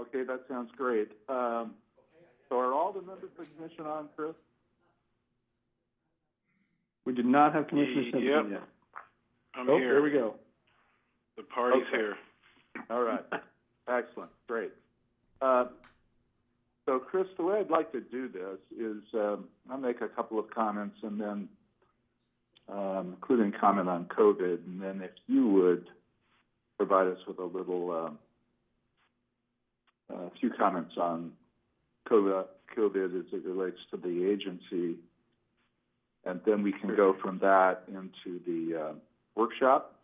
Okay, that sounds great. So are all the members of the commission on, Chris? We did not have Commissioner Simpson yet. I'm here. There we go. The party's here. All right. Excellent. Great. So, Chris, the way I'd like to do this is I'll make a couple of comments and then including comment on COVID, and then if you would provide us with a little few comments on COVID as it relates to the agency, and then we can go from that into the workshop.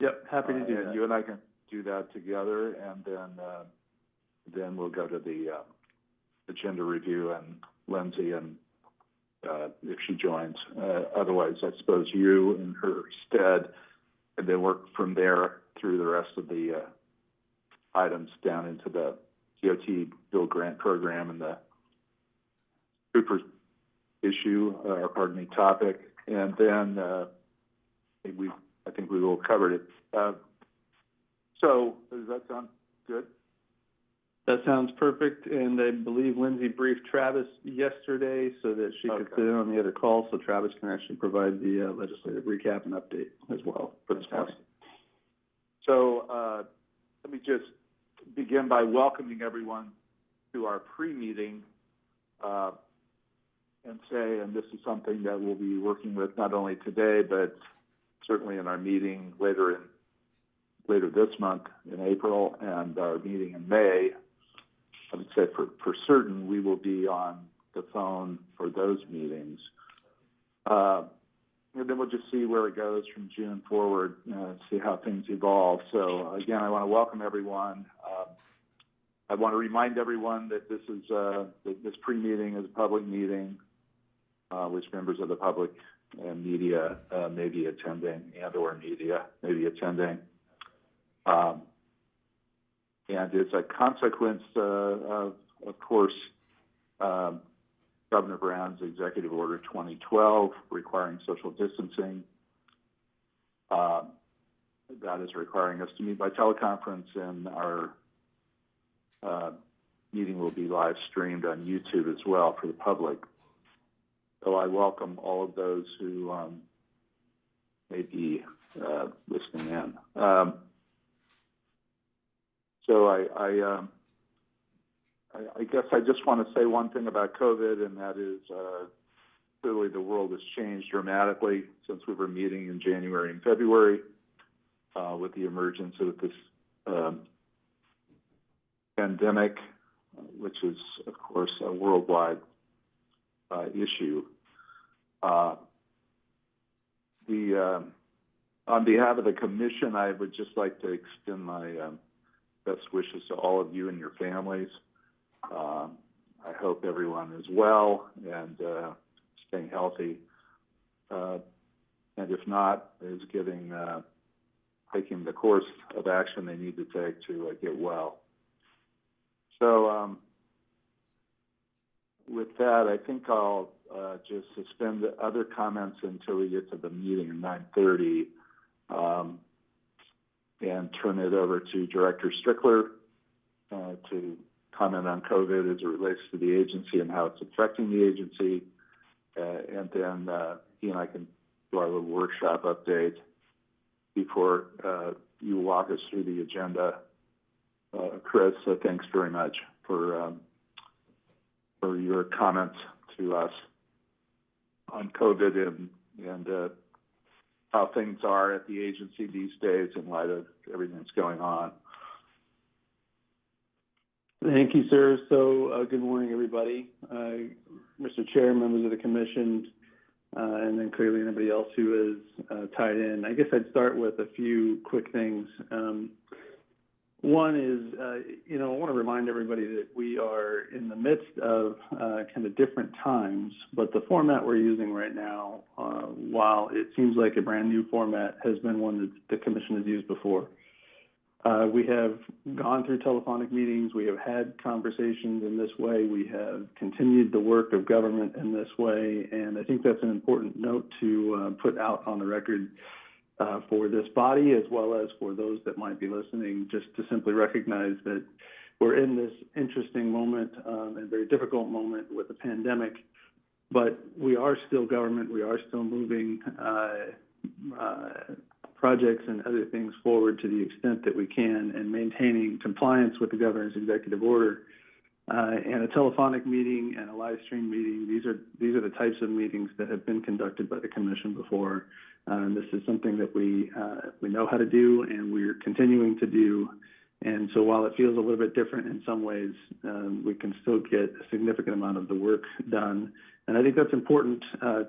Yep, happy to do that. You and I can do that together, and then we'll go to the agenda review and Lindsay, and if she joins. Otherwise, I suppose you in her stead, and then work from there through the rest of the items down into the DOT Bill Grant Program and the Cooper issue, topic, and then I think we will cover it. So does that sound good? That sounds perfect, and I believe Lindsay briefed Travis yesterday so that she could sit in on the other call, so Travis can actually provide the legislative recap and update as well for this morning. So let me just begin by welcoming everyone to our pre-meeting and say, and this is something that we'll be working with not only today, but certainly in our meeting later this month in April and our meeting in May. I would say for certain we will be on the phone for those meetings. And then we'll just see where it goes from June forward, see how things evolve. So again, I want to welcome everyone. I want to remind everyone that this is this pre-meeting is a public meeting, which members of the public and media may be attending, and/or media may be attending. And as a consequence of course, Governor Brown's Executive Order 2012 requiring social distancing, that is requiring us to meet by teleconference, and our meeting will be live streamed on YouTube as well for the public. So I welcome all of those who may be listening in. So I guess I just want to say one thing about COVID, and that is clearly the world has changed dramatically since we were meeting in January and February with the emergence of this pandemic, which is, of course, a worldwide issue. On behalf of the Commission, I would just like to extend my best wishes to all of you and your families. I hope everyone is well and staying healthy, and if not, is taking the course of action they need to take to get well. So with that, I think I'll just suspend the other comments until we get to the meeting at 9:30, and turn it over to Director Strickler to comment on COVID as it relates to the agency and how it's affecting the agency, and then he and I can do our little workshop update before you walk us through the agenda. Chris, thanks very much for your comments to us on COVID and how things are at the agency these days in light of everything that's going on. Thank you, sir. So good morning, everybody. Mr. Chair, members of the Commission, and then clearly anybody else who is tied in. I guess I'd start with a few quick things. One is, I want to remind everybody that we are in the midst of kind of different times, but the format we're using right now, while it seems like a brand new format, has been one that the Commission has used before. We have gone through telephonic meetings. We have had conversations in this way. We have continued the work of government in this way, and I think that's an important note to put out on the record. for this body as well as for those that might be listening, just to simply recognize that we're in this interesting moment and very difficult moment with the pandemic, but we are still government. We are still moving projects and other things forward to the extent that we can, and maintaining compliance with the governor's executive order. And a telephonic meeting and a live stream meeting, these are the types of meetings that have been conducted by the commission before. And this is something that we know how to do and we're continuing to do. And so while it feels a little bit different in some ways, we can still get a significant amount of the work done. And I think that's important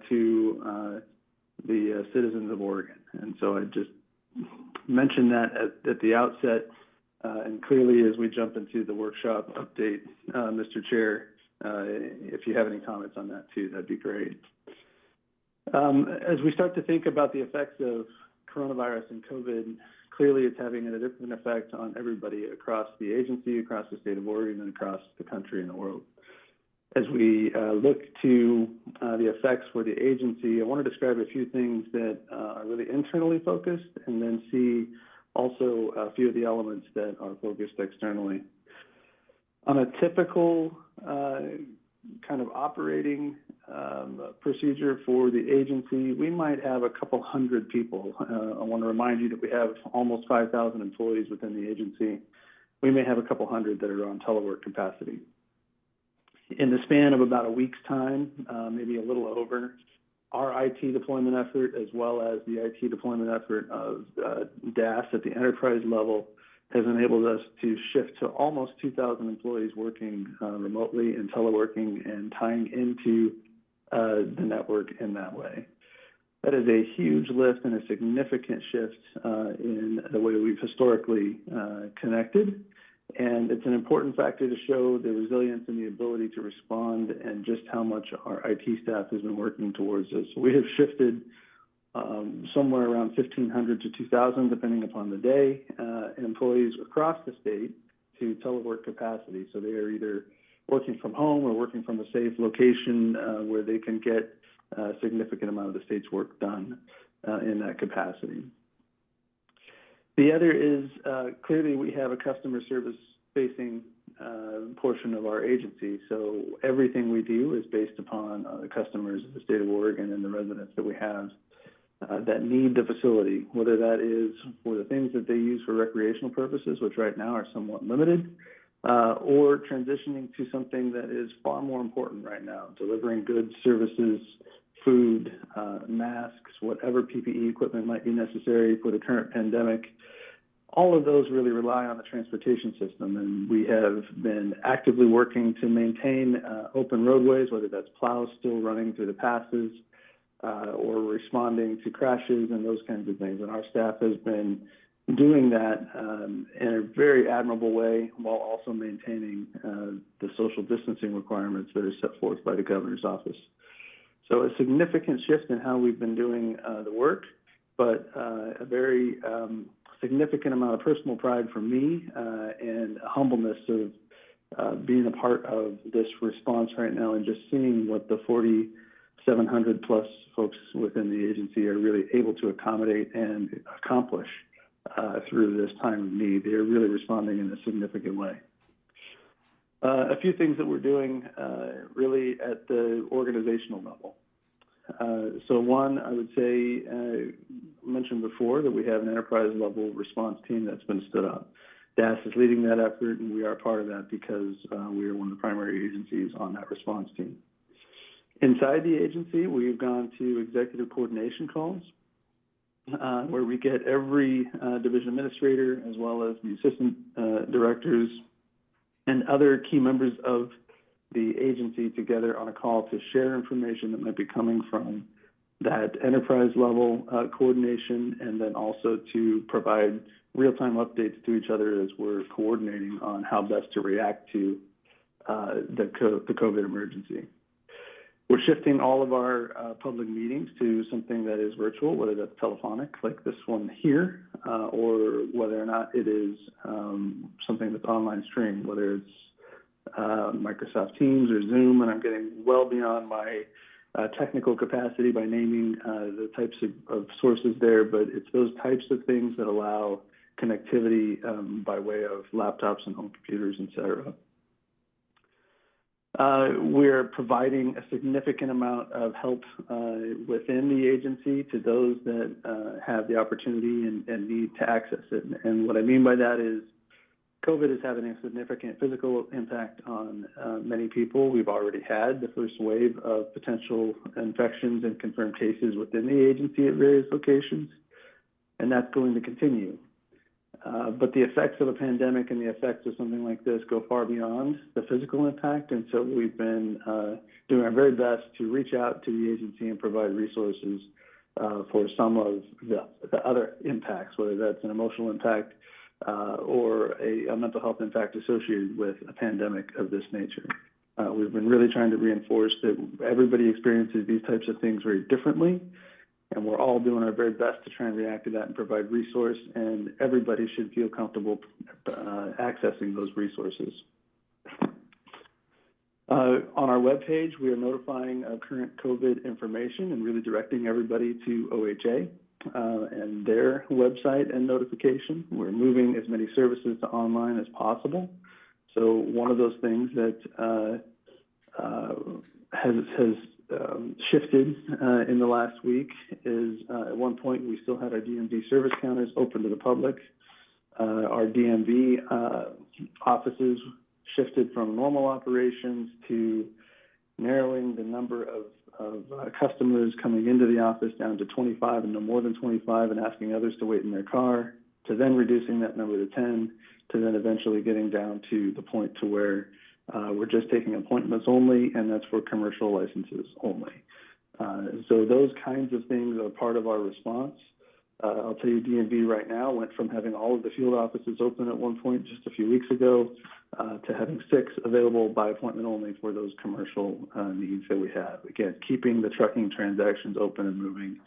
to the citizens of Oregon. And so I just mentioned that at the outset. And clearly, as we jump into the workshop update, Mr. Chair, if you have any comments on that too, that'd be great. As we start to think about the effects of coronavirus and COVID, clearly it's having a different effect on everybody across the agency, across the state of Oregon, and across the country and the world. As we look to the effects for the agency, I want to describe a few things that are really internally focused, and then see also a few of the elements that are focused externally. On a typical kind of operating procedure for the agency, we might have a couple hundred people. I want to remind you that we have almost 5,000 employees within the agency. We may have a couple hundred that are on telework capacity. In the span of about a week's time, maybe a little over, our IT deployment effort, as well as the IT deployment effort of DAS at the enterprise level, has enabled us to shift to almost 2,000 employees working remotely and teleworking and tying into the network in that way. That is a huge lift and a significant shift in the way we've historically connected. And it's an important factor to show the resilience and the ability to respond, and just how much our IT staff has been working towards this. We have shifted somewhere around 1,500 to 2,000, depending upon the day, employees across the state to telework capacity. So they are either working from home or working from a safe location where they can get a significant amount of the state's work done in that capacity. The other is clearly we have a customer service facing portion of our agency. So everything we do is based upon the customers of the state of Oregon and the residents that we have that need the facility, whether that is for the things that they use for recreational purposes, which right now are somewhat limited, or transitioning to something that is far more important right now, delivering goods, services, food, masks, whatever PPE equipment might be necessary for the current pandemic. All of those really rely on the transportation system, and we have been actively working to maintain open roadways, whether that's plows still running through the passes or responding to crashes and those kinds of things. And our staff has been doing that in a very admirable way, while also maintaining the social distancing requirements that are set forth by the governor's office. So a significant shift in how we've been doing the work, but a very significant amount of personal pride for me and a humbleness of being a part of this response right now, and just seeing what the 4,700 plus folks within the agency are really able to accommodate and accomplish through this time of need. They are really responding in a significant way. A few things that we're doing really at the organizational level. So one, I would say, mentioned before that we have an enterprise level response team that's been stood up. DAS is leading that effort, and we are part of that because we are one of the primary agencies on that response team. Inside the agency, we've gone to executive coordination calls where we get every division administrator, as well as the assistant directors and other key members of the agency together on a call to share information that might be coming from that enterprise level coordination, and then also to provide real-time updates to each other as we're coordinating on how best to react to the COVID emergency. We're shifting all of our public meetings to something that is virtual, whether that's telephonic, like this one here, or whether or not it is something that's online streamed, whether it's Microsoft Teams or Zoom. And I'm getting well beyond my technical capacity by naming the types of sources there, but it's those types of things that allow connectivity by way of laptops and home computers, et cetera. We're providing a significant amount of help within the agency to those that have the opportunity and need to access it. And what I mean by that is COVID is having a significant physical impact on many people. We've already had the first wave of potential infections and confirmed cases within the agency at various locations, and that's going to continue. But the effects of a pandemic and the effects of something like this go far beyond the physical impact, and so we've been doing our very best to reach out to the agency and provide resources for some of the other impacts, whether that's an emotional impact or a mental health impact associated with a pandemic of this nature. We've been really trying to reinforce that everybody experiences these types of things very differently, and we're all doing our very best to try and react to that and provide resource, and everybody should feel comfortable accessing those resources. On our webpage, we are notifying current COVID information and really directing everybody to OHA and their website and notification. We're moving as many services to online as possible. So one of those things that has shifted in the last week is at one point we still had our DMV service counters open to the public. Our DMV offices shifted from normal operations to narrowing the number of customers coming into the office down to 25 and no more than 25 and asking others to wait in their car, to then reducing that number to 10, to then eventually getting down to the point to where we're just taking appointments only, and that's for commercial licenses only. So those kinds of things are part of our response. I'll tell you, DMV right now went from having all of the field offices open at one point just a few weeks ago to having 6 available by appointment only for those commercial needs that we have. Again, keeping the trucking transactions open and moving.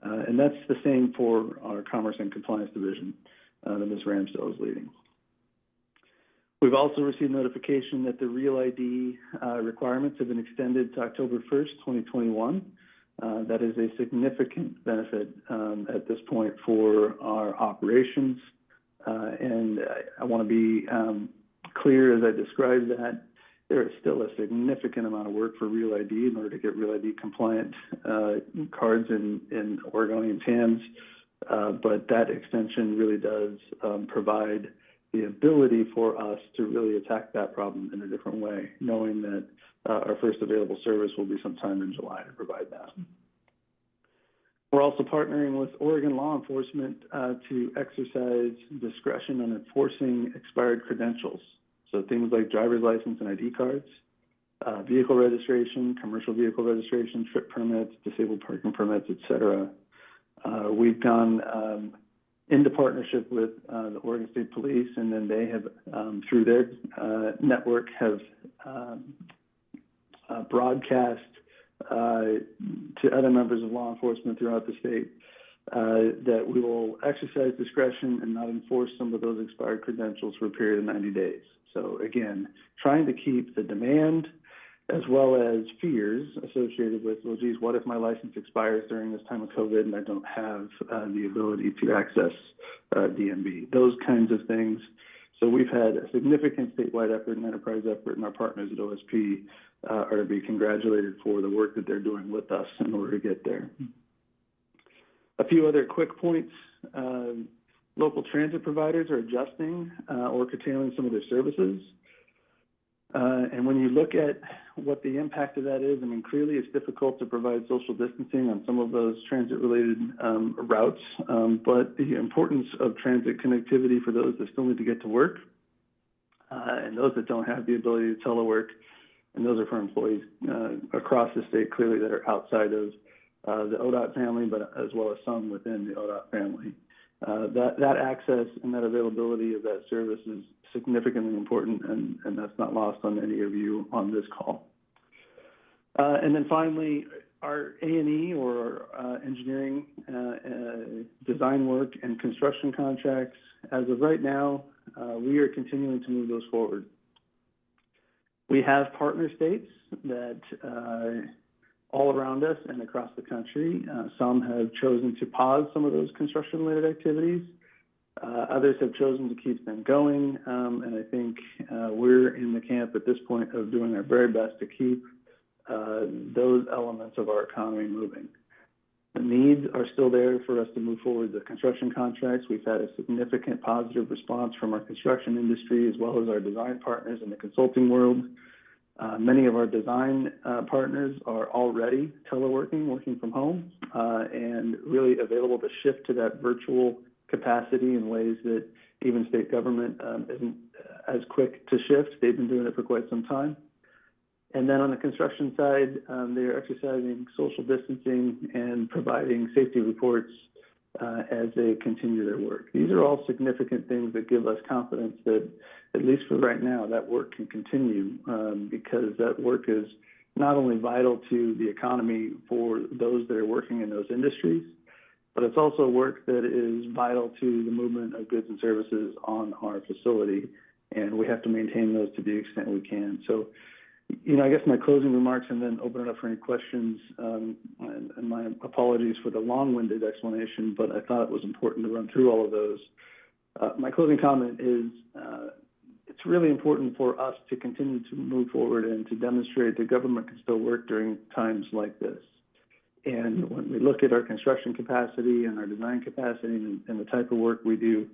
And that's the same for our Commerce and Compliance Division that Ms. Ramsdell is leading. We've also received notification that the Real ID requirements have been extended to October 1st, 2021. That is a significant benefit at this point for our operations. And I want to be clear as I describe that. There is still a significant amount of work for Real ID in order to get Real ID compliant cards in Oregonians' hands. But that extension really does provide the ability for us to really attack that problem in a different way, knowing that our first available service will be sometime in July to provide that. We're also partnering with Oregon law enforcement to exercise discretion on enforcing expired credentials. So things like driver's license and ID cards, vehicle registration, commercial vehicle registration, trip permits, disabled parking permits, et cetera. We've gone into partnership with the Oregon State Police, and then they have, through their network, have broadcast to other members of law enforcement throughout the state that we will exercise discretion and not enforce some of those expired credentials for a period of 90 days. So again, trying to keep the demand as well as fears associated with, well, geez, what if my license expires during this time of COVID and I don't have the ability to access DMV? Those kinds of things. So we've had a significant statewide effort and enterprise effort, and our partners at OSP are to be congratulated for the work that they're doing with us in order to get there. A few other quick points. Local transit providers are adjusting or curtailing some of their services. And when you look at what the impact of that is, I mean, clearly it's difficult to provide social distancing on some of those transit-related routes, but the importance of transit connectivity for those that still need to get to work and those that don't have the ability to telework, and those are for employees across the state clearly that are outside of the Odot family, but as well as some within the Odot family. That access and that availability of that service is significantly important, and that's not lost on any of you on this call. And then finally, our A&E or engineering, design work, and construction contracts, as of right now, we are continuing to move those forward. We have partner states that all around us and across the country. Some have chosen to pause some of those construction-related activities. Others have chosen to keep them going, and I think we're in the camp at this point of doing our very best to keep those elements of our economy moving. The needs are still there for us to move forward the construction contracts. We've had a significant positive response from our construction industry as well as our design partners in the consulting world. Many of our design partners are already teleworking, working from home, and really available to shift to that virtual capacity in ways that even state government isn't as quick to shift. They've been doing it for quite some time. And then on the construction side, they're exercising social distancing and providing safety reports as they continue their work. These are all significant things that give us confidence that, at least for right now, that work can continue because that work is not only vital to the economy for those that are working in those industries, but it's also work that is vital to the movement of goods and services on our facility, and we have to maintain those to the extent we can. So, I guess my closing remarks and then open it up for any questions, and my apologies for the long-winded explanation, but I thought it was important to run through all of those. My closing comment is it's really important for us to continue to move forward and to demonstrate that government can still work during times like this. And when we look at our construction capacity and our design capacity and the type of work we do,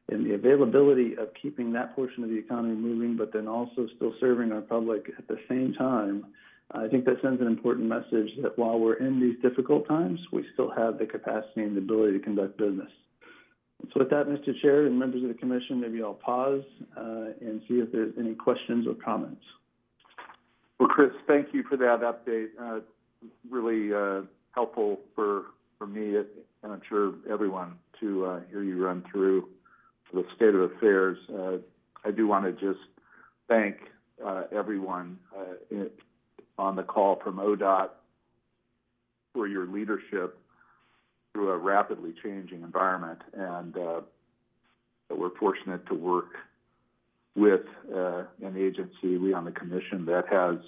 and the availability of keeping that portion of the economy moving, but then also still serving our public at the same time, I think that sends an important message that while we're in these difficult times, we still have the capacity and the ability to conduct business. So with that, Mr. Chair and members of the Commission, maybe I'll pause and see if there's any questions or comments. Well, Chris, thank you for that update. Really helpful for me, and I'm sure everyone, to hear you run through the state of affairs. I do want to just thank everyone on the call from Odot for your leadership through a rapidly changing environment, and we're fortunate to work with an agency, we on the Commission, that has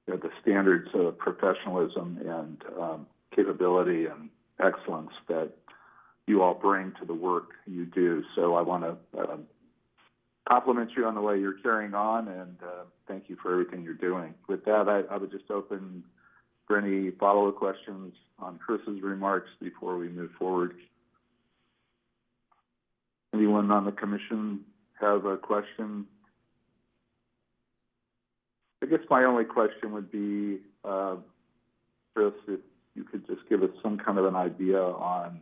the standards of professionalism and capability and excellence that you all bring to the work you do. So I want to compliment you on the way you're carrying on, and thank you for everything you're doing. With that, I would just open for any follow-up questions on Chris's remarks before we move forward. Anyone on the Commission have a question? I guess my only question would be, Chris, if you could just give us some kind of an idea on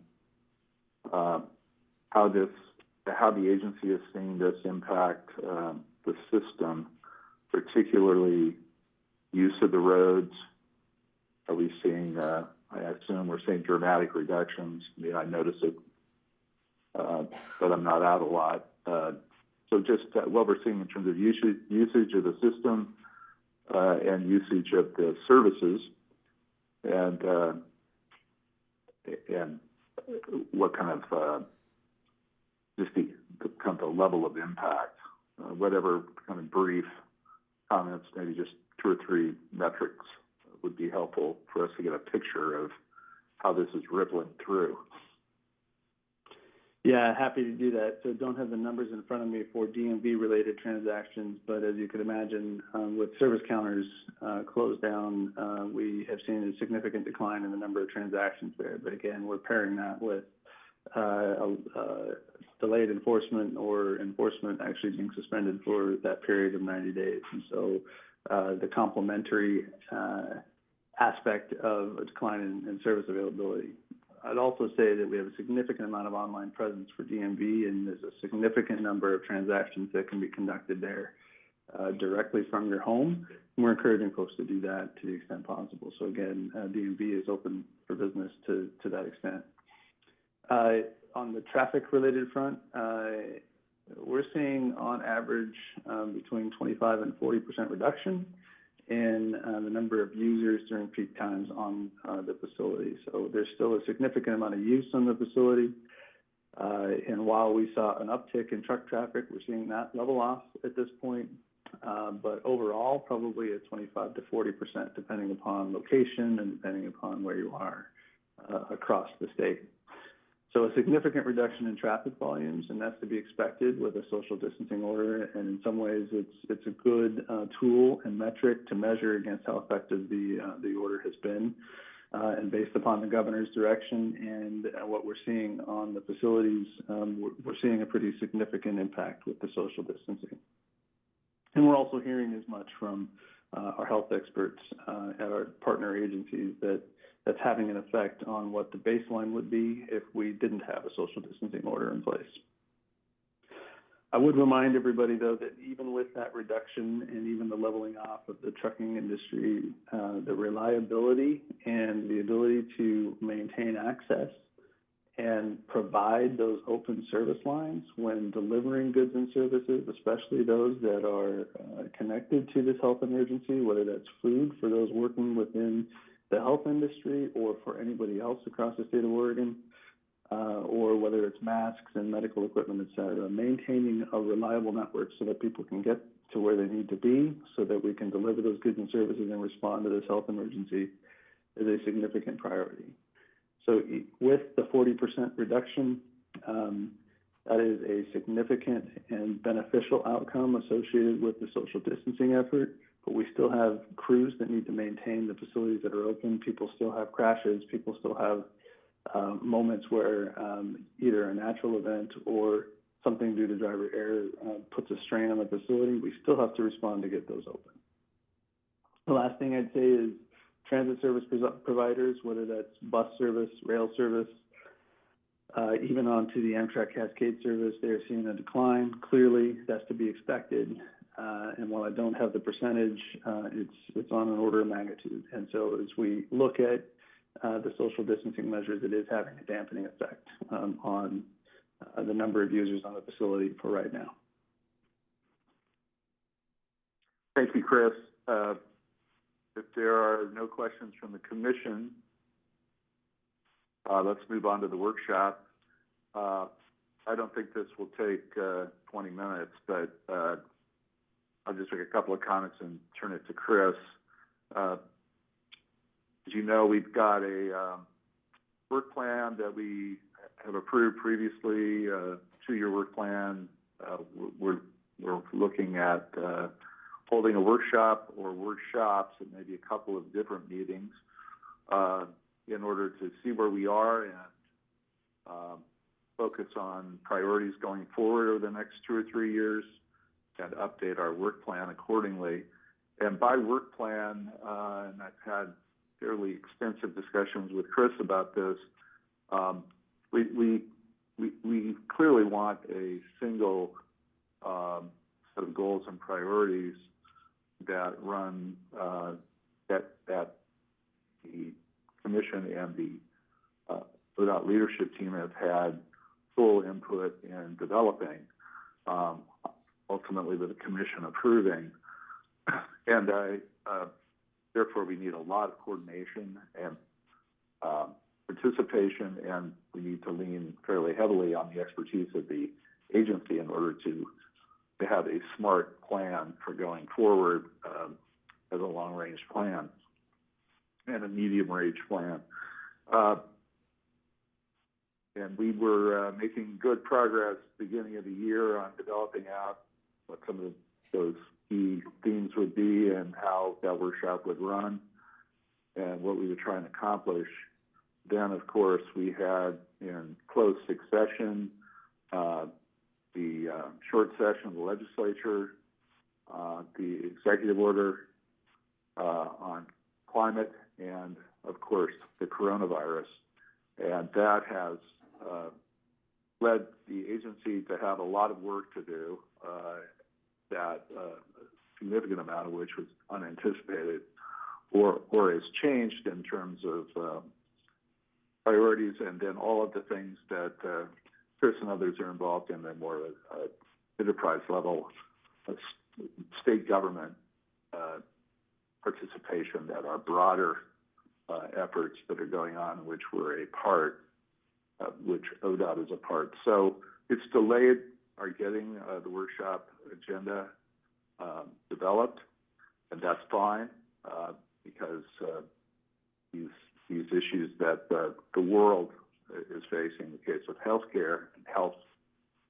how the agency is seeing this impact the system, particularly use of the roads. Are we seeing, I assume we're seeing dramatic reductions. I mean, I notice it, but I'm not out a lot. So just what we're seeing in terms of usage of the system and usage of the services, and what kind of just the kind of level of impact, whatever kind of brief comments, maybe just 2 or 3 metrics would be helpful for us to get a picture of how this is rippling through. Yeah, happy to do that. So don't have the numbers in front of me for DMV-related transactions, but as you could imagine, with service counters closed down, we have seen a significant decline in the number of transactions there. But again, we're pairing that with delayed enforcement or enforcement actually being suspended for that period of 90 days. And so the complementary aspect of a decline in service availability. I'd also say that we have a significant amount of online presence for DMV, and there's a significant number of transactions that can be conducted there directly from your home. And we're encouraging folks to do that to the extent possible. So again, DMV is open for business to that extent. On the traffic-related front, we're seeing on average between 25 and 40% reduction in the number of users during peak times on the facility. So there's still a significant amount of use on the facility. And while we saw an uptick in truck traffic, we're seeing that level off at this point. but overall, probably a 25 to 40%, depending upon location and depending upon where you are across the state. So a significant reduction in traffic volumes, and that's to be expected with a social distancing order. And in some ways, it's a good tool and metric to measure against how effective the order has been. And based upon the governor's direction and what we're seeing on the facilities, we're seeing a pretty significant impact with the social distancing. And we're also hearing as much from our health experts at our partner agencies that's having an effect on what the baseline would be if we didn't have a social distancing order in place. I would remind everybody, though, that even with that reduction and even the leveling off of the trucking industry, the reliability and the ability to maintain access and provide those open service lines when delivering goods and services, especially those that are connected to this health emergency, whether that's food for those working within the health industry or for anybody else across the state of Oregon, or whether it's masks and medical equipment, et cetera, maintaining a reliable network so that people can get to where they need to be so that we can deliver those goods and services and respond to this health emergency is a significant priority. So with the 40% reduction, that is a significant and beneficial outcome associated with the social distancing effort, but we still have crews that need to maintain the facilities that are open. People still have crashes. People still have moments where either a natural event or something due to driver error puts a strain on the facility. We still have to respond to get those open. The last thing I'd say is transit service providers, whether that's bus service, rail service, even onto the Amtrak Cascade service, they're seeing a decline. Clearly, that's to be expected. And while I don't have the percentage, it's on an order of magnitude. And so as we look at the social distancing measures, it is having a dampening effect on the number of users on the facility for right now. Thank you, Chris. If there are no questions from the commission, let's move on to the workshop. I don't think this will take 20 minutes, but I'll just make a couple of comments and turn it to Chris. As you know, we've got a work plan that we have approved previously, a 2-year work plan. We're looking at holding a workshop or workshops and maybe a couple of different meetings in order to see where we are and focus on priorities going forward over the next 2 or 3 years and update our work plan accordingly. And by work plan, and I've had fairly extensive discussions with Chris about this, we clearly want a single set of goals and priorities that run that the commission and the Odot leadership team have had full input in developing, ultimately with the commission approving. And therefore, we need a lot of coordination and participation, and we need to lean fairly heavily on the expertise of the agency in order to have a smart plan for going forward as a long-range plan and a medium-range plan. And we were making good progress beginning of the year on developing out what some of those key themes would be and how that workshop would run and what we were trying to accomplish. Then, of course, we had in close succession the short session of the legislature, the executive order on climate, and, of course, the coronavirus. And that has led the agency to have a lot of work to do, that significant amount of which was unanticipated or has changed in terms of priorities, and then all of the things that Chris and others are involved in the more enterprise level state government participation that are broader efforts that are going on, which we're a part, which Odot is a part. So it's delayed our getting the workshop agenda developed, and that's fine because these issues that the world is facing, the case of healthcare and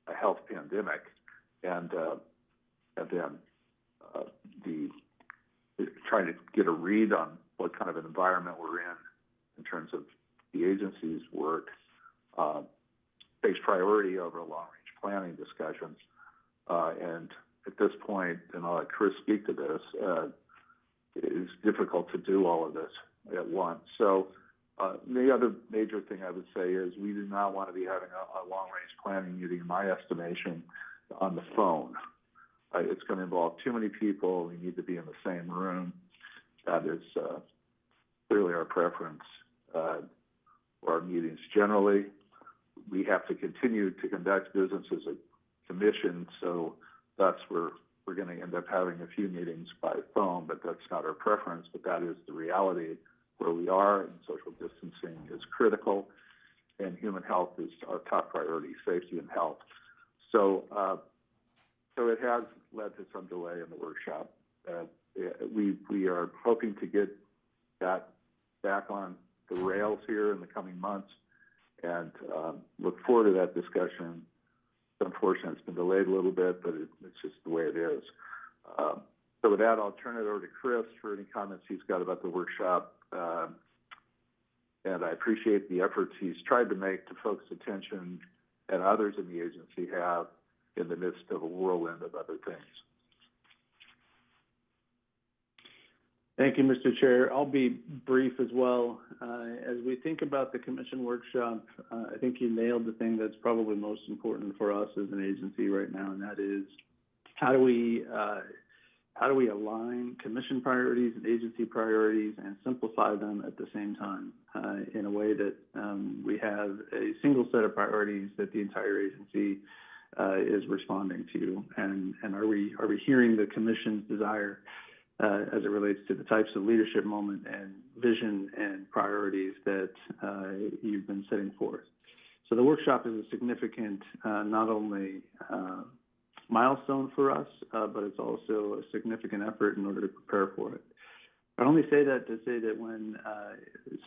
a health pandemic, and then trying to get a read on what kind of an environment we're in terms of the agency's work, takes priority over long-range planning discussions. And at this point, and I'll let Chris speak to this, it is difficult to do all of this at once. So the other major thing I would say is we do not want to be having a long-range planning meeting, in my estimation, on the phone. It's going to involve too many people. We need to be in the same room. That is clearly our preference for our meetings generally. We have to continue to conduct business as a commission, so thus we're going to end up having a few meetings by phone, but that's not our preference, but that is the reality where we are, and social distancing is critical, and human health is our top priority, safety and health. So it has led to some delay in the workshop. We are hoping to get that back on the rails here in the coming months, and look forward to that discussion. Unfortunately, it's been delayed a little bit, but it's just the way it is. So with that, I'll turn it over to Chris for any comments he's got about the workshop. And I appreciate the efforts he's tried to make to focus attention, and others in the agency have, in the midst of a whirlwind of other things. Thank you, Mr. Chair. I'll be brief as well. As we think about the commission workshop, I think you nailed the thing that's probably most important for us as an agency right now, and that is how do we align commission priorities and agency priorities and simplify them at the same time in a way that we have a single set of priorities that the entire agency is responding to, and are we hearing the commission's desire as it relates to the types of leadership moment and vision and priorities that you've been setting forth. So the workshop is a significant, not only milestone for us, but it's also a significant effort in order to prepare for it. I only say that to say that when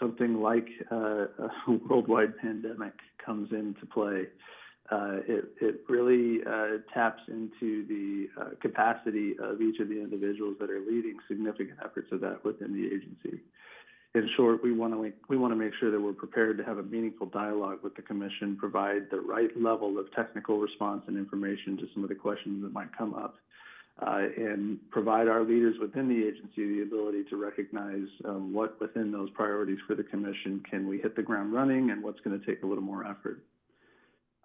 something like a worldwide pandemic comes into play, it really taps into the capacity of each of the individuals that are leading significant efforts of that within the agency. In short, we want to make sure that we're prepared to have a meaningful dialogue with the commission, provide the right level of technical response and information to some of the questions that might come up, and provide our leaders within the agency the ability to recognize what within those priorities for the commission can we hit the ground running and what's going to take a little more effort.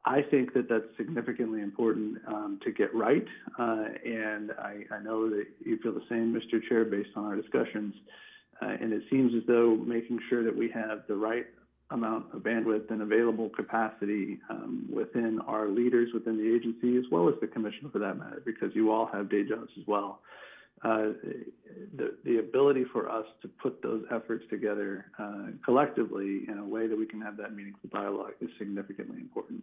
I think that that's significantly important to get right, and I know that you feel the same, Mr. Chair, based on our discussions. And it seems as though making sure that we have the right amount of bandwidth and available capacity within our leaders within the agency, as well as the commission for that matter, because you all have day jobs as well. The ability for us to put those efforts together collectively in a way that we can have that meaningful dialogue is significantly important.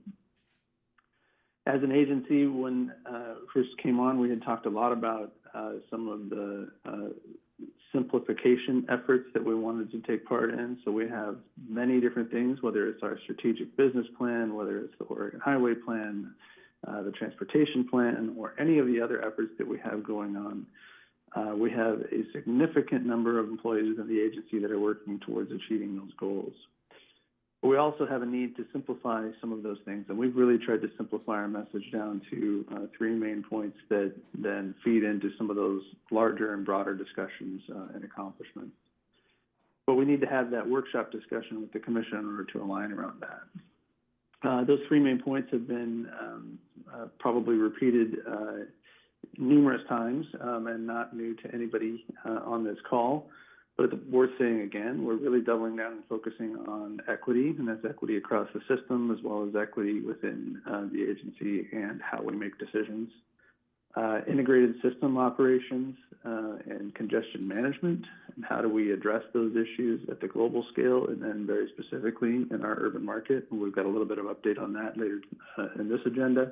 As an agency, when first came on, we had talked a lot about some of the simplification efforts that we wanted to take part in. So we have many different things, whether it's our strategic business plan, whether it's the Oregon Highway Plan, the transportation plan, or any of the other efforts that we have going on. We have a significant number of employees in the agency that are working towards achieving those goals. But we also have a need to simplify some of those things, and we've really tried to simplify our message down to three main points that then feed into some of those larger and broader discussions and accomplishments. But we need to have that workshop discussion with the commission in order to align around that. Those three main points have been probably repeated numerous times and not new to anybody on this call. But it's worth saying again, we're really doubling down and focusing on equity, and that's equity across the system as well as equity within the agency and how we make decisions. Integrated system operations and congestion management, and how do we address those issues at the global scale and then very specifically in our urban market. And we've got a little bit of update on that later in this agenda.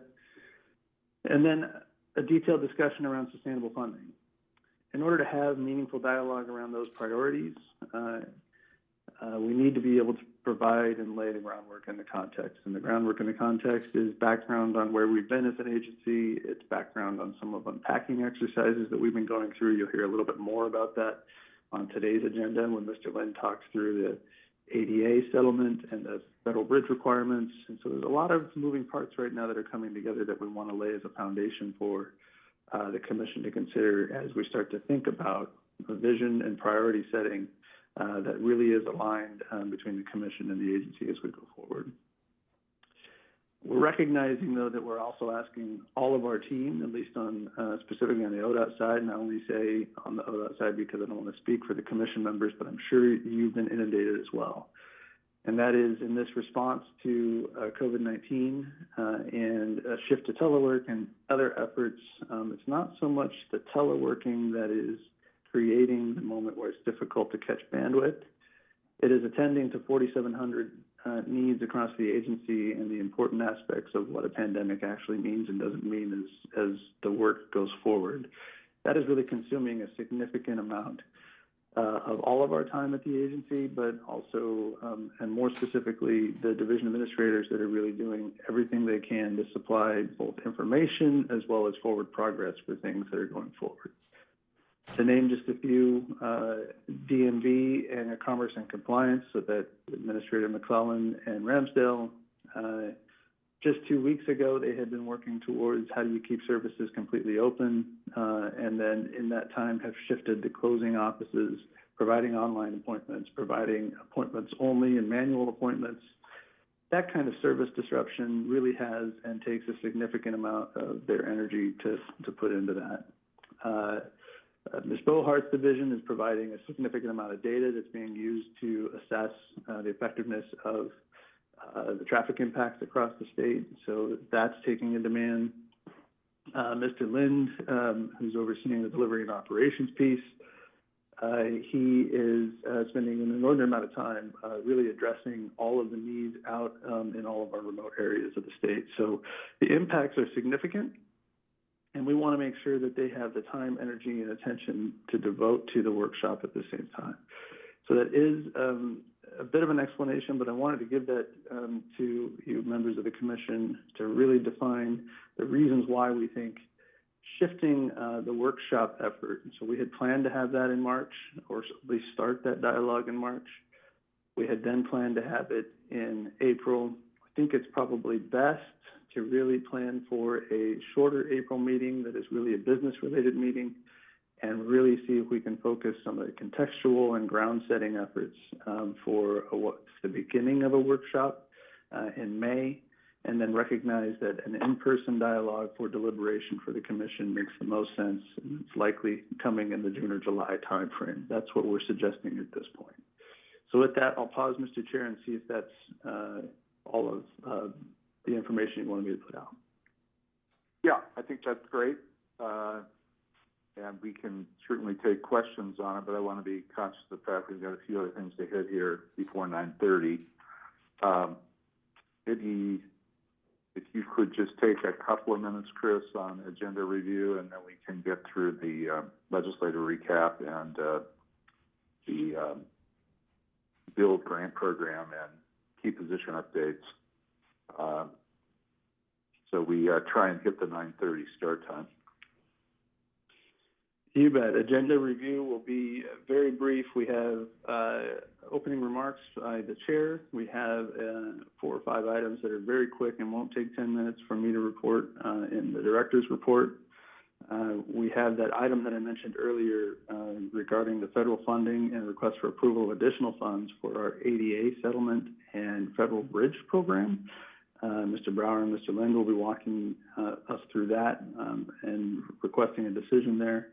And then a detailed discussion around sustainable funding. In order to have meaningful dialogue around those priorities, we need to be able to provide and lay the groundwork and the context. And the groundwork and the context is background on where we've been as an agency. It's background on some of unpacking exercises that we've been going through. You'll hear a little bit more about that on today's agenda when Mr. Lynn talks through the ADA settlement and the federal bridge requirements. And so there's a lot of moving parts right now that are coming together that we want to lay as a foundation for the Commission to consider as we start to think about a vision and priority setting that really is aligned between the Commission and the agency as we go forward. We're recognizing, though, that we're also asking all of our team, at least on specifically on the Odot side, and I only say on the Odot side because I don't want to speak for the Commission members, but I'm sure you've been inundated as well. And that is in this response to COVID-19 and a shift to telework and other efforts, it's not so much the teleworking that is creating the moment where it's difficult to catch bandwidth. It is attending to 4,700 needs across the agency and the important aspects of what a pandemic actually means and doesn't mean as the work goes forward. That is really consuming a significant amount of all of our time at the agency, but also, and more specifically, the division administrators that are really doing everything they can to supply both information as well as forward progress for things that are going forward. To name just a few, DMV and Commerce and Compliance, so that Administrator McClellan and Ramsdale, just 2 weeks ago, they had been working towards how do you keep services completely open, and then in that time have shifted to closing offices, providing online appointments, providing appointments only and manual appointments. That kind of service disruption really has and takes a significant amount of their energy to put into that. Ms. Bohart's division is providing a significant amount of data that's being used to assess the effectiveness of the traffic impacts across the state. So that's taking a demand. Mr. Lind, who's overseeing the delivery and operations piece, he is spending an inordinate amount of time really addressing all of the needs out in all of our remote areas of the state. So the impacts are significant. And we want to make sure that they have the time, energy, and attention to devote to the workshop at the same time. So that is a bit of an explanation, but I wanted to give that to you members of the Commission to really define the reasons why we think shifting the workshop effort. So we had planned to have that in March, or at least start that dialogue in March. We had then planned to have it in April. I think it's probably best to really plan for a shorter April meeting that is really a business-related meeting and really see if we can focus some of the contextual and ground-setting efforts for what's the beginning of a workshop in May, and then recognize that an in-person dialogue for deliberation for the Commission makes the most sense, and it's likely coming in the June or July timeframe. That's what we're suggesting at this point. So with that, I'll pause, Mr. Chair, and see if that's all of the information you wanted me to put out. Yeah, I think that's great. And we can certainly take questions on it, but I want to be conscious of the fact we've got a few other things to hit here before 9:30. Maybe if you could just take a couple of minutes, Chris, on agenda review, and then we can get through the legislative recap and the build grant program and key position updates. So we try and hit the 9:30 start time. You bet. Agenda review will be very brief. We have opening remarks by the chair. We have 4 or 5 items that are very quick and won't take 10 minutes for me to report in the director's report. We have that item that I mentioned earlier regarding the federal funding and request for approval of additional funds for our ADA settlement and federal bridge program. Mr. Brower and Mr. Lind will be walking us through that and requesting a decision there.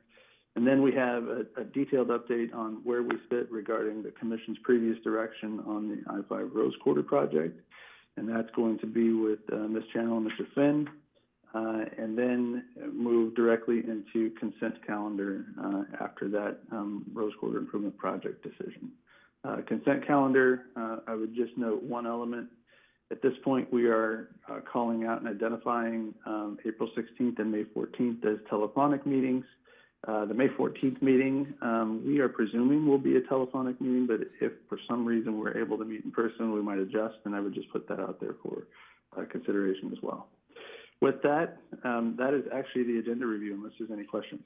And then we have a detailed update on where we sit regarding the Commission's previous direction on the I-5 Rose Quarter project. And that's going to be with Ms. Channel and Mr. Finn. And then move directly into consent calendar after that Rose Quarter Improvement Project decision. Consent calendar, I would just note one element. At this point, we are calling out and identifying April 16th and May 14th as telephonic meetings. The May 14th meeting, we are presuming will be a telephonic meeting, but if for some reason we're able to meet in person, we might adjust, and I would just put that out there for consideration as well. With that, that is actually the agenda review, unless there's any questions.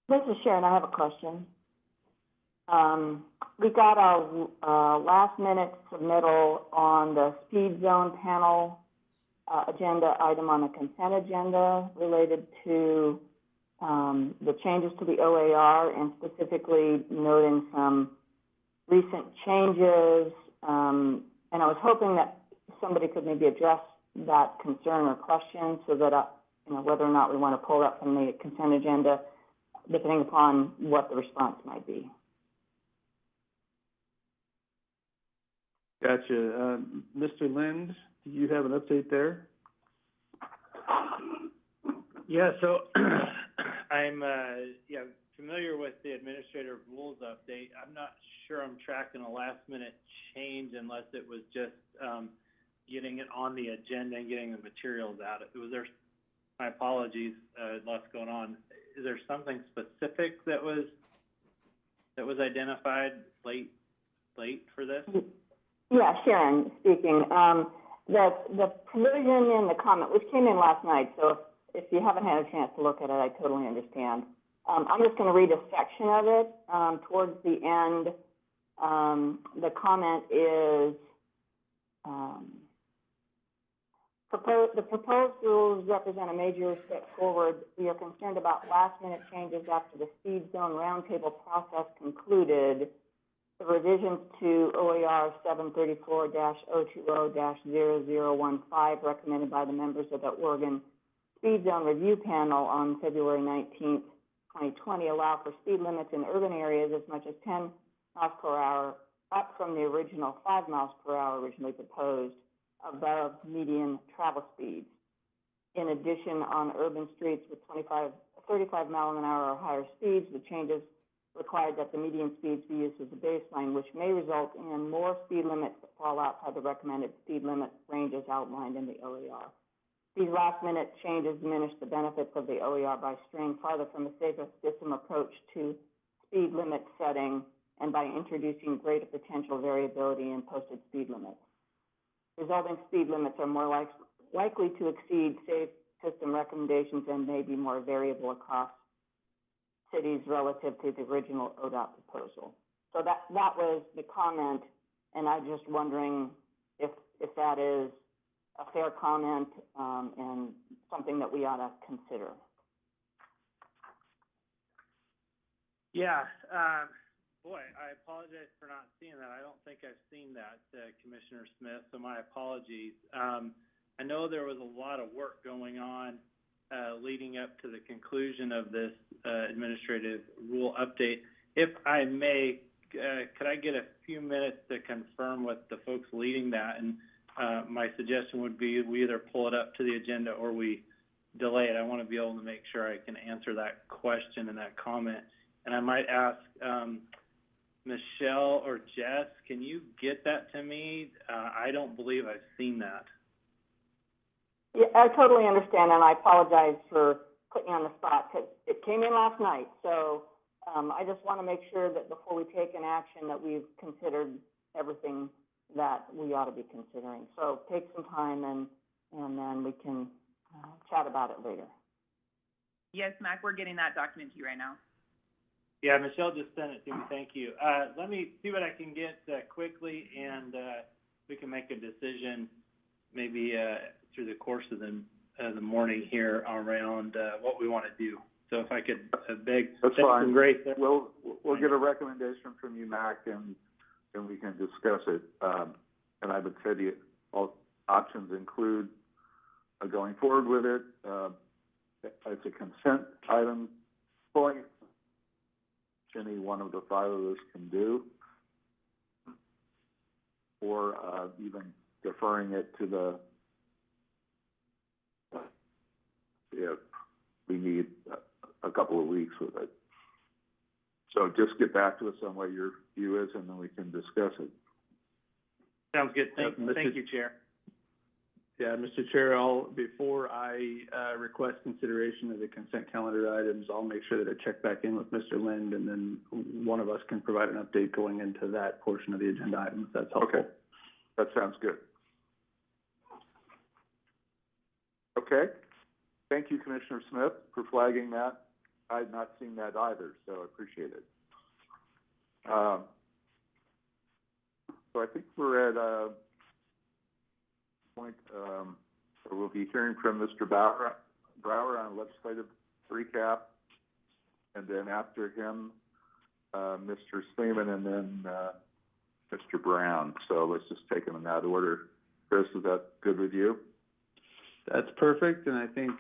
This is Sharon. I have a question. We got our last-minute submittal on the speed zone panel agenda item on the consent agenda related to the changes to the OAR and specifically noting some recent changes. And I was hoping that somebody could maybe address that concern or question so that, whether or not we want to pull that from the consent agenda, depending upon what the response might be. Gotcha. Mr. Lind, do you have an update there? Yeah, so I'm familiar with the administrative rules update. I'm not sure I'm tracking a last-minute change unless it was just getting it on the agenda and getting the materials out. My apologies, lots going on. Is there something specific that was identified late for this? Yeah, Sharon speaking. The provision in the comment, which came in last night, so if you haven't had a chance to look at it, I totally understand. I'm just going to read a section of it. Towards the end, the comment is, the proposed rules represent a major step forward. We are concerned about last-minute changes after the speed zone roundtable process concluded. The revisions to OAR 734-020-0015 recommended by the members of the Oregon Speed Zone Review Panel on February 19th, 2020 allow for speed limits in urban areas as much as 10 miles per hour, up from the original 5 miles per hour originally proposed, above median travel speeds. In addition, on urban streets with 35 mile an hour or higher speeds, the changes required that the median speeds be used as a baseline, which may result in more speed limits that fall outside the recommended speed limit ranges outlined in the OAR. These last-minute changes diminish the benefits of the OAR by straying farther from the safer system approach to speed limit setting and by introducing greater potential variability in posted speed limits. Resulting speed limits are more likely to exceed safe system recommendations and may be more variable across cities relative to the original Odot proposal. So that was the comment, and I'm just wondering if that is a fair comment and something that we ought to consider. Yeah, boy, I apologize for not seeing that. I don't think I've seen that, Commissioner Smith, so my apologies. I know there was a lot of work going on leading up to the conclusion of this administrative rule update. If I may, could I get a few minutes to confirm with the folks leading that? And my suggestion would be we either pull it up to the agenda or we delay it. I want to be able to make sure I can answer that question and that comment. And I might ask Michelle or Jess, can you get that to me? I don't believe I've seen that. Yeah, I totally understand, and I apologize for putting you on the spot because it came in last night. So I just want to make sure that before we take an action that we've considered everything that we ought to be considering. So take some time and then we can chat about it later. Yes, Mac, we're getting that document to you right now. Yeah, Michelle just sent it to me. Thank you. Let me see what I can get quickly, and we can make a decision maybe through the course of the morning here around what we want to do. So if I could beg, that's fine. Great. We'll get a recommendation from you, Mac, and we can discuss it. And I would say the all options include going forward with it. It's a consent item, pulling any one of the 5 of us can do, or even deferring it to the if we need a couple of weeks with it. So just get back to us on what your view is, and then we can discuss it. Sounds good. Thank Mr. you, Chair. Yeah, Mr. Chair, before I request consideration of the consent calendar items, I'll make sure that I check back in with Mr. Lind, and then one of us can provide an update going into that portion of the agenda item, if that's helpful. Okay, that sounds good. Okay, thank you, Commissioner Smith, for flagging that. I had not seen that either, so I appreciate it. So I think we're at a point where we'll be hearing from Mr. Brower on legislative recap, and then after him, Mr. Sleeman, and then Mr. Brown. So let's just take them in that order. Chris, is that good with you? That's perfect, and I think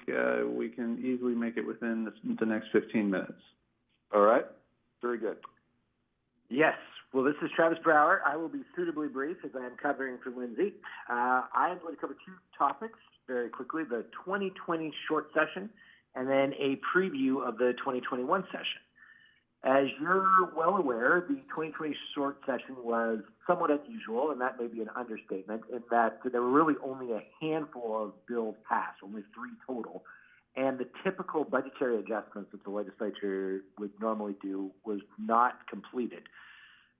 we can easily make it within the next 15 minutes. All right, very good. Yes. Well, this is Travis Brower. I will be suitably brief as I am covering for Lindsay. I am going to cover two topics very quickly, the 2020 short session and then a preview of the 2021 session. As you're well aware, the 2020 short session was somewhat unusual, and that may be an understatement, in that there were really only a handful of bills passed, only 3 total, and the typical budgetary adjustments that the legislature would normally do was not completed.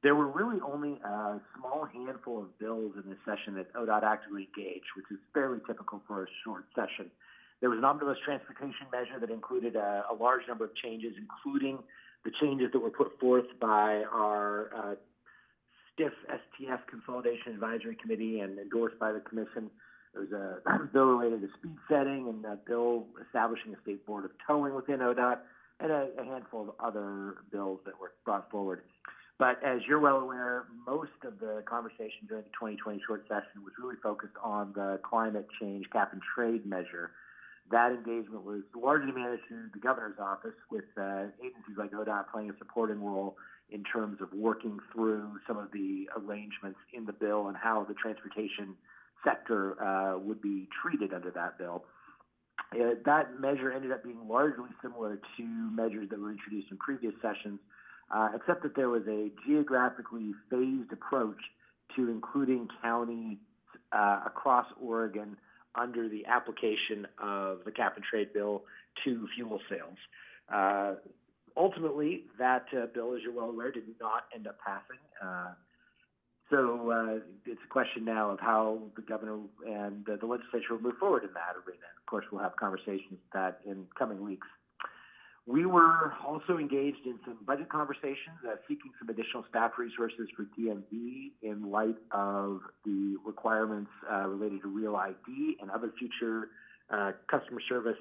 There were really only a small handful of bills in this session that Odot actively engaged, which is fairly typical for a short session. There was an omnibus transportation measure that included a large number of changes, including the changes that were put forth by our STIF STS Consolidation Advisory Committee and endorsed by the Commission. There was a bill related to speed setting and a bill establishing a state board of towing within Odot, and a handful of other bills that were brought forward. But as you're well aware, most of the conversation during the 2020 short session was really focused on the climate change cap and trade measure. That engagement was largely managed through the governor's office, with agencies like Odot playing a supporting role in terms of working through some of the arrangements in the bill and how the transportation sector would be treated under that bill. That measure ended up being largely similar to measures that were introduced in previous sessions, except that there was a geographically phased approach to including counties across Oregon under the application of the cap and trade bill to fuel sales. Ultimately, that bill, as you're well aware, did not end up passing. So it's a question now of how the governor and the legislature will move forward in that arena. Of course, we'll have conversations with that in coming weeks. We were also engaged in some budget conversations, seeking some additional staff resources for DMV in light of the requirements related to Real ID and other future customer service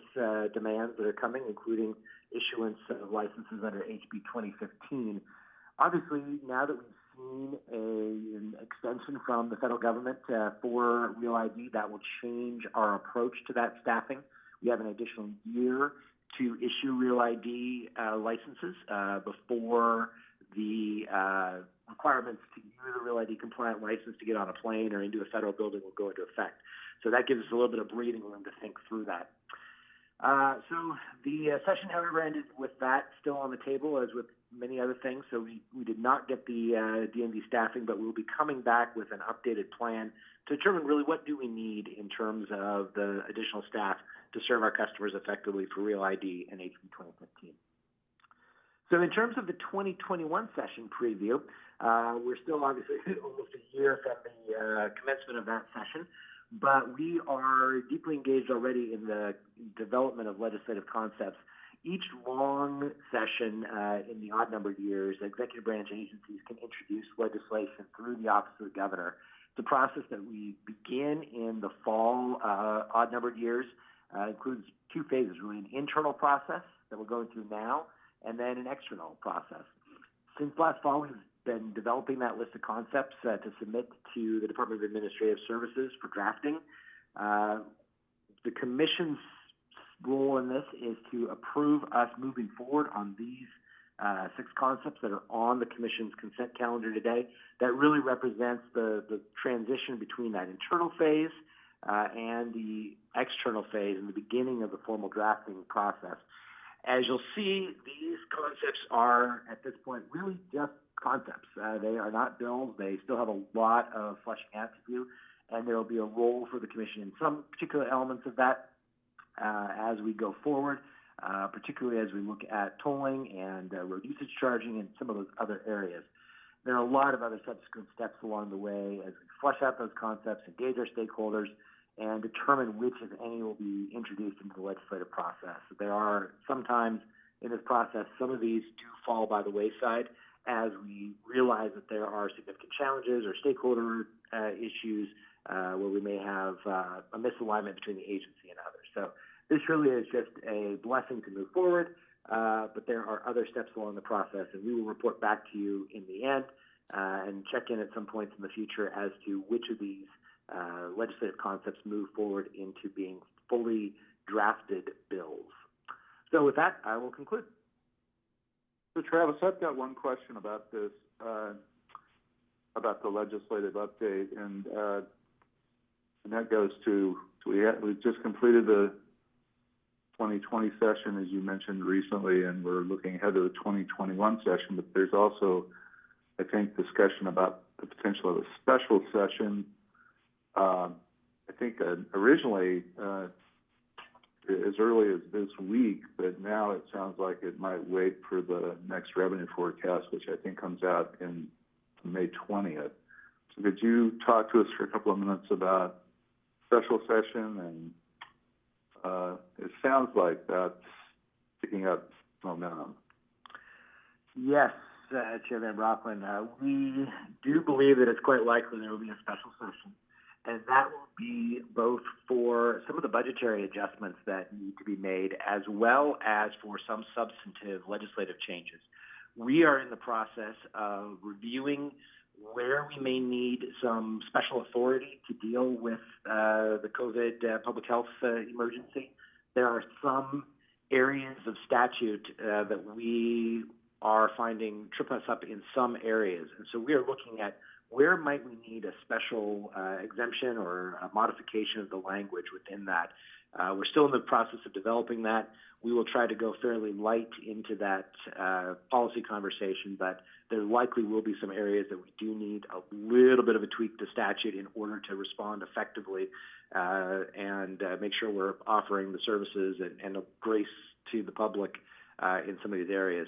demands that are coming, including issuance of licenses under HB 2015. Obviously, now that we've seen an extension from the federal government for Real ID, that will change our approach to that staffing. We have an additional year to issue Real ID licenses before the requirements to use a Real ID compliant license to get on a plane or into a federal building will go into effect. So that gives us a little bit of breathing room to think through that. So the session, however, ended with that still on the table, as with many other things. So we did not get the DMV staffing, but we'll be coming back with an updated plan to determine really what do we need in terms of the additional staff to serve our customers effectively for Real ID and HB 2015. So in terms of the 2021 session preview, we're still obviously almost a year from the commencement of that session, but we are deeply engaged already in the development of legislative concepts. Each long session in the odd-numbered years, executive branch agencies can introduce legislation through the Office of the Governor. It's a process that we begin in the fall odd-numbered years. Includes 2 phases, really: an internal process that we're going through now, and then an external process. Since last fall, we've been developing that list of concepts to submit to the Department of Administrative Services for drafting. The Commission's role in this is to approve us moving forward on these 6 concepts that are on the Commission's consent calendar today. That really represents the transition between that internal phase and the external phase and the beginning of the formal drafting process. As you'll see, these concepts are, at this point, really just concepts. They are not bills. They still have a lot of fleshing out to do, and there will be a role for the Commission in some particular elements of that as we go forward, particularly as we look at tolling and road usage charging and some of those other areas. There are a lot of other subsequent steps along the way as we flesh out those concepts, engage our stakeholders, and determine which, if any, will be introduced into the legislative process. There are sometimes in this process, some of these do fall by the wayside as we realize that there are significant challenges or stakeholder issues where we may have a misalignment between the agency and others. So this really is just a blessing to move forward, but there are other steps along the process, and we will report back to you in the end and check in at some points in the future as to which of these legislative concepts move forward into being fully drafted bills. So with that, I will conclude. So Travis, I've got one question about this, about the legislative update, and that goes to, we've just completed the 2020 session, as you mentioned recently, and we're looking ahead to the 2021 session, but there's also, I think, discussion about the potential of a special session. I think originally as early as this week, but now it sounds like it might wait for the next revenue forecast, which I think comes out in May 20th. So could you talk to us for a couple of minutes about special session? And it sounds like that's picking up momentum. Yes, Chairman Rockland. We do believe that it's quite likely there will be a special session, and that will be both for some of the budgetary adjustments that need to be made as well as for some substantive legislative changes. We are in the process of reviewing where we may need some special authority to deal with the COVID public health emergency. There are some areas of statute that we are finding trip us up in some areas. And so we are looking at where might we need a special exemption or a modification of the language within that. We're still in the process of developing that. We will try to go fairly light into that policy conversation, but there likely will be some areas that we do need a little bit of a tweak to statute in order to respond effectively and make sure we're offering the services and a grace to the public in some of these areas.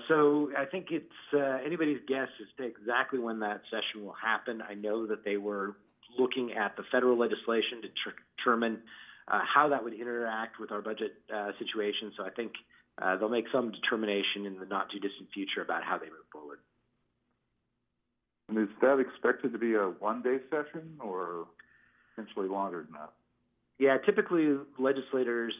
So I think it's anybody's guess as to exactly when that session will happen. I know that they were looking at the federal legislation to determine how that would interact with our budget situation. So I think they'll make some determination in the not-too-distant future about how they move forward. And is that expected to be a one-day session or potentially longer than that? Yeah, typically legislators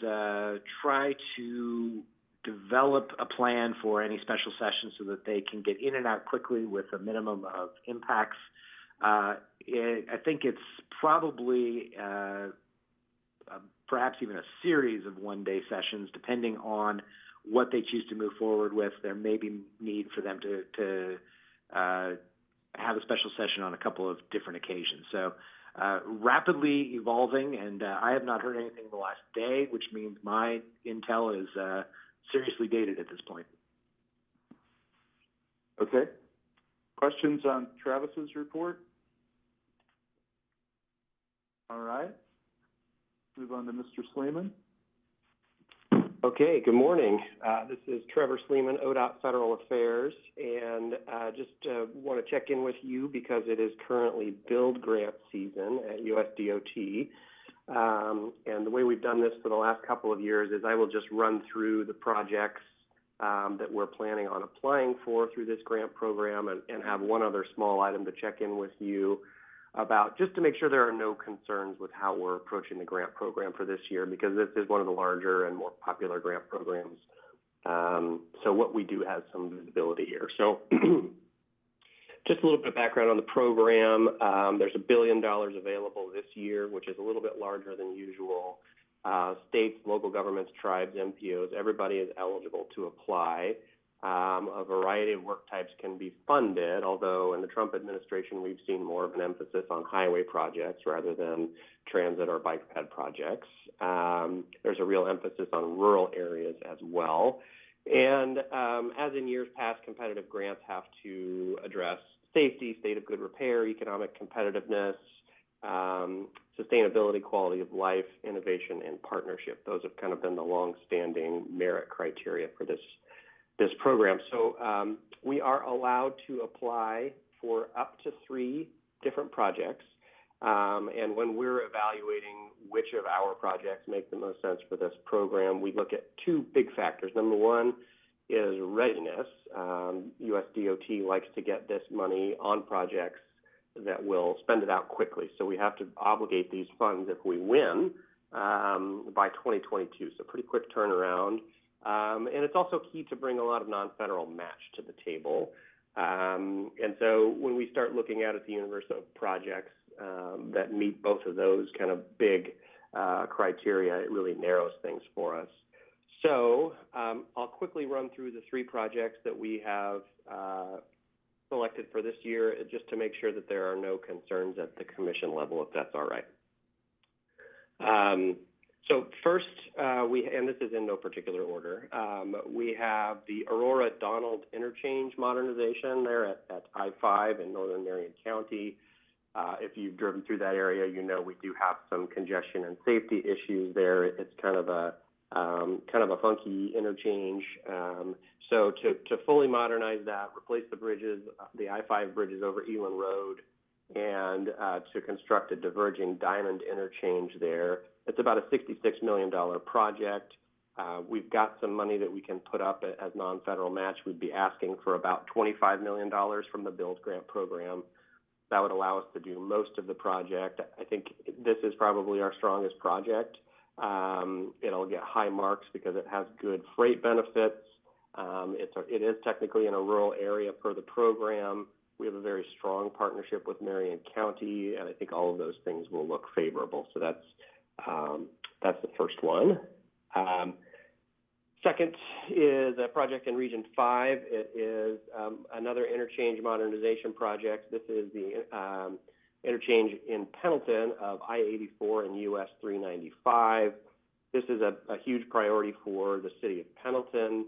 try to develop a plan for any special session so that they can get in and out quickly with a minimum of impacts. I think it's probably perhaps even a series of one-day sessions, depending on what they choose to move forward with. There may be need for them to have a special session on a couple of different occasions. So rapidly evolving, and I have not heard anything in the last day, which means my intel is seriously dated at this point. Okay. Questions on Travis's report? All right. Move on to Mr. Sleeman. Okay, good morning. This is Trevor Sleeman, Odot Federal Affairs, and just want to check in with you because it is currently build grant season at USDOT. And the way we've done this for the last couple of years is I will just run through the projects that we're planning on applying for through this grant program and have one other small item to check in with you about, just to make sure there are no concerns with how we're approaching the grant program for this year, because this is one of the larger and more popular grant programs. So what we do has some visibility here. So just a little bit of background on the program. There's $1 billion available this year, which is a little bit larger than usual. States, local governments, tribes, MPOs, everybody is eligible to apply. A variety of work types can be funded, although in the Trump administration we've seen more of an emphasis on highway projects rather than transit or bike ped projects. There's a real emphasis on rural areas as well. And as in years past, competitive grants have to address safety, state of good repair, economic competitiveness, sustainability, quality of life, innovation, and partnership. Those have kind of been the long-standing merit criteria for this program. So we are allowed to apply for up to 3 different projects. And when we're evaluating which of our projects make the most sense for this program, we look at 2 big factors. Number one is readiness. USDOT likes to get this money on projects that will spend it out quickly. So we have to obligate these funds if we win by 2022. So pretty quick turnaround. And it's also key to bring a lot of non-federal match to the table. And so when we start looking at the universe of projects that meet both of those kind of big criteria, it really narrows things for us. So I'll quickly run through the 3 projects that we have selected for this year, just to make sure that there are no concerns at the commission level, if that's all right. So first, and this is in no particular order, we have the Arora Donald Interchange modernization there at I-5 in northern Marion County. If you've driven through that area, you know we do have some congestion and safety issues there. It's kind of a funky interchange. So to fully modernize that, replace the bridges, the I-5 bridges over Ealing Road, and to construct a diverging diamond interchange there. It's about a $66 million project. We've got some money that we can put up as non-federal match. We'd be asking for about $25 million from the Build Grant Program. That would allow us to do most of the project. I think this is probably our strongest project. It'll get high marks because it has good freight benefits. It is technically in a rural area per the program. We have a very strong partnership with Marion County, and I think all of those things will look favorable. So that's the first one. Second is a project in Region 5. It is another interchange modernization project. This is the interchange in Pendleton of I-84 and US 395. This is a huge priority for the city of Pendleton.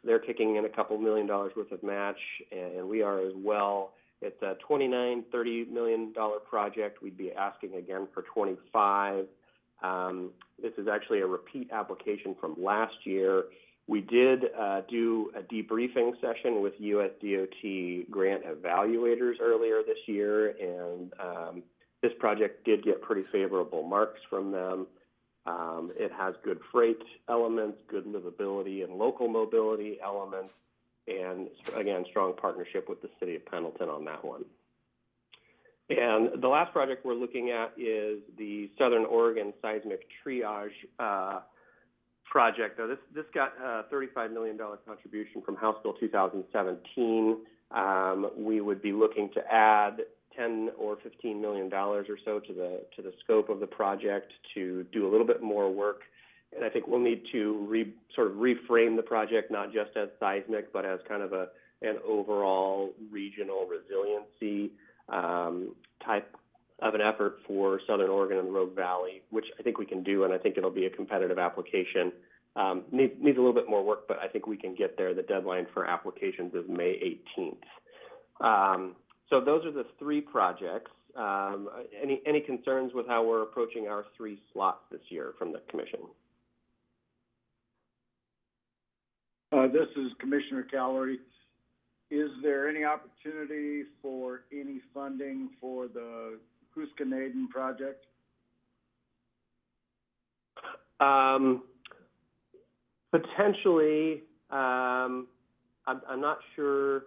They're kicking in a couple $1 million worth of match, and we are as well. It's a $29-30 million project. We'd be asking again for 25. This is actually a repeat application from last year. We did do a debriefing session with USDOT grant evaluators earlier this year, and this project did get pretty favorable marks from them. It has good freight elements, good livability and local mobility elements, and again, strong partnership with the city of Pendleton on that one. And the last project we're looking at is the Southern Oregon Seismic Triage project. Now, this got a $35 million contribution from House Bill 2017. We would be looking to add $10 or $15 million or so to the scope of the project to do a little bit more work. And I think we'll need to sort of reframe the project, not just as seismic, but as kind of an overall regional resiliency type of an effort for Southern Oregon and the Rogue Valley, which I think we can do, and I think it'll be a competitive application. Needs a little bit more work, but I think we can get there. The deadline for applications is May 18th. So those are the 3 projects. Any concerns with how we're approaching our 3 slots this year from the commission? This is Commissioner Callery. Is there any opportunity for any funding for the Huskanaden project? Potentially. I'm not sure,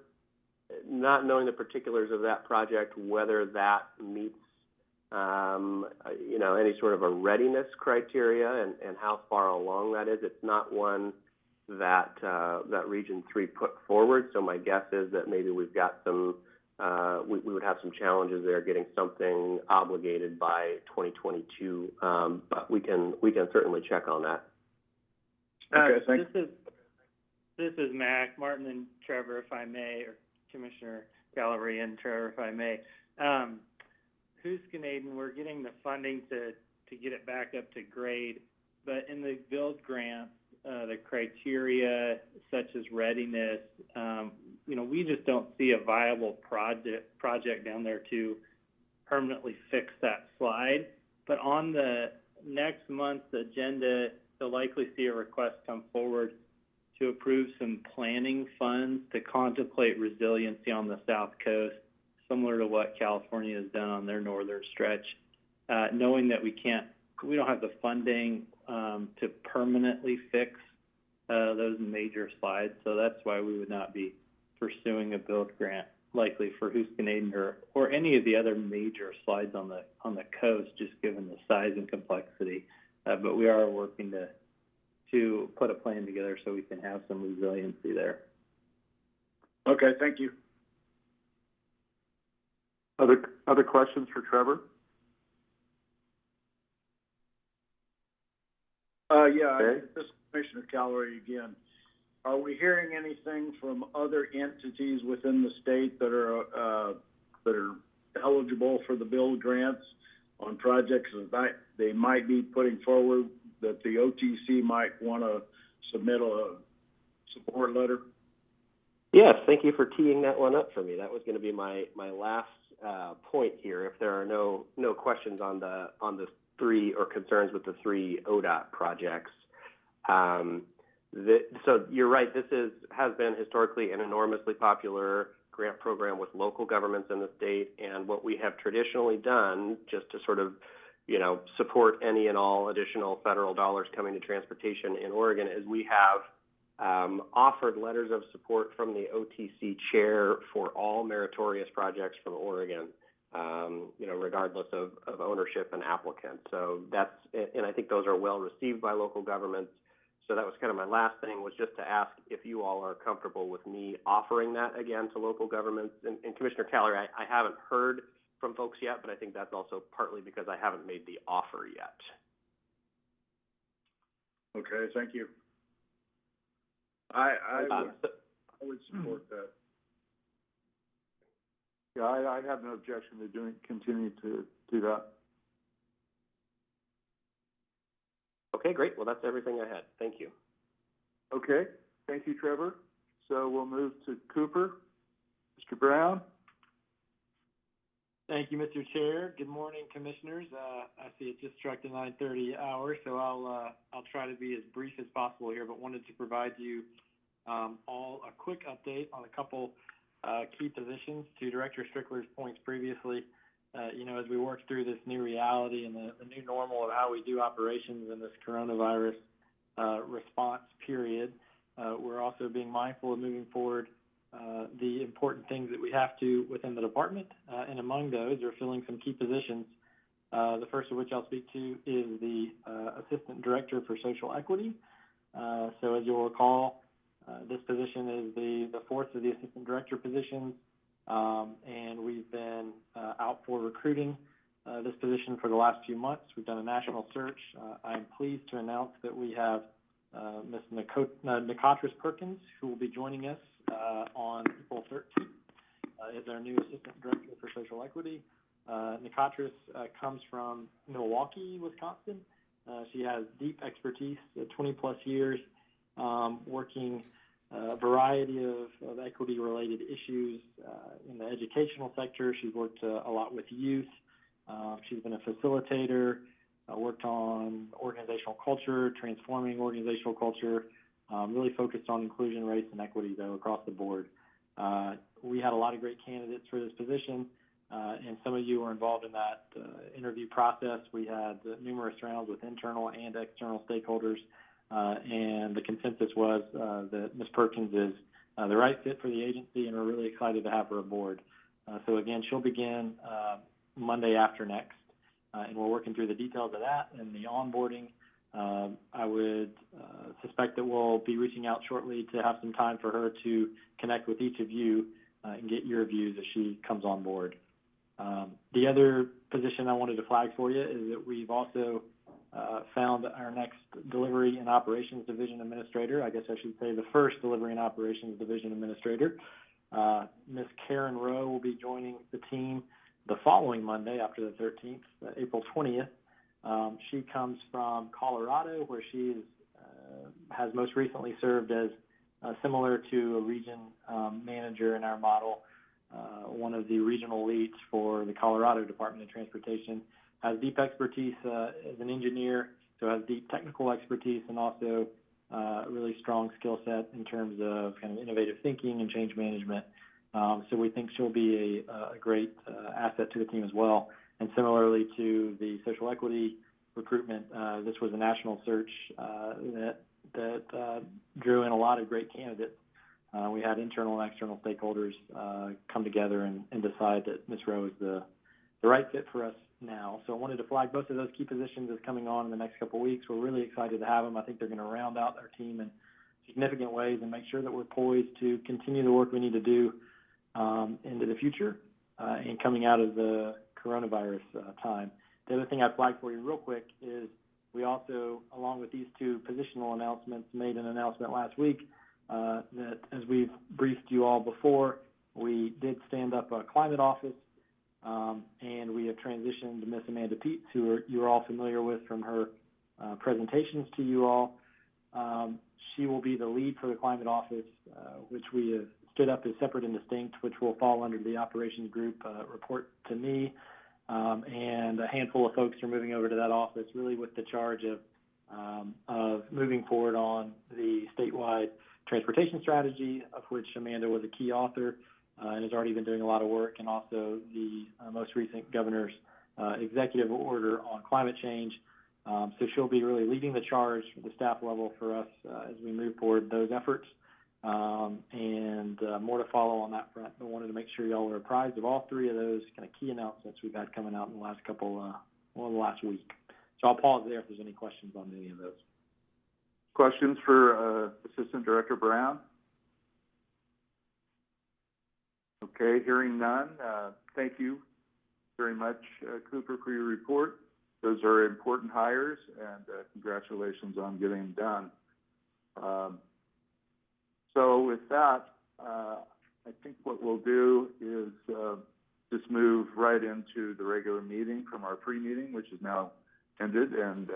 not knowing the particulars of that project, whether that meets, any sort of a readiness criteria and how far along that is. It's not one that Region 3 put forward. So my guess is that maybe we've got some, we would have some challenges there getting something obligated by 2022. But we can certainly check on that. Okay, thanks. This is Mac, Martin and Trevor, if I may, or Commissioner Gallery and Trevor, if I may. Huskanayden, we're getting the funding to get it back up to grade, but in the build grants, the criteria such as readiness, we just don't see a viable project down there to permanently fix that slide. But on the next month's agenda, you'll likely see a request come forward to approve some planning funds to contemplate resiliency on the South Coast, similar to what California has done on their northern stretch, knowing that we don't have the funding to permanently fix those major slides. So that's why we would not be pursuing a build grant likely for Huskanayden or any of the other major slides on the coast, just given the size and complexity. But we are working to put a plan together so we can have some resiliency there. Okay, thank you. Other questions for Trevor? Okay. This is Commissioner Callery again. Are we hearing anything from other entities within the state that are eligible for the build grants on projects that they might be putting forward that the OTC might want to submit a support letter? Yes, thank you for teeing that one up for me. That was going to be my last point here. If there are no questions on the three or concerns with the three ODOT projects. So you're right, this has been historically an enormously popular grant program with local governments in the state, and what we have traditionally done, just to sort of, support any and all additional federal dollars coming to transportation in Oregon, is we have offered letters of support from the OTC chair for all meritorious projects from Oregon, regardless of ownership and applicant. So and I think those are well received by local governments. So that was kind of my last thing, was just to ask if you all are comfortable with me offering that again to local governments. And Commissioner Callery, I haven't heard from folks yet, but I think that's also partly because I haven't made the offer yet. Okay, thank you. I would support that. Yeah, I have no objection to continue to do that. Okay, great. Well, that's everything I had. Thank you. Okay, thank you, Trevor. So we'll move to Cooper. Mr. Brown. Thank you, Mr. Chair. Good morning, Commissioners. I see it just struck the 9:30 hour, so I'll try to be as brief as possible here, but wanted to provide you all a quick update on a couple key positions to Director Strickler's points previously. As we work through this new reality and the new normal of how we do operations in this coronavirus response period, we're also being mindful of moving forward the important things that we have to within the department, and among those are filling some key positions. The first of which I'll speak to is the Assistant Director for Social Equity. So as you'll recall, this position is the fourth of the Assistant Director positions. And we've been out for recruiting this position for the last few months. We've done a national search. I'm pleased to announce that we have Ms. Nicotris Perkins, who will be joining us on April 13th as our new Assistant Director for Social Equity. Nicotris comes from Milwaukee, Wisconsin. She has deep expertise, 20-plus years working a variety of equity-related issues in the educational sector. She's worked a lot with youth. She's been a facilitator, worked on organizational culture, transforming organizational culture, really focused on inclusion, race, and equity, though, across the board. We had a lot of great candidates for this position, and some of you were involved in that interview process. We had numerous rounds with internal and external stakeholders. And the consensus was that Ms. Perkins is the right fit for the agency, and we're really excited to have her aboard. So again, she'll begin Monday after next, and we're working through the details of that and the onboarding. I would suspect that we'll be reaching out shortly to have some time for her to connect with each of you and get your views as she comes on board. The other position I wanted to flag for you is that we've also found our next Delivery and Operations Division Administrator. I guess I should say the first Delivery and Operations Division Administrator. Ms. Karen Rowe will be joining the team the following Monday after the 13th, April 20th. She comes from Colorado, where she has most recently served as similar to a region manager in our model, one of the regional leads for the Colorado Department of Transportation. Has deep expertise as an engineer, so has deep technical expertise and also a really strong skill set in terms of kind of innovative thinking and change management. So we think she'll be a great asset to the team as well. And similarly to the social equity recruitment, this was a national search that drew in a lot of great candidates. We had internal and external stakeholders come together and decide that Ms. Rowe is the right fit for us now. So I wanted to flag both of those key positions as coming on in the next couple of weeks. We're really excited to have them. I think they're going to round out our team in significant ways and make sure that we're poised to continue the work we need to do into the future and coming out of the coronavirus time. The other thing I flagged for you real quick is we also, along with these two positional announcements, made an announcement last week that, as we've briefed you all before, we did stand up a climate office, and we have transitioned Miss Amanda Peet, who you're all familiar with from her presentations to you all. She will be the lead for the climate office, which we have stood up as separate and distinct, which will fall under the operations group, report to me. And a handful of folks are moving over to that office, really with the charge of moving forward on the statewide transportation strategy, of which Amanda was a key author and has already been doing a lot of work, and also the most recent governor's executive order on climate change. So she'll be really leading the charge at the staff level for us as we move forward those efforts. And more to follow on that front, but wanted to make sure y'all are apprised of all three of those kind of key announcements we've had coming out in the last the last week. So I'll pause there if there's any questions on any of those. Questions for Assistant Director Brown? Okay, hearing none. Thank you very much, Cooper, for your report. Those are important hires, and congratulations on getting them done. So with that, I think what we'll do is just move right into the regular meeting from our pre-meeting, which is now ended. And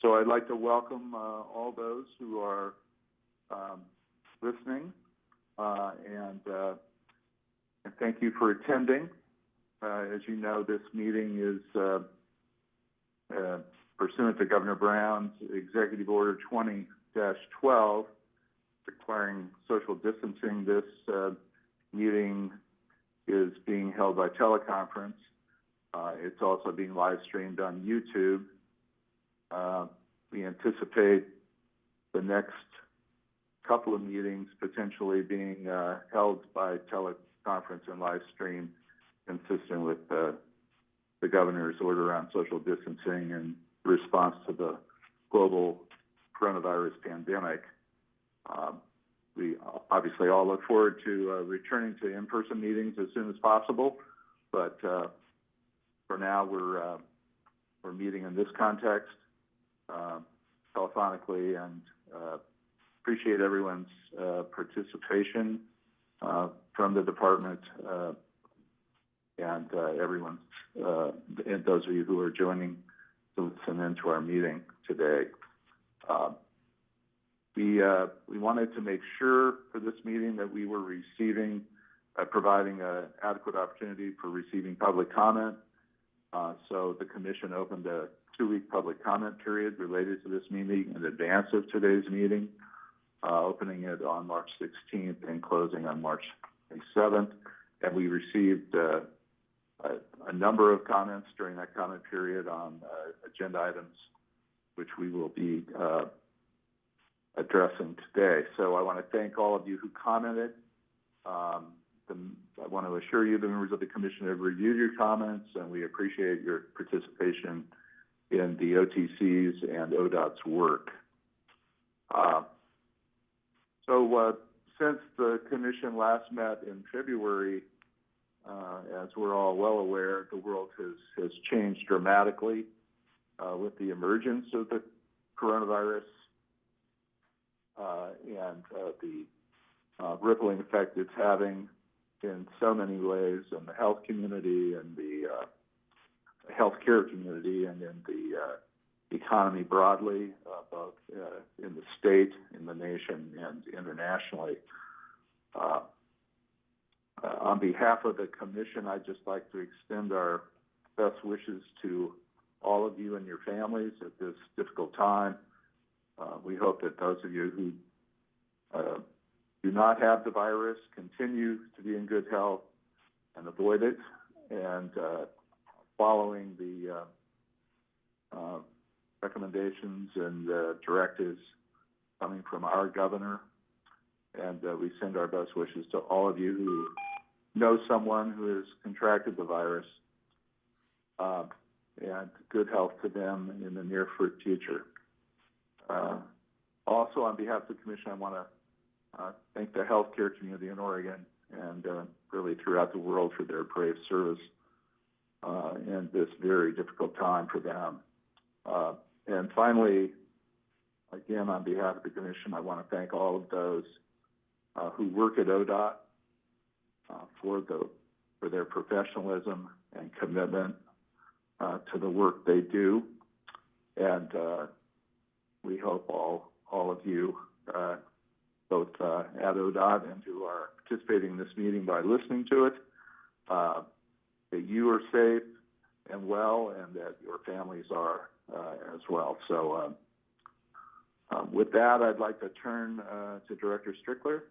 so I'd like to welcome all those who are listening, and thank you for attending. As you know, this meeting is pursuant to Governor Brown's Executive Order 20-12, requiring social distancing. This meeting is being held by teleconference. It's also being live streamed on YouTube. We anticipate the next couple of meetings potentially being held by teleconference and live stream, consistent with the governor's order on social distancing in response to the global coronavirus pandemic. We obviously all look forward to returning to in-person meetings as soon as possible, but for now we're meeting in this context telephonically, and appreciate everyone's participation from the department and everyone's and those of you who are joining to listen in to our meeting today. We wanted to make sure for this meeting that we were providing an adequate opportunity for receiving public comment. So the Commission opened a 2-week public comment period related to this meeting in advance of today's meeting, opening it on March 16th and closing on March 27th. And we received a number of comments during that comment period on agenda items, which we will be addressing today. So I want to thank all of you who commented. I want to assure you the members of the Commission have reviewed your comments, and we appreciate your participation in the OTC's and Odot's work. So since the Commission last met in February, as we're all well aware, the world has changed dramatically. with the emergence of the coronavirus and the rippling effect it's having in so many ways in the health community and the healthcare community and in the economy broadly, both in the state, in the nation, and internationally. On behalf of the Commission, I'd just like to extend our best wishes to all of you and your families at this difficult time. We hope that those of you who do not have the virus continue to be in good health and avoid it, and following the recommendations and directives coming from our governor. And we send our best wishes to all of you who know someone who has contracted the virus, and good health to them in the near future. Also, on behalf of the Commission, I want to thank the healthcare community in Oregon and really throughout the world for their brave service in this very difficult time for them. And finally, again, on behalf of the Commission, I want to thank all of those who work at Odot for their professionalism and commitment to the work they do. And we hope all of you, both at Odot and who are participating in this meeting by listening to it, that you are safe and well, and that your families are as well. So with that, I'd like to turn to Director Strickler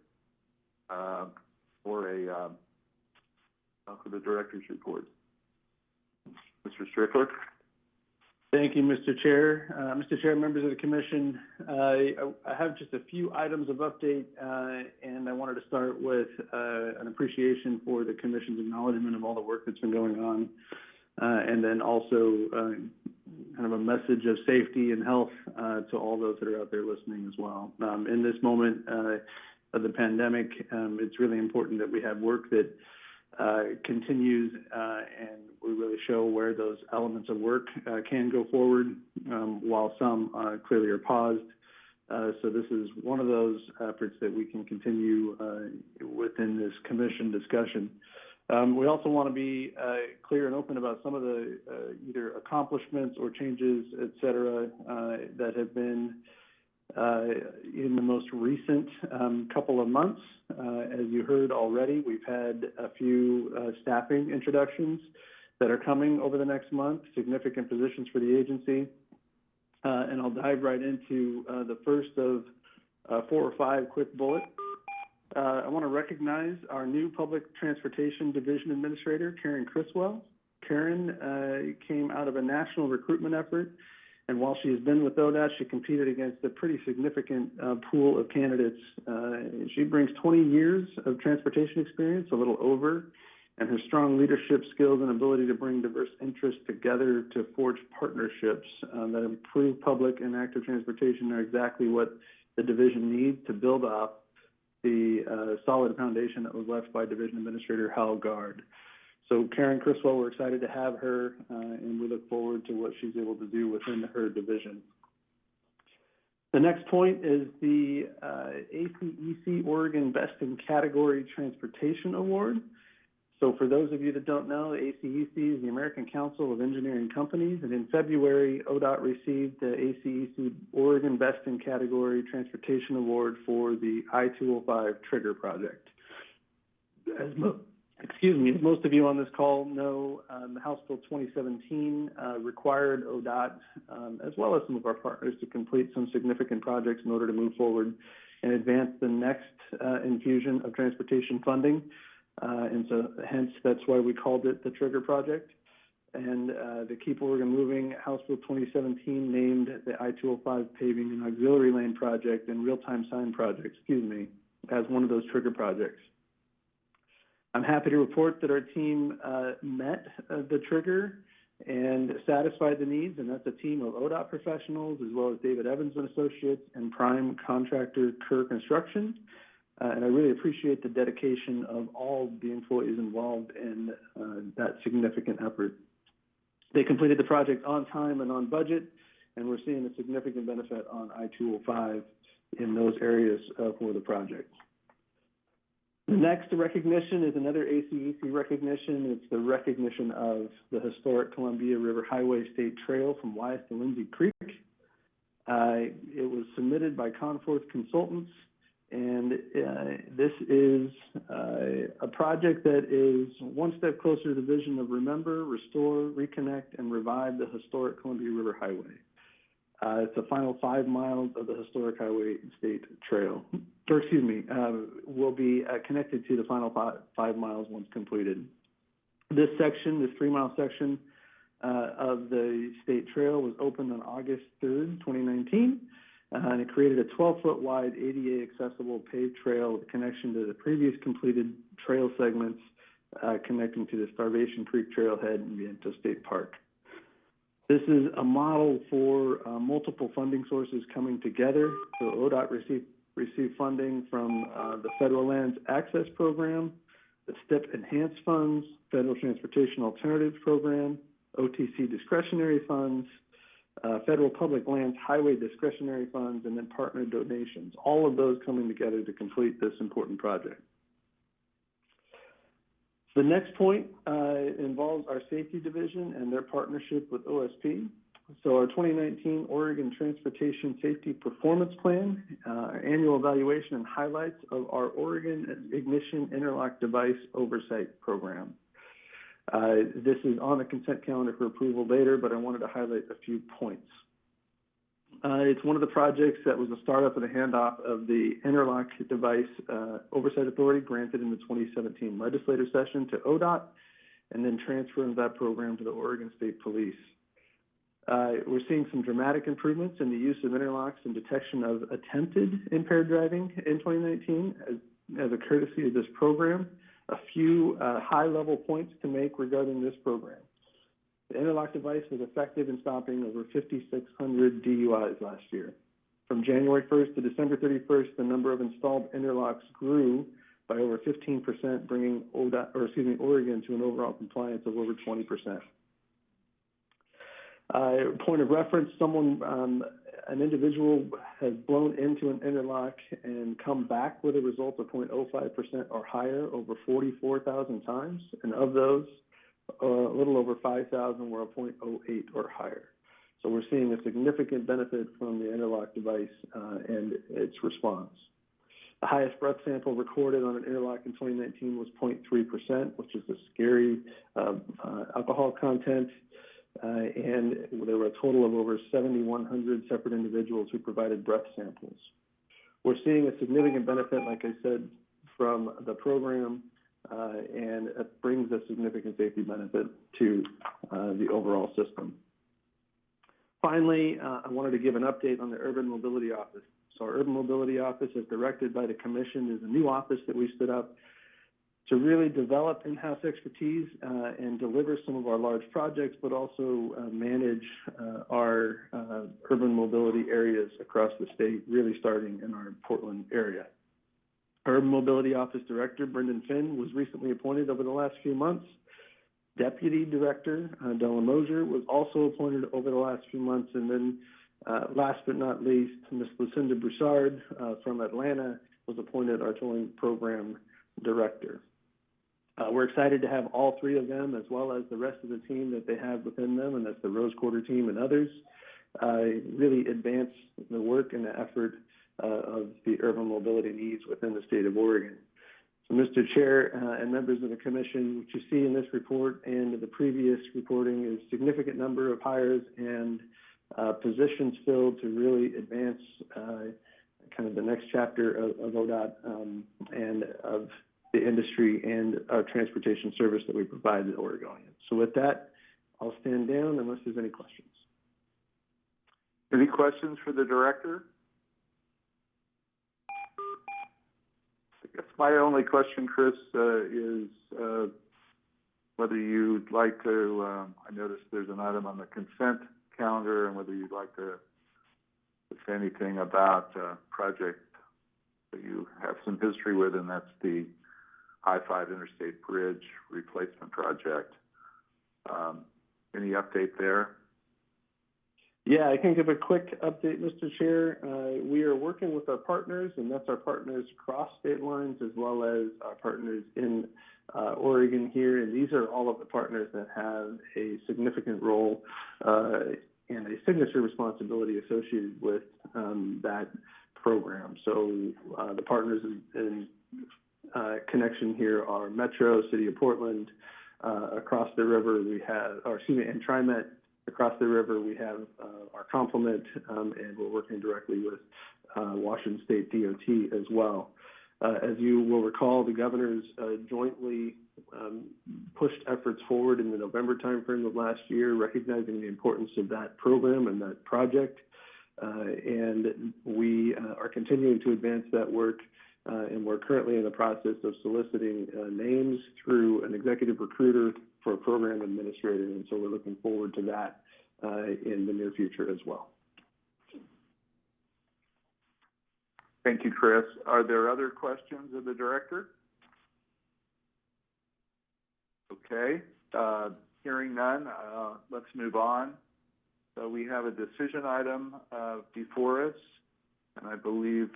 for the Director's report. Mr. Strickler. Thank you, Mr. Chair. Mr. Chair, members of the Commission, I have just a few items of update, and I wanted to start with an appreciation for the Commission's acknowledgement of all the work that's been going on, and then also kind of a message of safety and health to all those that are out there listening as well. In this moment of the pandemic, it's really important that we have work that continues and we really show where those elements of work can go forward, while some clearly are paused. So this is one of those efforts that we can continue within this Commission discussion. We also want to be clear and open about some of the either accomplishments or changes, et cetera, that have been in the most recent couple of months. As you heard already, we've had a few staffing introductions that are coming over the next month, significant positions for the agency. And I'll dive right into the first of 4 or 5 quick bullets. I want to recognize our new Public Transportation Division Administrator, Karen Criswell. Karen came out of a national recruitment effort, and while she has been with ODOT, she competed against a pretty significant pool of candidates. She brings 20 years of transportation experience, a little over, and her strong leadership skills and ability to bring diverse interests together to forge partnerships that improve public and active transportation are exactly what the division needs to build up the solid foundation that was left by Division Administrator Hal Gard. So Karen Criswell, we're excited to have her, and we look forward to what she's able to do within her division. The next point is the ACEC Oregon Best in Category Transportation Award. So for those of you that don't know, ACEC is the American Council of Engineering Companies, and in February, ODOT received the ACEC Oregon Best in Category Transportation Award for the I-205 Trigger project. As most of you on this call know, House Bill 2017 required ODOT, as well as some of our partners, to complete some significant projects in order to move forward and advance the next infusion of transportation funding. And so hence, that's why we called it the Trigger Project. And the Keep Oregon Moving House Bill 2017 named the I-205 Paving and Auxiliary Lane Project and Real-Time Sign Project, as one of those Trigger projects. I'm happy to report that our team met the Trigger and satisfied the needs, and that's a team of ODOT professionals, as well as David Evans and Associates and prime contractor Kerr Construction. And I really appreciate the dedication of all the employees involved in that significant effort. They completed the project on time and on budget, and we're seeing a significant benefit on I-205 in those areas for the project. The next recognition is another ACEC recognition. It's the recognition of the historic Columbia River Highway State Trail from Wyeth to Lindsay Creek. It was submitted by Conforth Consultants, and this is a project that is one step closer to the vision of remember, restore, reconnect, and revive the historic Columbia River Highway. It's the final 5 miles of the historic Highway State Trail, will be connected to the final 5 miles once completed. This section, this 3-mile section of the State Trail was opened on August 3rd, 2019, and it created a 12-foot wide ADA accessible paved trail with connection to the previous completed trail segments connecting to the Starvation Creek Trailhead and Viento State Park. This is a model for multiple funding sources coming together. So Odot received funding from the Federal Lands Access Program, the STIP Enhanced Funds, Federal Transportation Alternatives Program, OTC Discretionary Funds, Federal Public Lands Highway Discretionary Funds, and then partner donations, all of those coming together to complete this important project. The next point involves our safety division and their partnership with OSP. So our 2019 Oregon Transportation Safety Performance Plan, our annual evaluation and highlights of our Oregon Ignition Interlock Device Oversight Program. This is on the consent calendar for approval later, but I wanted to highlight a few points. It's one of the projects that was a startup and a handoff of the Interlock Device Oversight Authority granted in the 2017 legislative session to Odot, and then transferring that program to the Oregon State Police. We're seeing some dramatic improvements in the use of interlocks and detection of attempted impaired driving in 2019 as a courtesy of this program. A few high-level points to make regarding this program. The interlock device was effective in stopping over 5,600 DUIs last year. From January 1st to December 31st, the number of installed interlocks grew by over 15%, bringing Oregon to an overall compliance of over 20%. Point of reference, an individual has blown into an interlock and come back with a result of 0.05% or higher over 44,000 times, and of those, a little over 5,000 were a 0.08 or higher. So we're seeing a significant benefit from the interlock device and its response. The highest breath sample recorded on an interlock in 2019 was 0.3%, which is a scary alcohol content. And there were a total of over 7,100 separate individuals who provided breath samples. We're seeing a significant benefit, like I said, from the program, and it brings a significant safety benefit to the overall system. Finally, I wanted to give an update on the Urban Mobility Office. So our Urban Mobility Office, as directed by the Commission, is a new office that we stood up to really develop in-house expertise and deliver some of our large projects, but also manage our urban mobility areas across the state, really starting in our Portland area. Our Urban Mobility Office Director, Brendan Finn, was recently appointed over the last few months. Deputy Director, Della Mosier, was also appointed over the last few months. And then last but not least, Ms. Lucinda Broussard from Atlanta was appointed our Tolling Program Director. We're excited to have all three of them, as well as the rest of the team that they have within them, and that's the Rose Quarter team and others, really advance the work and the effort of the urban mobility needs within the state of Oregon. So, Mr. Chair and members of the Commission, what you see in this report and the previous reporting is a significant number of hires and positions filled to really advance kind of the next chapter of Odot and of the industry and our transportation service that we provide to Oregonians. So with that, I'll stand down unless there's any questions. Any questions for the director? I guess my only question, Chris, is whether you'd like to, I noticed there's an item on the consent calendar, and whether you'd like to say anything about a project that you have some history with, and that's the I-5 Interstate Bridge Replacement Project. Any update there? Yeah, I can give a quick update, Mr. Chair. We are working with our partners, and that's our partners across state lines as well as our partners in Oregon here. And these are all of the partners that have a significant role and a signature responsibility associated with that program. So the partners in connection here are Metro, City of Portland, across the river we have, and TriMet. Across the river, we have our complement, and we're working directly with Washington State DOT as well. As you will recall, the governors jointly pushed efforts forward in the November timeframe of last year, recognizing the importance of that program and that project. And we are continuing to advance that work, and we're currently in the process of soliciting names through an executive recruiter for a program administrator, and so we're looking forward to that in the near future as well. Thank you, Chris. Are there other questions of the director? Okay, hearing none, let's move on. So we have a decision item before us, and I believe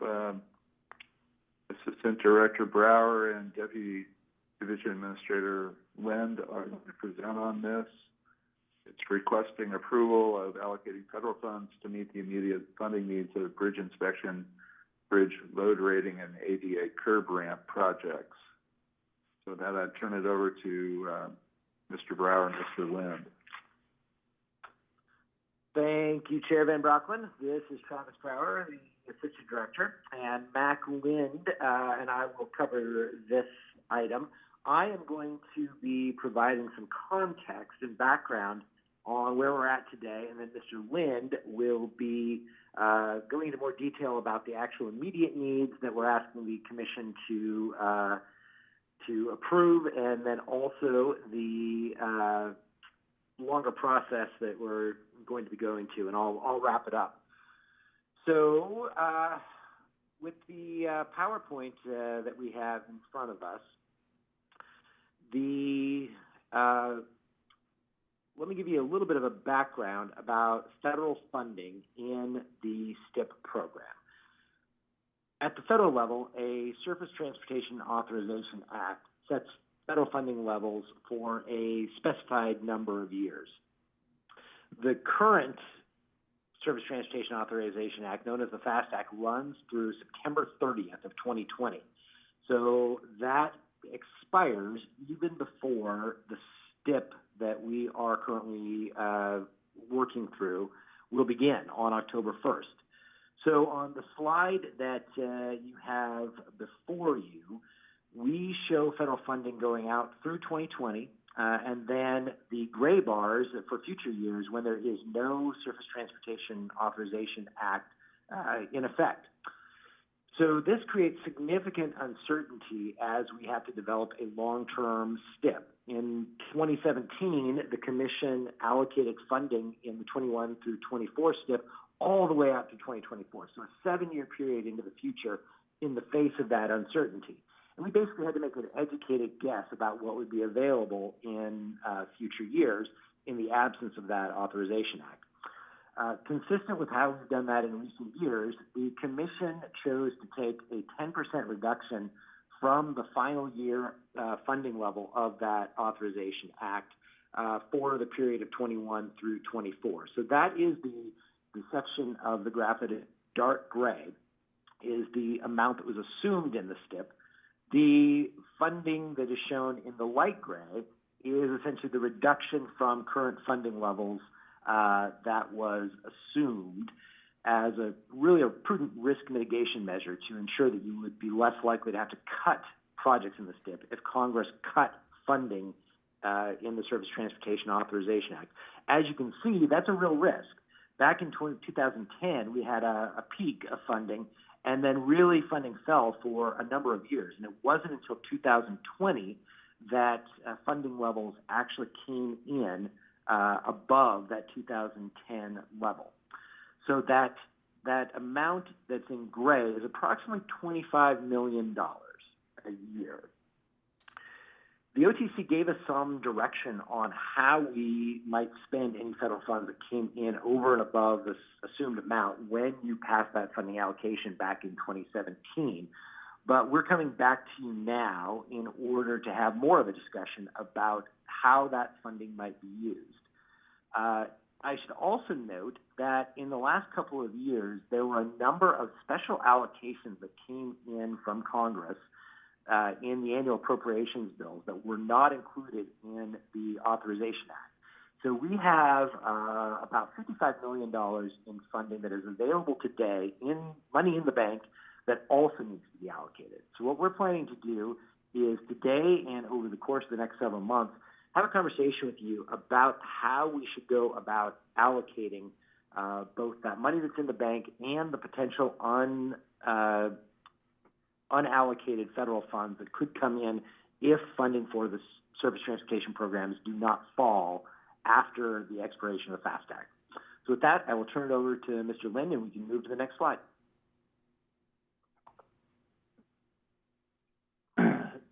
Assistant Director Brower and Deputy Division Administrator Lind are going to present on this. It's requesting approval of allocating federal funds to meet the immediate funding needs of bridge inspection, bridge load rating, and ADA curb ramp projects. So that I'd turn it over to Mr. Brower and Mr. Lind. Thank you, Chair Van Brocklin. This is Travis Brower, the Assistant Director, and Mac Lind, and I will cover this item. I am going to be providing some context and background on where we're at today, and then Mr. Lind will be going into more detail about the actual immediate needs that we're asking the Commission to approve, and then also the longer process that we're going to be going to, and I'll wrap it up. So with the PowerPoint that we have in front of us, let me give you a little bit of a background about federal funding in the STIP program. At the federal level, a Surface Transportation Authorization Act sets federal funding levels for a specified number of years. The current Surface Transportation Authorization Act, known as the FAST Act, runs through September 30th of 2020. So that expires even before the STIP that we are currently working through will begin on October 1st. So on the slide that you have before you, we show federal funding going out through 2020, and then the gray bars for future years when there is no Surface Transportation Authorization Act in effect. So this creates significant uncertainty as we have to develop a long-term STIP. In 2017, the Commission allocated funding in the 21 through 24 STIP all the way out to 2024, so a 7-year period into the future in the face of that uncertainty. And we basically had to make an educated guess about what would be available in future years in the absence of that Authorization Act. Consistent with how we've done that in recent years, the Commission chose to take a 10% reduction from the final year funding level of that Authorization Act for the period of 21 through 24. So that is the section of the graph that is dark gray, is the amount that was assumed in the STIP. The funding that is shown in the light gray is essentially the reduction from current funding levels that was assumed as a prudent risk mitigation measure to ensure that you would be less likely to have to cut projects in the STIP if Congress cut funding in the Surface Transportation Authorization Act. As you can see, that's a real risk. Back in 2010, we had a peak of funding, and then really funding fell for a number of years. And it wasn't until 2020 that funding levels actually came in above that 2010 level. So that amount that's in gray is approximately $25 million a year. the OTC gave us some direction on how we might spend any federal funds that came in over and above this assumed amount when you passed that funding allocation back in 2017. But we're coming back to you now in order to have more of a discussion about how that funding might be used. I should also note that in the last couple of years, there were a number of special allocations that came in from Congress in the annual appropriations bills that were not included in the Authorization Act. So we have about $55 million in funding that is available today in money in the bank that also needs to be allocated. So what we're planning to do is today and over the course of the next several months, have a conversation with you about how we should go about allocating both that money that's in the bank and the potential unallocated federal funds that could come in if funding for the surface transportation programs do not fall after the expiration of the FAST Act. So with that, I will turn it over to Mr. Lynn, and we can move to the next slide.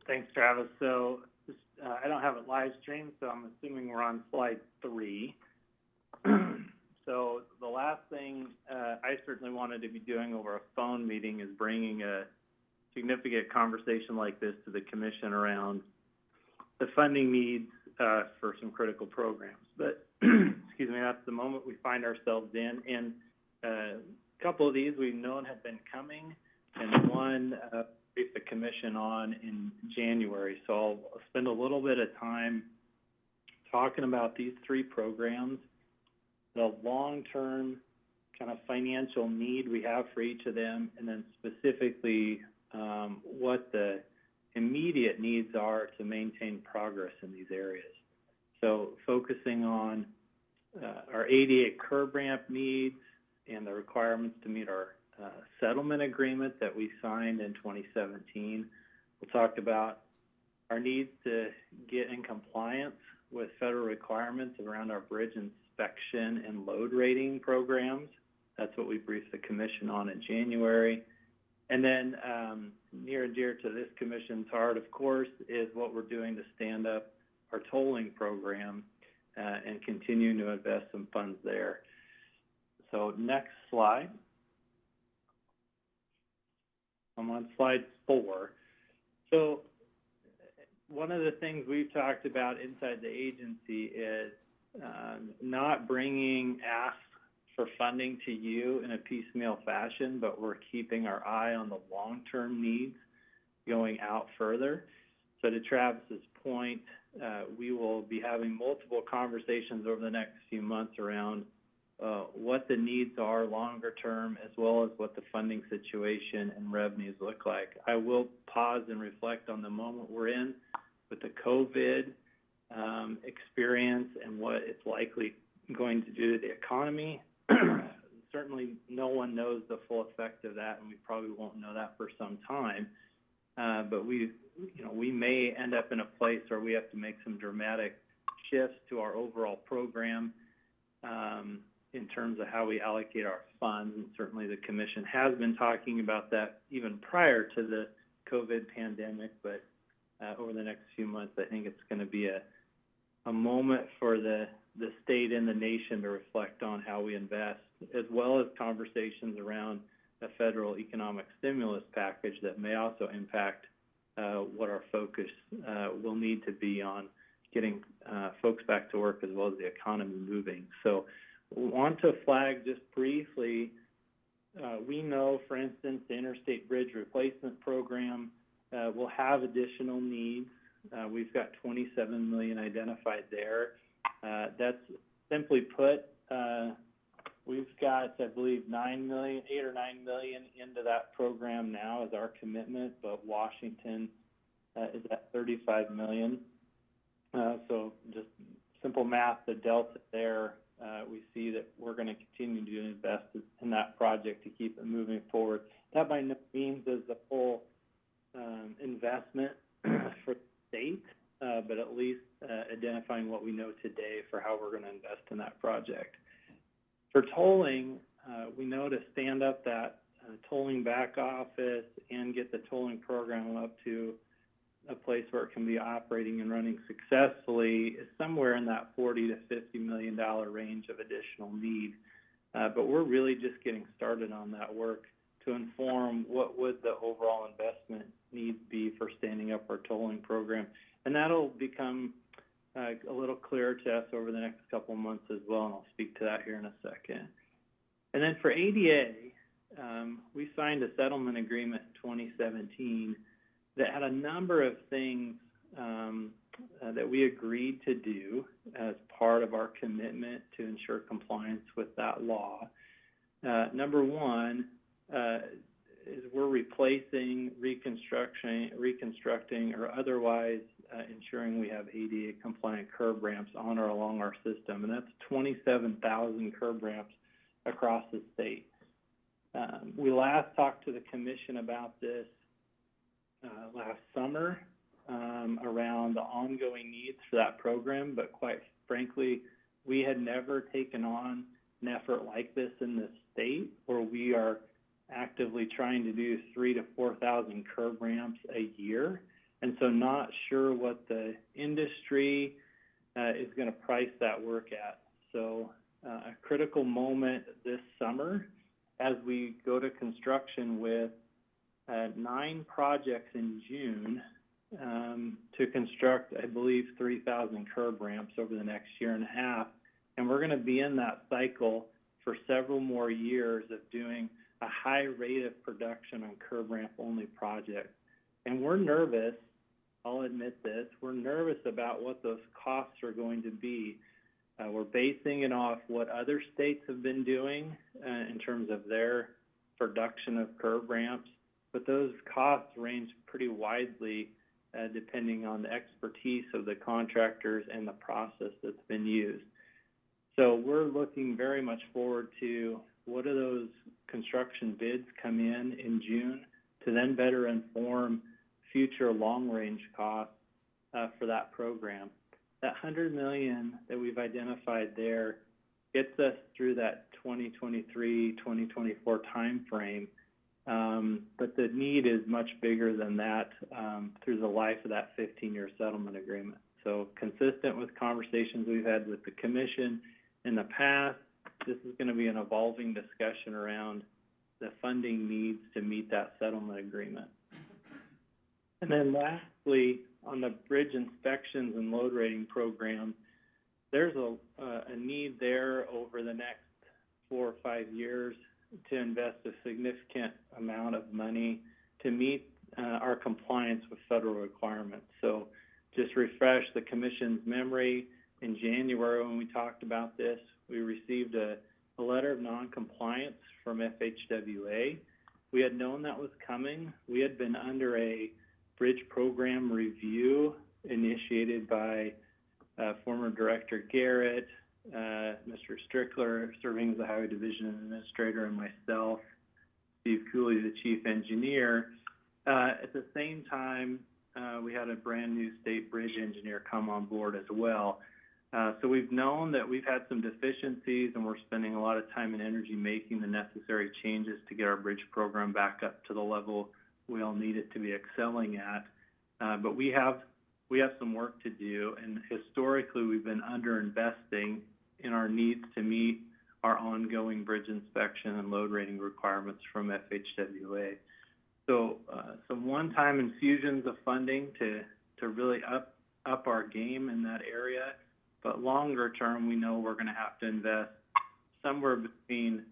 Thanks, Travis. So I don't have it live streamed, so I'm assuming we're on slide 3. So the last thing I certainly wanted to be doing over a phone meeting is bringing a significant conversation like this to the Commission around the funding needs for some critical programs. But, excuse me, that's the moment we find ourselves in. And a couple of these we've known have been coming, and one briefed the Commission on in January. So I'll spend a little bit of time talking about these 3 programs, the long-term kind of financial need we have for each of them, and then specifically what the immediate needs are to maintain progress in these areas. So focusing on our ADA curb ramp needs and the requirements to meet our settlement agreement that we signed in 2017. We'll talk about our needs to get in compliance with federal requirements around our bridge inspection and load rating programs. That's what we briefed the Commission on in January. And then near and dear to this Commission's heart, of course, is what we're doing to stand up our tolling program and continuing to invest some funds there. So next slide. I'm on slide 4. So one of the things we've talked about inside the agency is not bringing asks for funding to you in a piecemeal fashion, but we're keeping our eye on the long-term needs going out further. So to Travis's point, we will be having multiple conversations over the next few months around what the needs are longer term, as well as what the funding situation and revenues look like. I will pause and reflect on the moment we're in with the COVID experience and what it's likely going to do to the economy. Certainly no one knows the full effect of that, and we probably won't know that for some time. But we may end up in a place where we have to make some dramatic shifts to our overall program in terms of how we allocate our funds. And certainly the Commission has been talking about that even prior to the COVID pandemic. But over the next few months, I think it's going to be a moment for the state and the nation to reflect on how we invest, as well as conversations around a federal economic stimulus package that may also impact what our focus will need to be on getting folks back to work as well as the economy moving. So want to flag just briefly, we know, for instance, the Interstate Bridge Replacement Program will have additional needs. We've got $27 million identified there. That's simply put, we've got, I believe, $8 or $9 million into that program now as our commitment, but Washington is at $35 million. So just simple math, the delta there, we see that we're going to continue to invest in that project to keep it moving forward. That by no means is the full investment for the state, but at least identifying what we know today for how we're going to invest in that project. For tolling, we know to stand up that tolling back office and get the tolling program up to a place where it can be operating and running successfully is somewhere in that $40 to $50 million range of additional need. But we're really just getting started on that work to inform what would the overall investment needs be for standing up our tolling program. And that'll become a little clearer to us over the next couple of months as well, and I'll speak to that here in a second. And then for ADA, we signed a settlement agreement in 2017 that had a number of things that we agreed to do as part of our commitment to ensure compliance with that law. Number one is we're replacing, reconstructing, or otherwise ensuring we have ADA compliant curb ramps on or along our system, and that's 27,000 curb ramps across the state. We last talked to the commission about this last summer around the ongoing needs for that program, but quite frankly, we had never taken on an effort like this in the state where we are actively trying to do 3,000 to 4,000 curb ramps a year, and so not sure what the industry is going to price that work at. So a critical moment this summer as we go to construction with 9 projects in June to construct, I believe, 3,000 curb ramps over the next year and a half. And we're going to be in that cycle for several more years of doing a high rate of production on curb ramp only projects. And we're nervous, I'll admit this, we're nervous about what those costs are going to be. We're basing it off what other states have been doing in terms of their production of curb ramps, but those costs range pretty widely depending on the expertise of the contractors and the process that's been used. So we're looking very much forward to what do those construction bids come in June to then better inform future long-range costs for that program. That $100 million that we've identified there gets us through that 2023, 2024 timeframe, but the need is much bigger than that through the life of that 15-year settlement agreement. So consistent with conversations we've had with the Commission in the past, this is going to be an evolving discussion around the funding needs to meet that settlement agreement. And then lastly, on the bridge inspections and load rating program, there's a need there over the next 4 or 5 years to invest a significant amount of money to meet our compliance with federal requirements. So just refresh the Commission's memory. In January when we talked about this, we received a letter of non-compliance from FHWA. We had known that was coming. We had been under a bridge program review initiated by former Director Garrett, Mr. Strickler, serving as the Highway Division Administrator, and myself, Steve Cooley, the Chief Engineer. At the same time, we had a brand new state bridge engineer come on board as well. So we've known that we've had some deficiencies, and we're spending a lot of time and energy making the necessary changes to get our bridge program back up to the level we all need it to be excelling at. But we have some work to do, and historically we've been underinvesting in our needs to meet our ongoing bridge inspection and load rating requirements from FHWA. So some one-time infusions of funding to really up our game in that area, but longer term we know we're going to have to invest somewhere between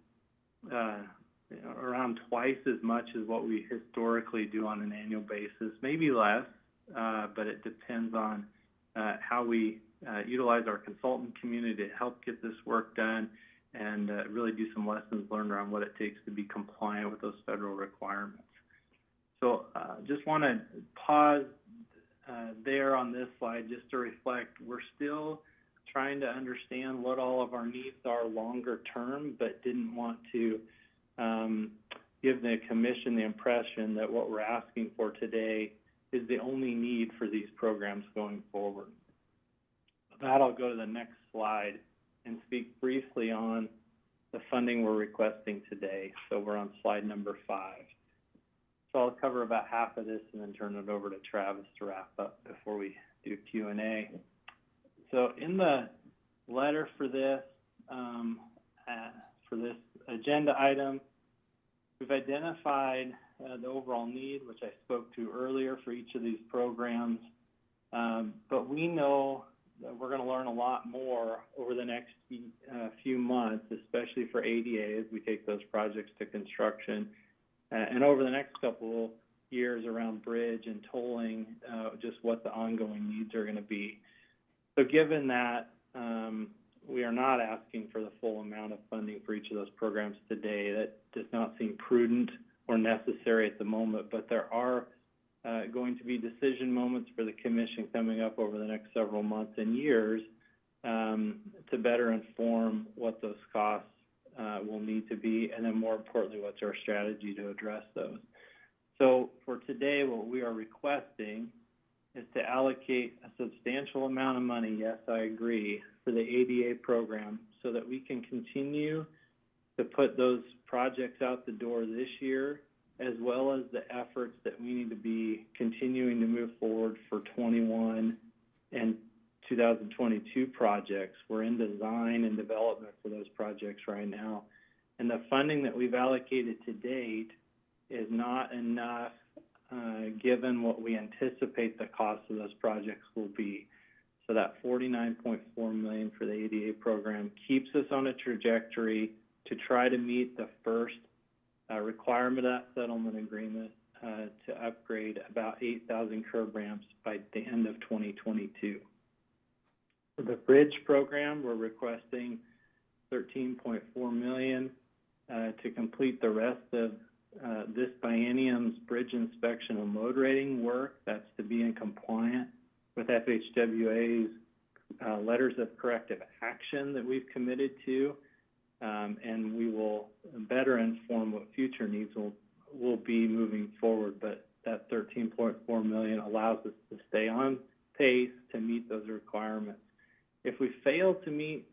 around twice as much as what we historically do on an annual basis, maybe less, but it depends on how we utilize our consultant community to help get this work done and really do some lessons learned around what it takes to be compliant with those federal requirements. So just want to pause there on this slide just to reflect. We're still trying to understand what all of our needs are longer term, but didn't want to give the Commission the impression that what we're asking for today is the only need for these programs going forward. With that, I'll go to the next slide and speak briefly on the funding we're requesting today. So we're on slide number 5. So so I'll cover about half of this and then turn it over to Travis to wrap up before we do Q&A. So in the letter for this agenda item, we've identified the overall need, which I spoke to earlier for each of these programs, but we know that we're going to learn a lot more over the next few months, especially for ADA as we take those projects to construction, and over the next couple years around bridge and tolling, just what the ongoing needs are going to be. So given that, we are not asking for the full amount of funding for each of those programs today. That does not seem prudent or necessary at the moment, but there are going to be decision moments for the Commission coming up over the next several months and years to better inform what those costs will need to be, and then more importantly, what's our strategy to address those. So for today, what we are requesting is to allocate a substantial amount of money, yes, I agree, for the ADA program so that we can continue to put those projects out the door this year, as well as the efforts that we need to be continuing to move forward for 21 and 2022 projects. We're in design and development for those projects right now. And the funding that we've allocated to date is not enough given what we anticipate the cost of those projects will be. So that $49.4 million for the ADA program keeps us on a trajectory to try to meet the first requirement of that settlement agreement to upgrade about 8,000 curb ramps by the end of 2022. For the bridge program, we're requesting $13.4 million to complete the rest of this biennium's bridge inspection and load rating work. That's to be in compliance with FHWA's letters of corrective action that we've committed to, and we will better inform what future needs will be moving forward. But that $13.4 million allows us to stay on pace to meet those requirements. If we fail to meet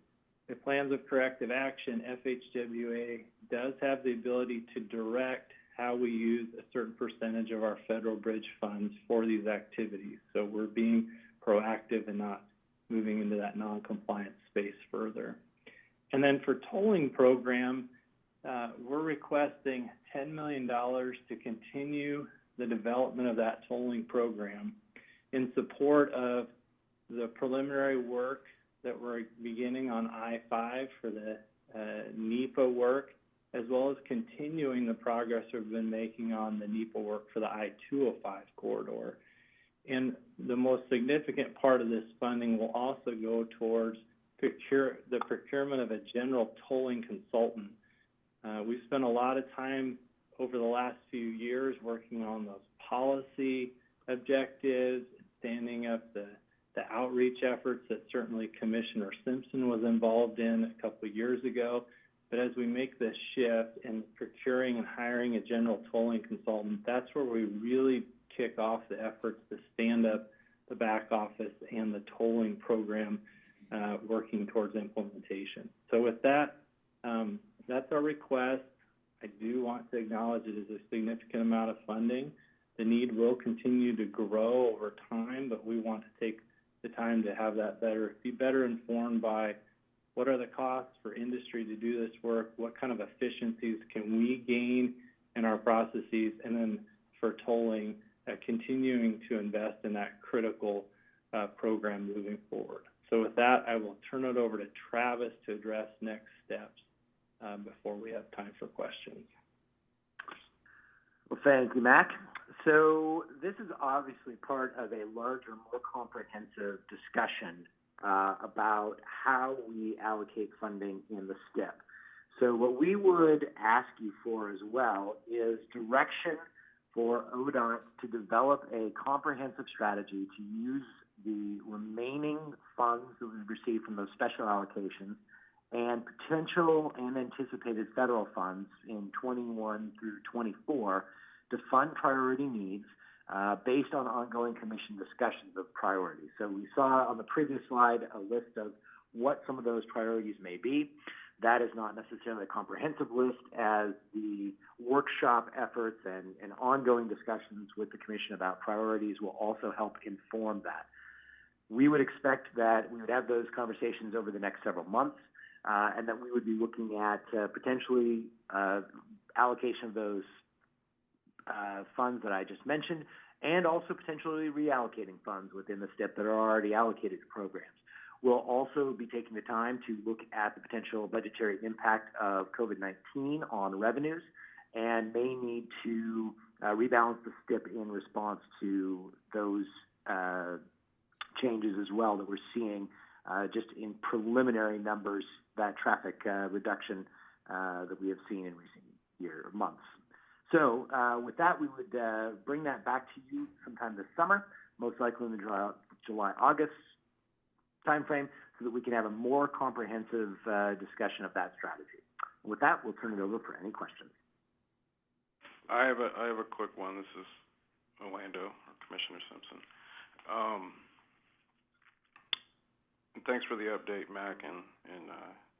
the plans of corrective action, FHWA does have the ability to direct how we use a certain percentage of our federal bridge funds for these activities. So we're being proactive and not moving into that non-compliance space further. And then for tolling program, we're requesting $10 million to continue the development of that tolling program in support of the preliminary work that we're beginning on I-5 for the NEPA work, as well as continuing the progress we've been making on the NEPA work for the I-205 corridor. And the most significant part of this funding will also go towards the procurement of a general tolling consultant. We've spent a lot of time over the last few years working on those policy objectives, standing up the outreach efforts that certainly Commissioner Simpson was involved in a couple of years ago. But as we make this shift in procuring and hiring a general tolling consultant, that's where we really kick off the efforts to stand up the back office and the tolling program working towards implementation. So with that, that's our request. I do want to acknowledge it is a significant amount of funding. The need will continue to grow over time, but we want to take the time to have that be better informed by what are the costs for industry to do this work, what kind of efficiencies can we gain in our processes, and then for tolling, continuing to invest in that critical program moving forward. So with that, I will turn it over to Travis to address next steps before we have time for questions. Well, thank you, Mac. So this is obviously part of a larger, more comprehensive discussion about how we allocate funding in the STIP. So what we would ask you for as well is direction for Odot to develop a comprehensive strategy to use the remaining funds that we've received from those special allocations and potential and anticipated federal funds in 21 through 24 to fund priority needs based on ongoing Commission discussions of priorities. So we saw on the previous slide a list of what some of those priorities may be. That is not necessarily a comprehensive list, as the workshop efforts and ongoing discussions with the Commission about priorities will also help inform that. We would expect that we would have those conversations over the next several months, and that we would be looking at potentially allocation of those funds that I just mentioned, and also potentially reallocating funds within the STIP that are already allocated to programs. We'll also be taking the time to look at the potential budgetary impact of COVID-19 on revenues, and may need to rebalance the STIP in response to those changes as well that we're seeing just in preliminary numbers, that traffic reduction that we have seen in recent months. So with that, we would bring that back to you sometime this summer, most likely in the July-August timeframe, so that we can have a more comprehensive discussion of that strategy. With that, we'll turn it over for any questions. I have a quick one. This is Orlando, or Commissioner Simpson. And thanks for the update, Mac and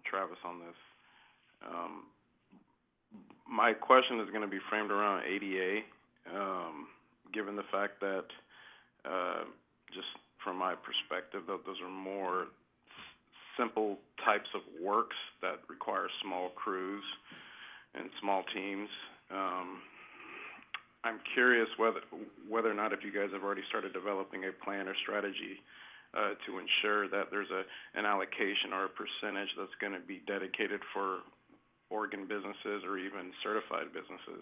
Travis, on this. My question is going to be framed around ADA, given the fact that, just from my perspective, those are more simple types of works that require small crews and small teams. I'm curious whether or not, if you guys have already started developing a plan or strategy to ensure that there's an allocation or a percentage that's going to be dedicated for organ businesses or even certified businesses.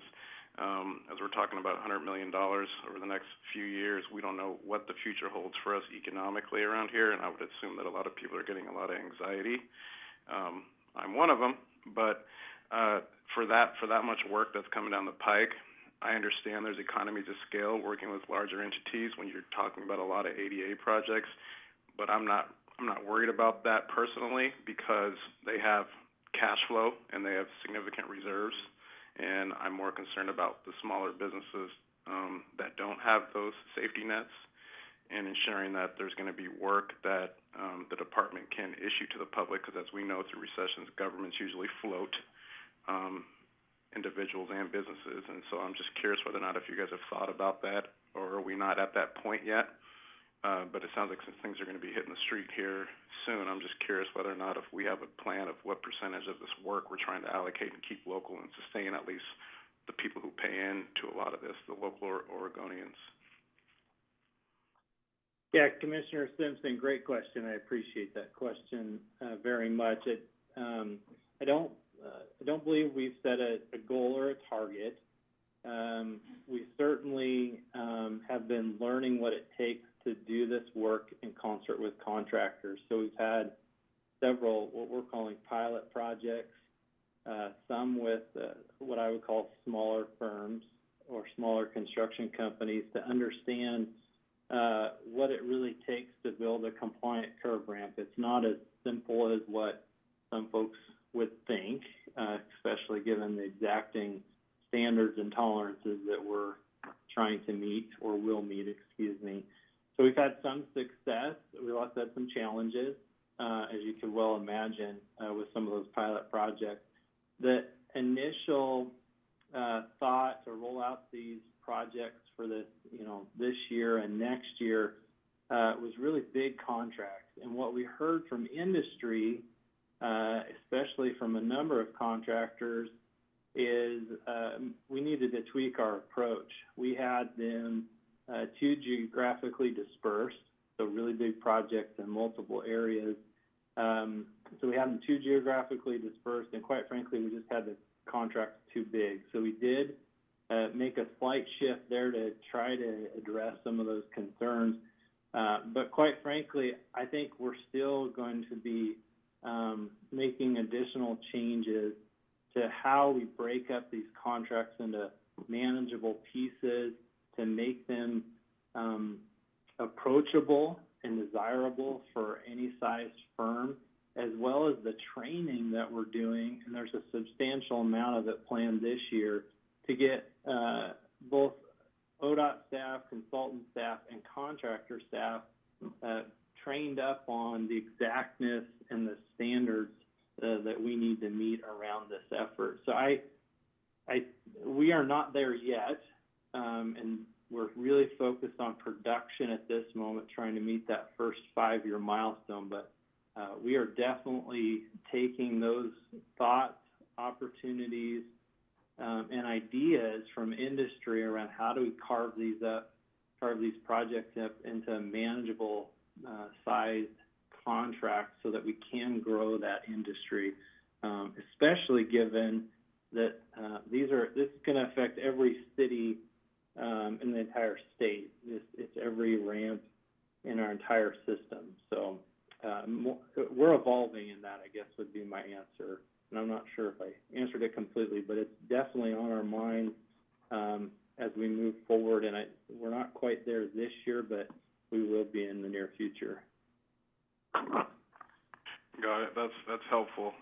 As we're talking about $100 million over the next few years, we don't know what the future holds for us economically around here, and I would assume that a lot of people are getting a lot of anxiety. I'm one of them, but for that much work that's coming down the pike, I understand there's economies of scale working with larger entities when you're talking about a lot of ADA projects, but I'm not worried about that personally, because they have cash flow and they have significant reserves, and I'm more concerned about the smaller businesses that don't have those safety nets, and ensuring that there's going to be work that the department can issue to the public, because as we know, through recessions, governments usually float individuals and businesses. And so I'm just curious whether or not if you guys have thought about that, or are we not at that point yet? But it sounds like since things are going to be hitting the street here soon, I'm just curious whether or not if we have a plan of what percentage of this work we're trying to allocate and keep local and sustain at least the people who pay in to a lot of this, the local Oregonians. Yeah, Commissioner Simpson, great question. I appreciate that question very much. I don't believe we've set a goal or a target. We certainly have been learning what it takes to do this work in concert with contractors. So we've had several what we're calling pilot projects, some with what I would call smaller firms or smaller construction companies, to understand what it really takes to build a compliant curb ramp. It's not as simple as what some folks would think, especially given the exacting standards and tolerances that we're trying to meet, or will meet, excuse me. So we've had some success. We've also had some challenges, as you can well imagine, with some of those pilot projects. The initial thought to roll out these projects for this year and next year was really big contracts. And what we heard from industry, especially from a number of contractors, is we needed to tweak our approach. We had them too geographically dispersed, so really big projects in multiple areas. So we had them too geographically dispersed, and quite frankly, we just had the contracts too big. So we did make a slight shift there to try to address some of those concerns. But quite frankly, I think we're still going to be making additional changes to how we break up these contracts into manageable pieces to make them approachable and desirable for any sized firm, as well as the training that we're doing. And there's a substantial amount of it planned this year to get both Odot staff, consultant staff, and contractor staff trained up on the exactness and the standards that we need to meet around this effort. So we are not there yet, and we're really focused on production at this moment, trying to meet that first 5-year milestone. But we are definitely taking those thoughts, opportunities, and ideas from industry around how do we carve these projects up into manageable sized contracts so that we can grow that industry, especially given that this is going to affect every city in the entire state. It's every ramp in our entire system. So we're evolving in that, I guess, would be my answer. And I'm not sure if I answered it completely, but it's definitely on our mind as we move forward. And we're not quite there this year, but we will be in the near future. Got it. That's helpful.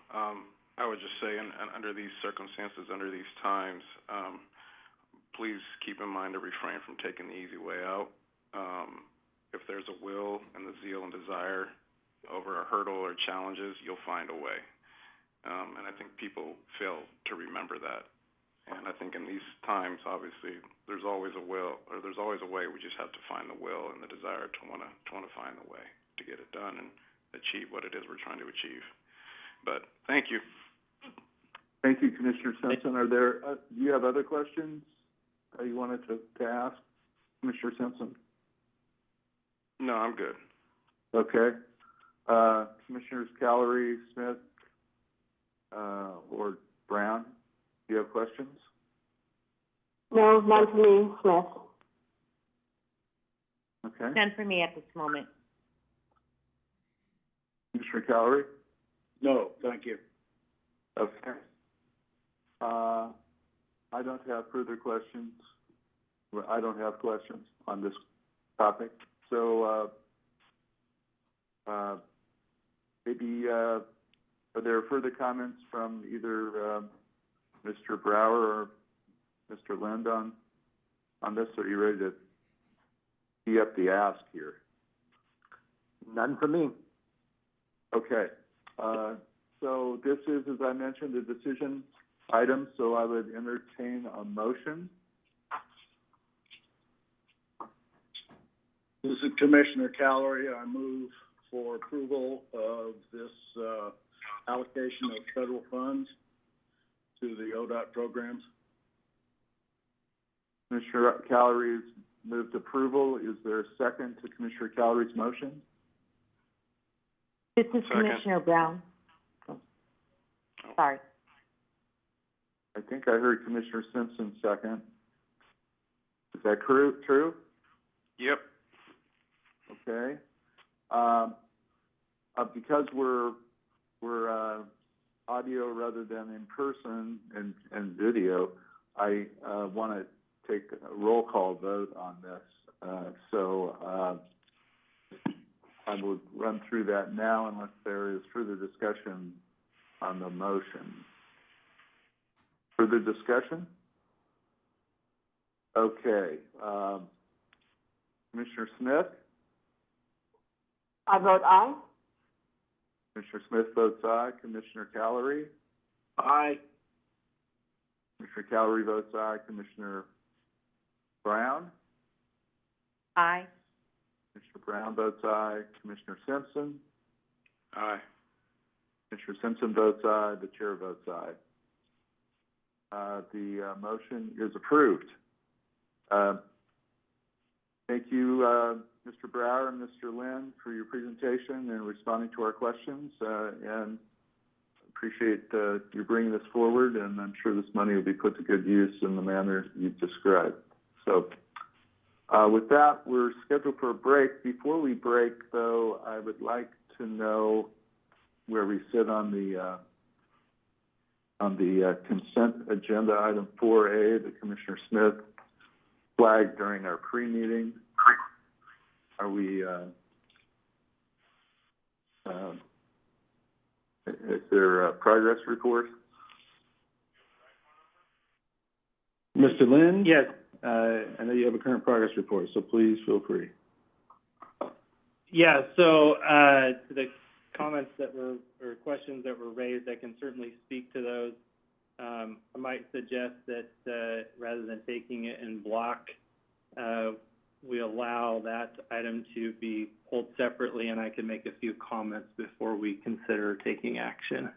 I would just say, under these circumstances, under these times, please keep in mind to refrain from taking the easy way out. If there's a will and the zeal and desire over a hurdle or challenges, you'll find a way. And I think people fail to remember that. And I think in these times, obviously, there's always a will, or there's always a way. We just have to find the will and the desire to want to find the way to get it done and achieve what it is we're trying to achieve. But thank you. Thank you, Commissioner Simpson. Are there, do you have other questions you wanted to ask, Commissioner Simpson? No, I'm good. Okay. Commissioners Callery, Smith, or Brown, do you have questions? No, none for me, Smith. Okay. None for me at this moment. Commissioner Callery? No, thank you. Okay. I don't have further questions. I don't have questions on this topic. So maybe are there further comments from either Mr. Brower or Mr. Lind on this? Are you ready to tee up the ask here? None for me. Okay. So this is, as I mentioned, a decision item, so I would entertain a motion. This is Commissioner Callery. I move for approval of this allocation of federal funds to the Odot programs. Commissioner Callery's moved approval. Is there a second to Commissioner Callery's motion? This is Commissioner Brown. Oh. Sorry. I think I heard Commissioner Simpson second. Is that true? Yep. Okay. Because we're audio rather than in person and video, I want to take a roll call vote on this. So I will run through that now unless there is further discussion on the motion. Further discussion? Okay. Commissioner Smith? I vote aye. Commissioner Smith votes aye. Commissioner Callery? Aye. Commissioner Callery votes aye. Commissioner Brown? Aye. Commissioner Brown votes aye. Commissioner Simpson? Aye. Commissioner Simpson votes aye. The chair votes aye. The motion is approved. Thank you, Mr. Brower and Mr. Lind, for your presentation and responding to our questions, and appreciate you bringing this forward, and I'm sure this money will be put to good use in the manner you've described. So with that, we're scheduled for a break. Before we break, though, I would like to know where we sit on the consent agenda item 4A that Commissioner Smith flagged during our pre-meeting. Are we, is there a progress report? Mr. Lind? Yes. I know you have a current progress report, so please feel free. Yeah, so to the comments that were, or questions that were raised, I can certainly speak to those. I might suggest that rather than taking it in block, we allow that item to be pulled separately, and I can make a few comments before we consider taking action.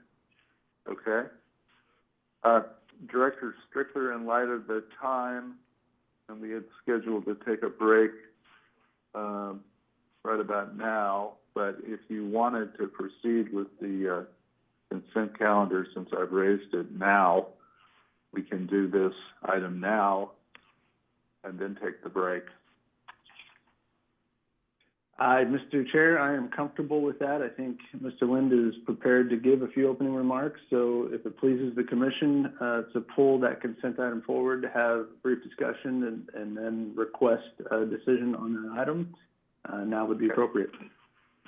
Okay. Director Strickler, in light of the time, and we had scheduled to take a break right about now, but if you wanted to proceed with the consent calendar, since I've raised it now, we can do this item now and then take the break. Mr. Chair, I am comfortable with that. I think Mr. Lind is prepared to give a few opening remarks. So if it pleases the commission to pull that consent item forward, to have a brief discussion and then request a decision on that item, now would be appropriate.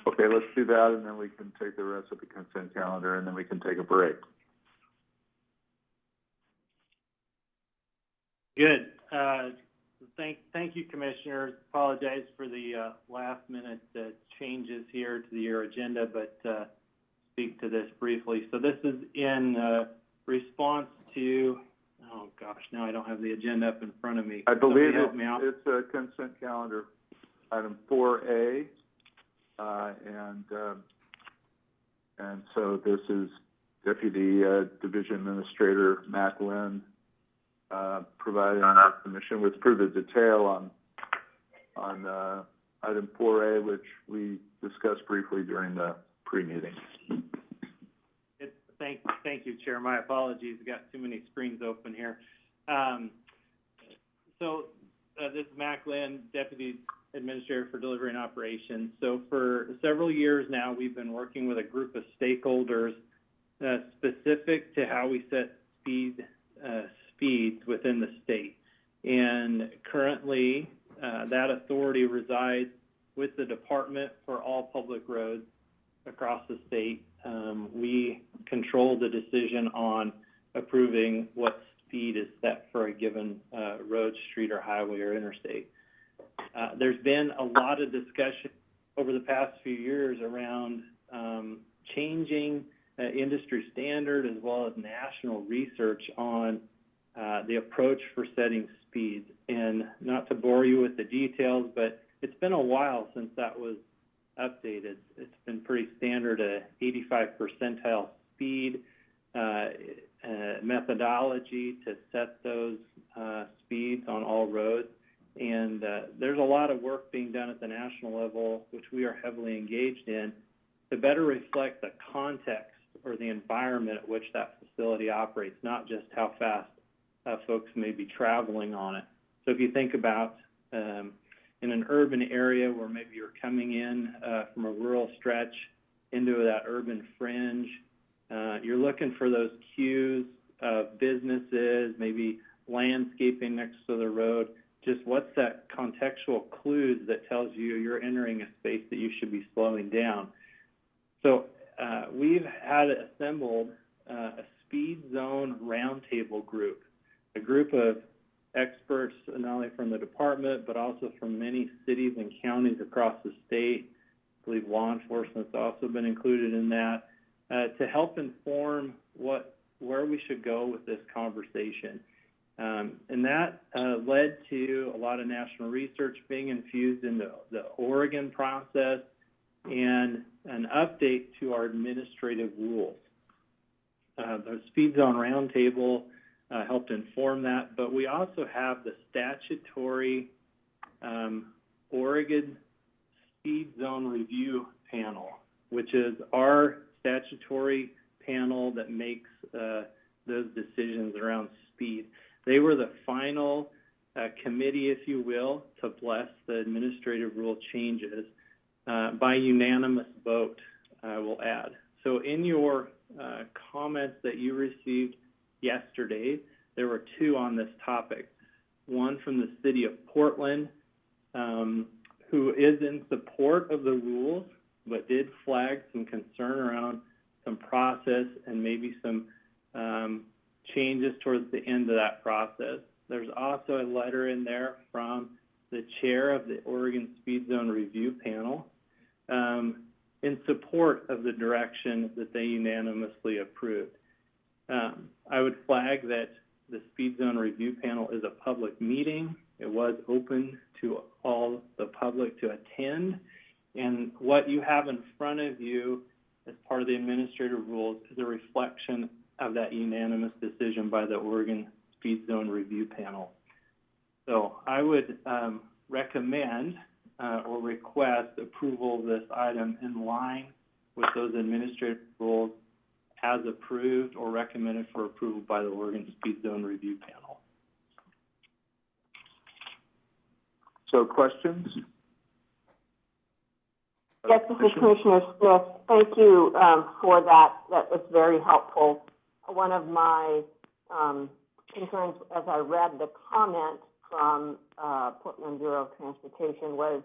Okay, let's do that, and then we can take the rest of the consent calendar, and then we can take a break. Good. Thank you, Commissioners. Apologize for the last-minute changes here to your agenda, but speak to this briefly. So this is in response to, oh gosh, now I don't have the agenda up in front of me. I believe it's a consent calendar, item 4A, and so this is Deputy Division Administrator Matt Lynn providing the commission with further detail on item 4A, which we discussed briefly during the pre-meeting. Thank you, Chair. My apologies. I've got too many screens open here. This is Mac Lynn, Deputy Administrator for Delivery and Operations. So for several years now, we've been working with a group of stakeholders specific to how we set speeds within the state. And currently, that authority resides with the Department for all public roads across the state. We control the decision on approving what speed is set for a given road, street, or highway or interstate. There's been a lot of discussion over the past few years around changing industry standard as well as national research on the approach for setting speeds. And not to bore you with the details, but it's been a while since that was updated. It's been pretty standard, 85 percentile speed methodology to set those speeds on all roads. And there's a lot of work being done at the national level, which we are heavily engaged in, to better reflect the context or the environment at which that facility operates, not just how fast folks may be traveling on it. So if you think about in an urban area where maybe you're coming in from a rural stretch into that urban fringe, you're looking for those cues of businesses, maybe landscaping next to the road. Just what's that contextual clues that tells you you're entering a space that you should be slowing down? So we've had assembled a speed zone roundtable group, a group of experts not only from the department but also from many cities and counties across the state. I believe law enforcement's also been included in that to help inform where we should go with this conversation. And that led to a lot of national research being infused into the Oregon process and an update to our administrative rules. The Speed Zone Roundtable helped inform that, but we also have the statutory Oregon Speed Zone Review Panel, which is our statutory panel that makes those decisions around speed. They were the final committee, if you will, to bless the administrative rule changes by unanimous vote, I will add. So in your comments that you received yesterday, there were two on this topic. One from the city of Portland, who is in support of the rules, but did flag some concern around some process and maybe some changes towards the end of that process. There's also a letter in there from the chair of the Oregon Speed Zone Review Panel, in support of the direction that they unanimously approved. I would flag that the Speed Zone Review Panel is a public meeting. It was open to all the public to attend. And what you have in front of you as part of the administrative rules is a reflection of that unanimous decision by the Oregon Speed Zone Review Panel. So I would recommend or request approval of this item in line with those administrative rules as approved or recommended for approval by the Oregon Speed Zone Review Panel. So questions? Yes, this is Commissioner Smith. Thank you for that. That was very helpful. One of my concerns as I read the comment from Portland Bureau of Transportation was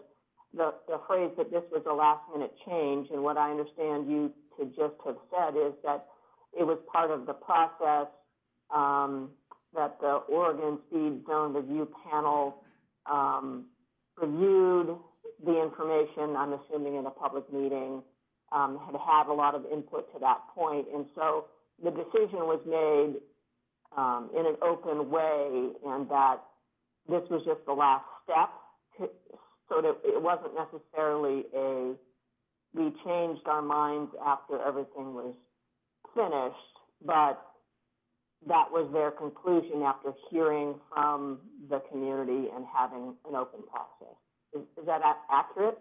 the phrase that this was a last-minute change, and what I understand you to just have said is that it was part of the process that the Oregon Speed Zone Review Panel reviewed the information, I'm assuming in a public meeting, had a lot of input to that point, and so the decision was made in an open way, and that this was just the last step, so that it wasn't necessarily we changed our minds after everything was finished, but that was their conclusion after hearing from the community and having an open process. Is that accurate?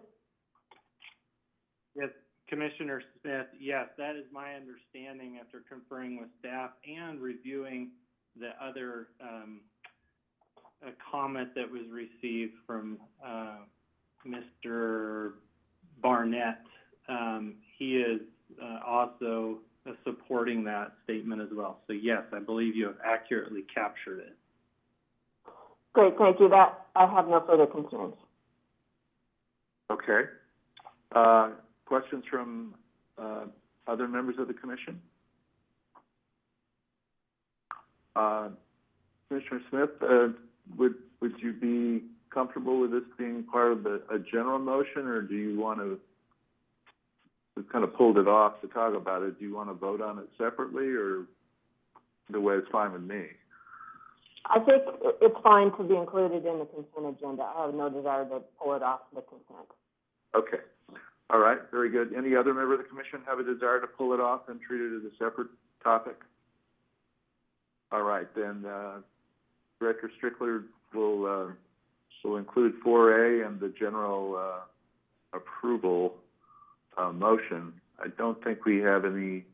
Yes, Commissioner Smith, yes, that is my understanding after conferring with staff and reviewing the other comment that was received from Mr. Barnett. He is also supporting that statement as well. So yes, I believe you have accurately captured it. Great, thank you. That I have no further concerns. Okay. Questions from other members of the Commission? Commissioner Smith, would you be comfortable with this being part of a general motion, or do you want to? We've kind of pulled it off to talk about it. Do you want to vote on it separately, or the way it's fine with me? I think it's fine to be included in the consent agenda. I have no desire to pull it off the consent. Okay. All right. Very good. Any other member of the Commission have a desire to pull it off and treat it as a separate topic? All right. Then Director Strickler will include 4A and the general approval motion. I don't think we have anything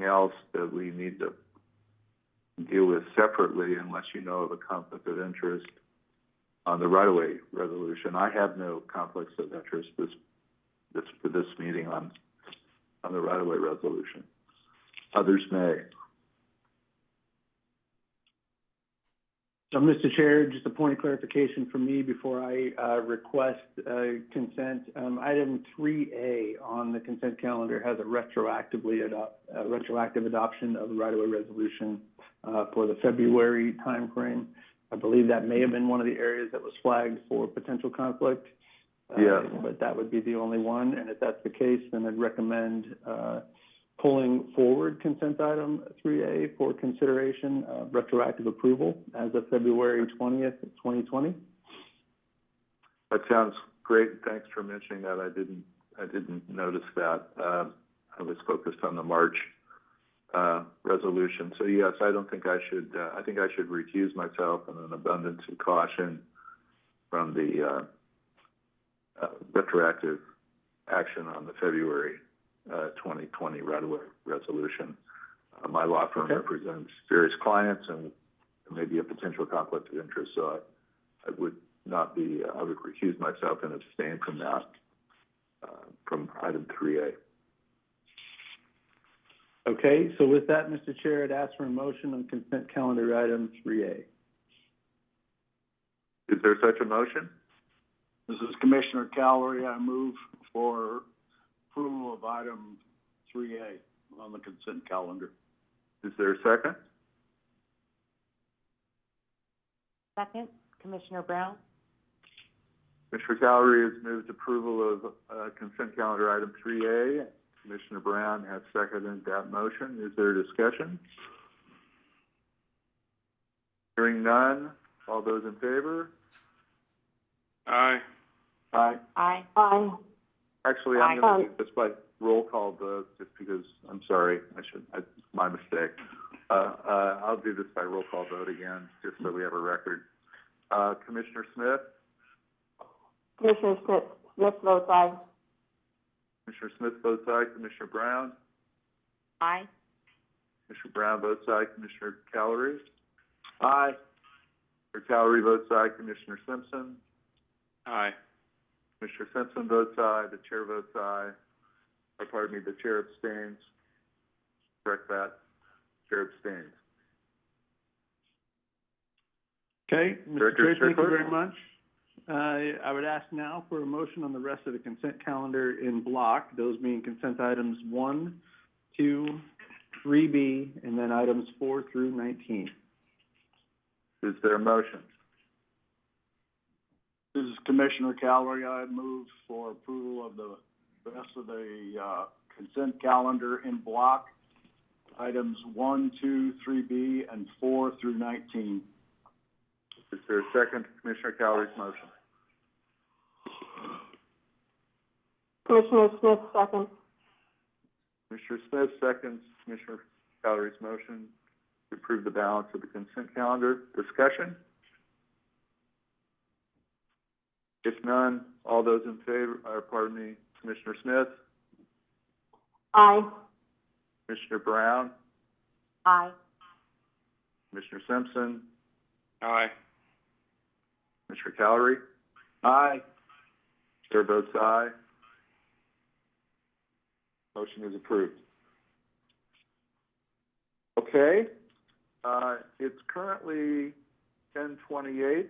else that we need to deal with separately unless you know of a conflict of interest on the right-of-way resolution. I have no conflicts of interest for this meeting on the right-of-way resolution. Others may. So, Mr. Chair, just a point of clarification from me before I request consent. Item 3A on the consent calendar has a retroactive adoption of the right-of-way resolution for the February timeframe. I believe that may have been one of the areas that was flagged for potential conflict. But that would be the only one. And if that's the case, then I'd recommend pulling forward consent item 3A for consideration of retroactive approval as of February 20th, 2020. That sounds great. Thanks for mentioning that. I didn't notice that. I was focused on the March resolution. So yes, I don't think I should. I think I should recuse myself in an abundance of caution from the retroactive action on the February 2020 right-of-way resolution. My law firm represents various clients and maybe a potential conflict of interest, so I would not be. I would recuse myself and abstain from that from item 3A. Okay, so with that, Mr. Chair, I'd ask for a motion on consent calendar item 3A. Is there such a motion? This is Commissioner Calorie. I move for approval of item 3A on the consent calendar. Is there a second? Second, Commissioner Brown. Commissioner Calorie has moved approval of consent calendar item 3A. Commissioner Brown has seconded that motion. Is there discussion? Hearing none. All those in favor? Aye. Aye. Aye. Aye. Actually, I'm going to do this by roll call vote, just because, I'm sorry, my mistake. I'll do this by roll call vote again, just so we have a record. Commissioner Smith? Commissioner Smith votes aye. Commissioner Smith votes aye. Commissioner Brown? Aye. Commissioner Brown votes aye. Commissioner Calorie? Aye. Commissioner Calorie votes aye. Commissioner Simpson? Aye. Commissioner Simpson votes aye. The chair votes aye. Or pardon me, the chair abstains. Correct that. Chair abstains. Okay, Mr. Director Chair, thank you Strickler? very much. I would ask now for a motion on the rest of the consent calendar in block, those being consent items 1, 2, 3B, and then items 4 through 19. Is there a motion? This is Commissioner Calorie. I move for approval of the rest of the consent calendar in block, items 1, 2, 3B, and 4 through 19. Is there a second to Commissioner Calorie's motion? Commissioner Smith, second. Commissioner Smith seconds Commissioner Calorie's motion to approve the balance of the consent calendar. Discussion? If none, all those in favor, Commissioner Smith? Aye. Commissioner Brown? Aye. Commissioner Simpson? Aye. Commissioner Calorie? Aye. Chair votes aye. Motion is approved. Okay. It's currently 10:28,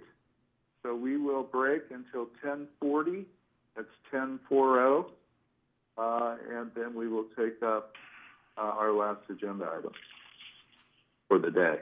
so we will break until 10:40. That's 10:40, and then we will take up our last agenda item for the day.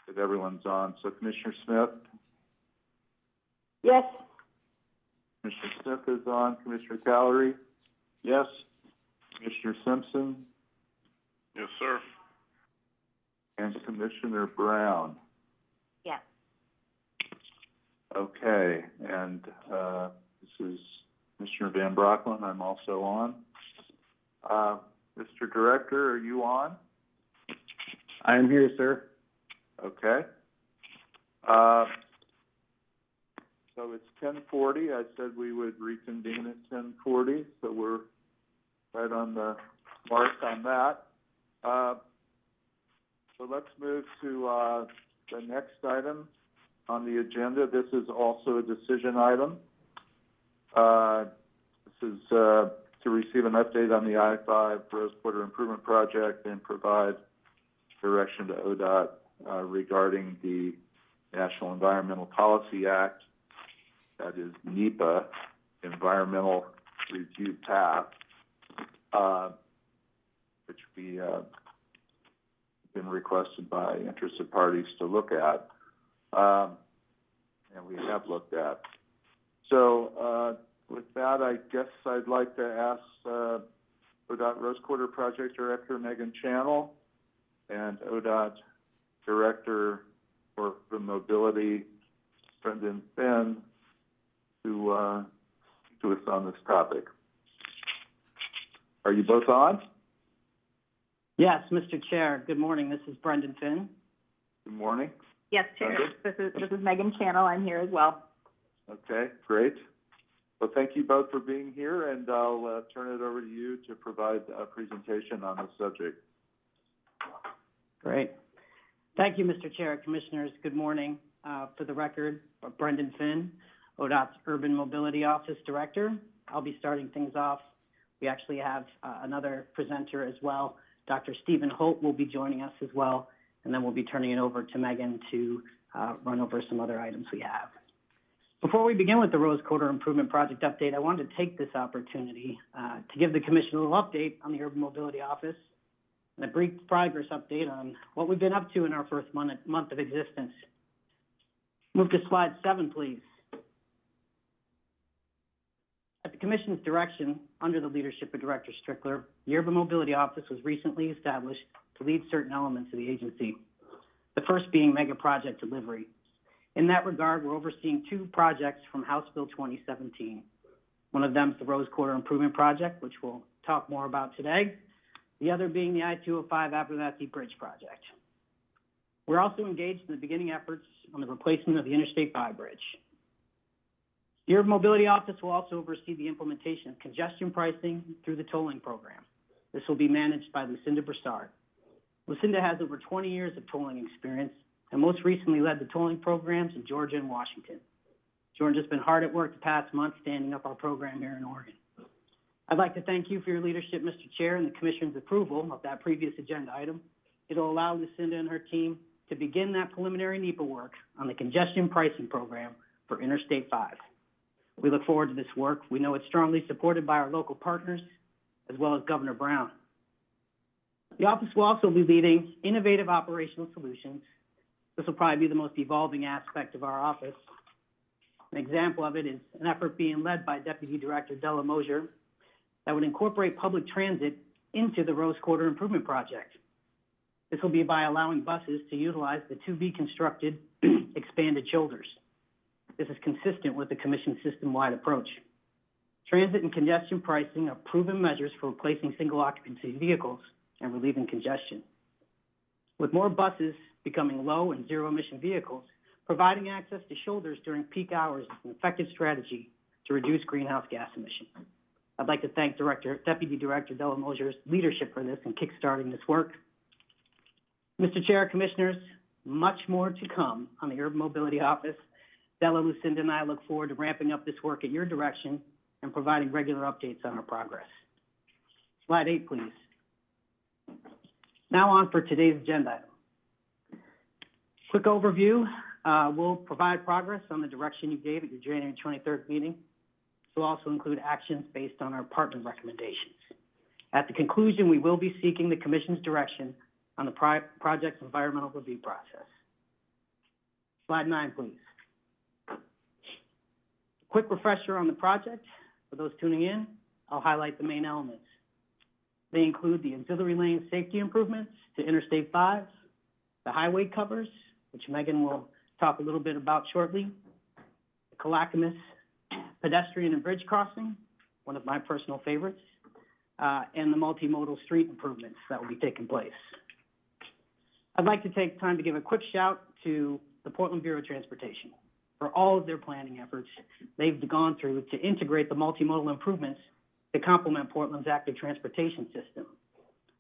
that everyone's on. So Commissioner Smith? Yes. Commissioner Smith is on. Commissioner Callery? Yes. Commissioner Simpson? Yes, sir. And Commissioner Brown? Yes. Okay, and this is Commissioner Van Brockland. I'm also on. Mr. Director, are you on? I am here, sir. Okay. So it's 10:40. I said we would reconvene at 10:40, so we're right on the mark on that. So let's move to the next item on the agenda. This is also a decision item. This is to receive an update on the I-5 Rose Quarter Improvement Project and provide direction to Odot regarding the National Environmental Policy Act, that is NEPA, Environmental Review Path, which we been requested by interested parties to look at, and we have looked at. So with that, I guess I'd like to ask Odot Rose Quarter Project Director Megan Channel and Odot Director for the Mobility Brendan Finn to speak to us on this topic. Are you both on? Yes, Mr. Chair. Good morning. This is Brendan Finn. Good morning. Yes, Chair. This is Megan Channel. I'm here as well. Okay, great. Well, thank you both for being here, and I'll turn it over to you to provide a presentation on the subject. Great. Thank you, Mr. Chair. Commissioners, good morning. For the record, Brendan Finn, ODOT's Urban Mobility Office Director. I'll be starting things off. We actually have another presenter as well. Dr. Stephen Holt will be joining us as well, and then we'll be turning it over to Megan to run over some other items we have. Before we begin with the Rose Quarter Improvement Project update, I wanted to take this opportunity to give the Commission a little update on the Urban Mobility Office and a brief progress update on what we've been up to in our first month of existence. Move to slide 7, please. At the Commission's direction, under the leadership of Director Strickler, the Urban Mobility Office was recently established to lead certain elements of the agency, the first being mega project delivery. In that regard, we're overseeing 2 projects from House Bill 2017. One of them is the Rose Quarter Improvement Project, which we'll talk more about today. The other being the I-205 Abernathy Bridge Project. We're also engaged in the beginning efforts on the replacement of the Interstate 5 bridge. The Urban Mobility Office will also oversee the implementation of congestion pricing through the tolling program. This will be managed by Lucinda Broussard. Lucinda has over 20 years of tolling experience and most recently led the tolling programs in Georgia and Washington. Georgia's been hard at work the past month standing up our program here in Oregon. I'd like to thank you for your leadership, Mr. Chair, and the Commission's approval of that previous agenda item. It'll allow Lucinda and her team to begin that preliminary NEPA work on the congestion pricing program for Interstate 5. We look forward to this work. We know it's strongly supported by our local partners, as well as Governor Brown. The office will also be leading innovative operational solutions. This will probably be the most evolving aspect of our office. An example of it is an effort being led by Deputy Director Della Mosier that would incorporate public transit into the Rose Quarter Improvement Project. This will be by allowing buses to utilize the to-be-constructed expanded shoulders. This is consistent with the Commission's system-wide approach. Transit and congestion pricing are proven measures for replacing single-occupancy vehicles and relieving congestion. With more buses becoming low and zero-emission vehicles, providing access to shoulders during peak hours is an effective strategy to reduce greenhouse gas emissions. I'd like to thank Deputy Director Della Mosier's leadership for this and kickstarting this work. Mr. Chair, Commissioners, much more to come on the Urban Mobility Office. Della, Lucinda, and I look forward to ramping up this work at your direction and providing regular updates on our progress. Slide 8, please. Now on for today's agenda item. Quick overview. We'll provide progress on the direction you gave at your January 23rd meeting. This will also include actions based on our partner recommendations. At the conclusion, we will be seeking the Commission's direction on the project's environmental review process. Slide 9, please. Quick refresher on the project. For those tuning in, I'll highlight the main elements. They include the auxiliary lane safety improvements to Interstate 5, the highway covers, which Megan will talk a little bit about shortly, the Clackamas pedestrian and bridge crossing, one of my personal favorites, and the multimodal street improvements that will be taking place. I'd like to take time to give a quick shout to the Portland Bureau of Transportation for all of their planning efforts they've gone through to integrate the multimodal improvements to complement Portland's active transportation system.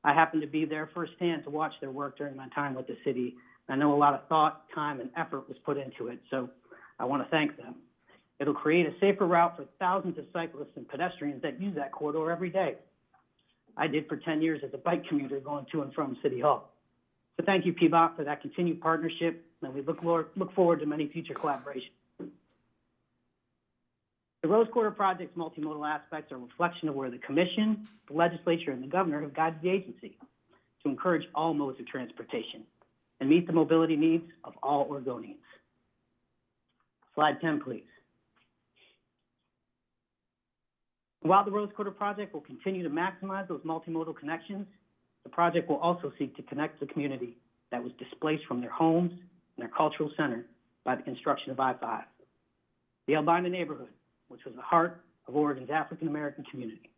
I happened to be there firsthand to watch their work during my time with the city. I know a lot of thought, time, and effort was put into it, so I want to thank them. It'll create a safer route for thousands of cyclists and pedestrians that use that corridor every day. I did for 10 years as a bike commuter going to and from City Hall. So thank you, PBOT, for that continued partnership, and we look forward to many future collaborations. The Rose Quarter Project's multimodal aspects are a reflection of where the Commission, the Legislature, and the Governor have guided the agency to encourage all modes of transportation and meet the mobility needs of all Oregonians. Slide 10, please. While the Rose Quarter Project will continue to maximize those multimodal connections, the project will also seek to connect the community that was displaced from their homes and their cultural center by the construction of I-5. The Albina neighborhood, which was the heart of Oregon's African-American community.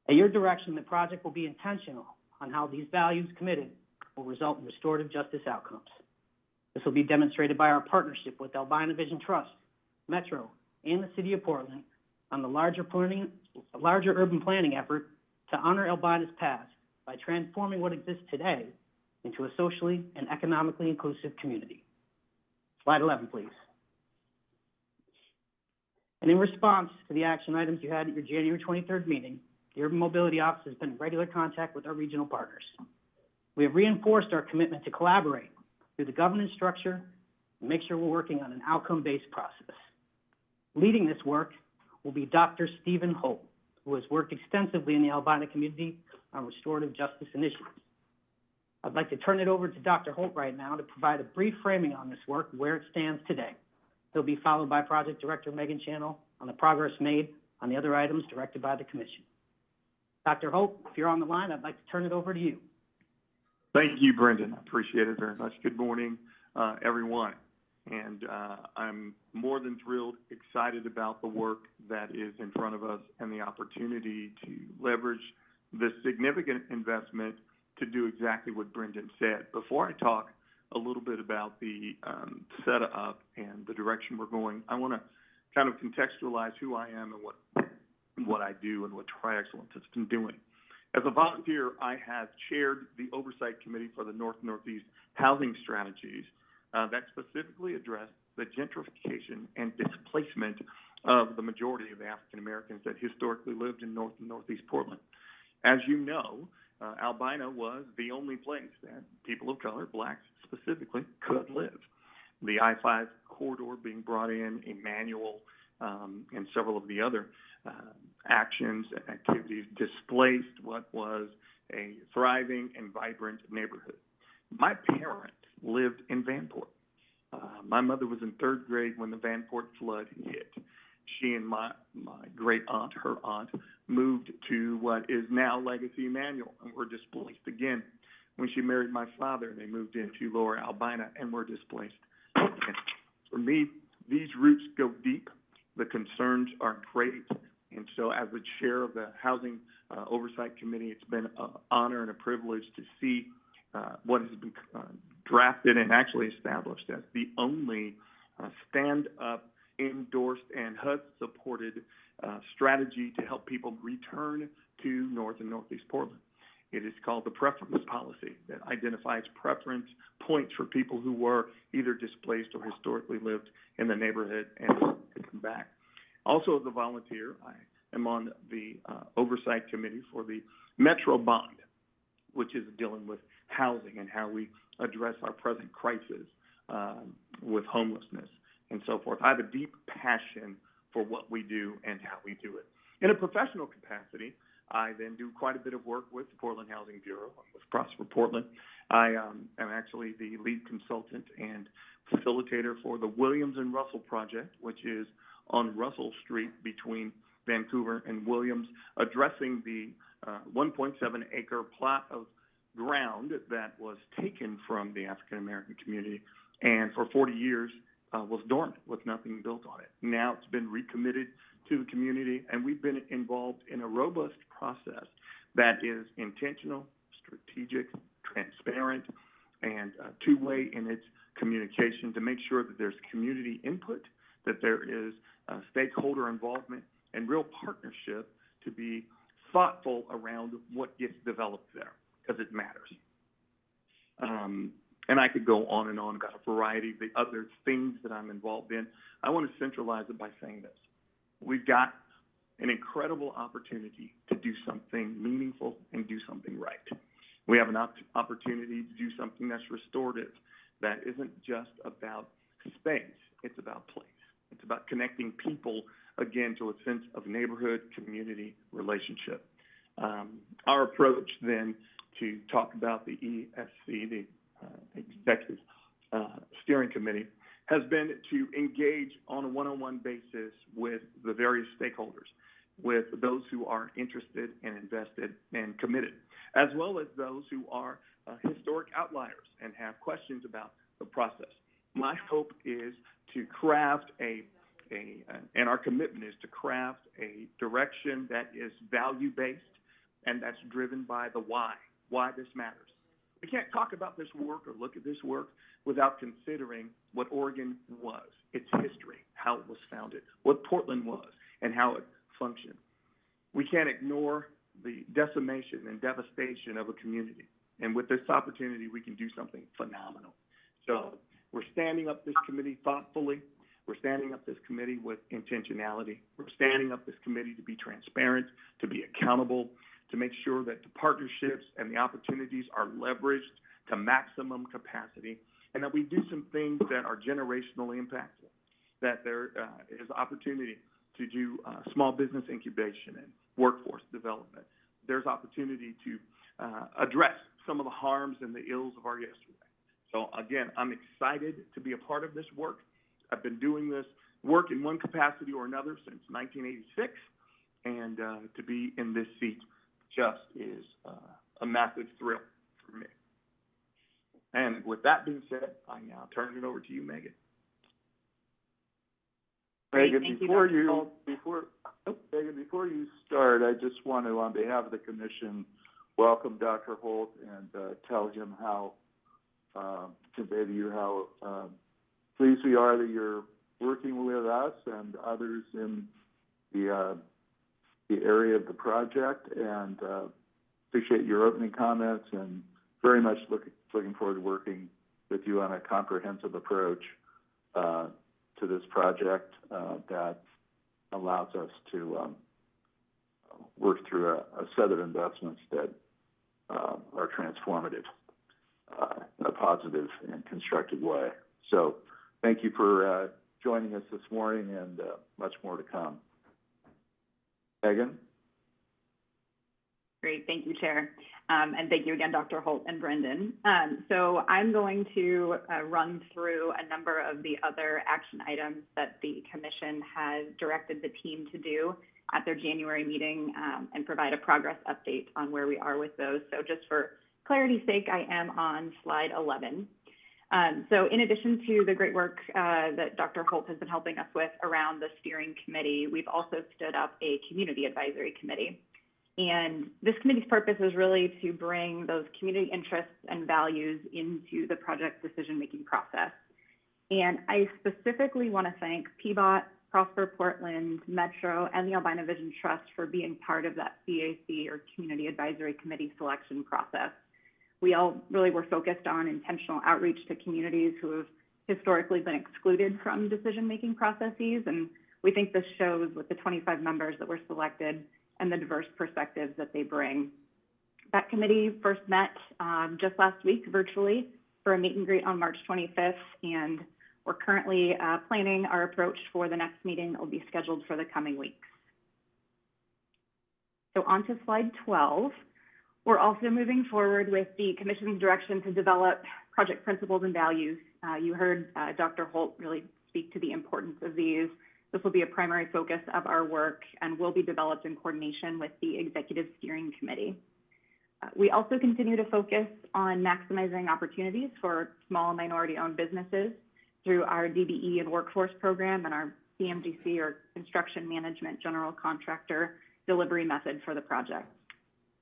At your direction, the project will be intentional on how these values committed will result in restorative justice outcomes. This will be demonstrated by our partnership with Albina Vision Trust, Metro, and the City of Portland on the larger urban planning effort to honor Albina's past by transforming what exists today into a socially and economically inclusive community. Slide 11, please. And in response to the action items you had at your January 23rd meeting, the Urban Mobility Office has been in regular contact with our regional partners. We have reinforced our commitment to collaborate through the governance structure and make sure we're working on an outcome-based process. Leading this work will be Dr. Stephen Holt, who has worked extensively in the Albina community on restorative justice initiatives. I'd like to turn it over to Dr. Holt right now to provide a brief framing on this work, where it stands today. He'll be followed by Project Director Megan Channel on the progress made on the other items directed by the Commission. Dr. Holt, if you're on the line, I'd like to turn it over to you. Thank you, Brendan. I appreciate it very much. Good morning, everyone. And I'm more than thrilled, excited about the work that is in front of us and the opportunity to leverage this significant investment to do exactly what Brendan said. Before I talk a little bit about the setup and the direction we're going, I want to kind of contextualize who I am and what I do and what Tri-Excellence has been doing. As a volunteer, I have chaired the Oversight Committee for the North and Northeast Housing Strategies that specifically address the gentrification and displacement of the majority of the African Americans that historically lived in North and Northeast Portland. As you know, Albina was the only place that people of color, blacks specifically, could live. The I-5 corridor being brought in, Emmanuel, and several of the other actions and activities displaced what was a thriving and vibrant neighborhood. My parents lived in Vanport. My mother was in third grade when the Vanport flood hit. She and my great aunt, her aunt, moved to what is now Legacy Emmanuel and were displaced again. When she married my father, they moved into Lower Albina and were displaced. And for me, these roots go deep. The concerns are great. And so as the chair of the Housing Oversight Committee, it's been an honor and a privilege to see what has been drafted and actually established as the only stand-up, endorsed, and HUD-supported strategy to help people return to North and Northeast Portland. It is called the preference policy that identifies preference points for people who were either displaced or historically lived in the neighborhood and to come back. Also, as a volunteer, I am on the Oversight Committee for the Metro Bond, which is dealing with housing and how we address our present crisis with homelessness and so forth. I have a deep passion for what we do and how we do it. In a professional capacity, I then do quite a bit of work with the Portland Housing Bureau, with Prosper Portland, I am actually the lead consultant and facilitator for the Williams and Russell project, which is on Russell Street between Vancouver and Williams, addressing the 1.7-acre plot of ground that was taken from the African American community and for 40 years was dormant with nothing built on it. Now it's been recommitted to the community, and we've been involved in a robust process that is intentional, strategic, transparent, and two-way in its communication to make sure that there's community input, that there is stakeholder involvement, and real partnership to be thoughtful around what gets developed there, because it matters. And I could go on and on about a variety of the other things that I'm involved in. I want to centralize it by saying this. We've got an incredible opportunity to do something meaningful and do something right. We have an opportunity to do something that's restorative, that isn't just about space, it's about place. It's about connecting people, again, to a sense of neighborhood, community, relationship. Our approach then to talk about the ESC, the Executive Steering Committee, has been to engage on a one-on-one basis with the various stakeholders, with those who are interested and invested and committed, as well as those who are historic outliers and have questions about the process. My hope is to craft and our commitment is to craft a direction that is value-based and that's driven by the why this matters. We can't talk about this work or look at this work without considering what Oregon was, its history, how it was founded, what Portland was, and how it functioned. We can't ignore the decimation and devastation of a community. And with this opportunity, we can do something phenomenal. So we're standing up this committee thoughtfully. We're standing up this committee with intentionality. We're standing up this committee to be transparent, to be accountable, to make sure that the partnerships and the opportunities are leveraged to maximum capacity, and that we do some things that are generationally impactful, that there is opportunity to do small business incubation and workforce development. There's opportunity to address some of the harms and the ills of our yesterday. So again, I'm excited to be a part of this work. I've been doing this work in one capacity or another since 1986, and to be in this seat just is a massive thrill for me. And with that being said, I now turn it over to you, Megan. Megan, before you start, I just want to, on behalf of the Commission, welcome Dr. Holt and tell him how, convey to you how pleased we are that you're working with us and others in the area of the project, and appreciate your opening comments and very much looking forward to working with you on a comprehensive approach to this project that allows us to work through a set of investments that are transformative in a positive and constructive way. So thank you for joining us this morning, and much more to come. Megan? Great, thank you, Chair. And thank you again, Dr. Holt and Brendan. So I'm going to run through a number of the other action items that the Commission has directed the team to do at their January meeting and provide a progress update on where we are with those. So just for clarity's sake, I am on slide 11. So in addition to the great work that Dr. Holt has been helping us with around the steering committee, we've also stood up a community advisory committee. And this committee's purpose is really to bring those community interests and values into the project decision-making process. And I specifically want to thank PBOT, Prosper Portland, Metro, and the Albina Vision Trust for being part of that CAC, or Community Advisory Committee selection process. We all really were focused on intentional outreach to communities who have historically been excluded from decision-making processes, and we think this shows with the 25 members that were selected and the diverse perspectives that they bring. That committee first met just last week virtually for a meet and greet on March 25th, and we're currently planning our approach for the next meeting that will be scheduled for the coming weeks. So on to slide 12. We're also moving forward with the Commission's direction to develop project principles and values. You heard Dr. Holt really speak to the importance of these. This will be a primary focus of our work and will be developed in coordination with the Executive Steering Committee. We also continue to focus on maximizing opportunities for small minority-owned businesses through our DBE and workforce program and our CMGC, or Construction Management General Contractor delivery method for the project.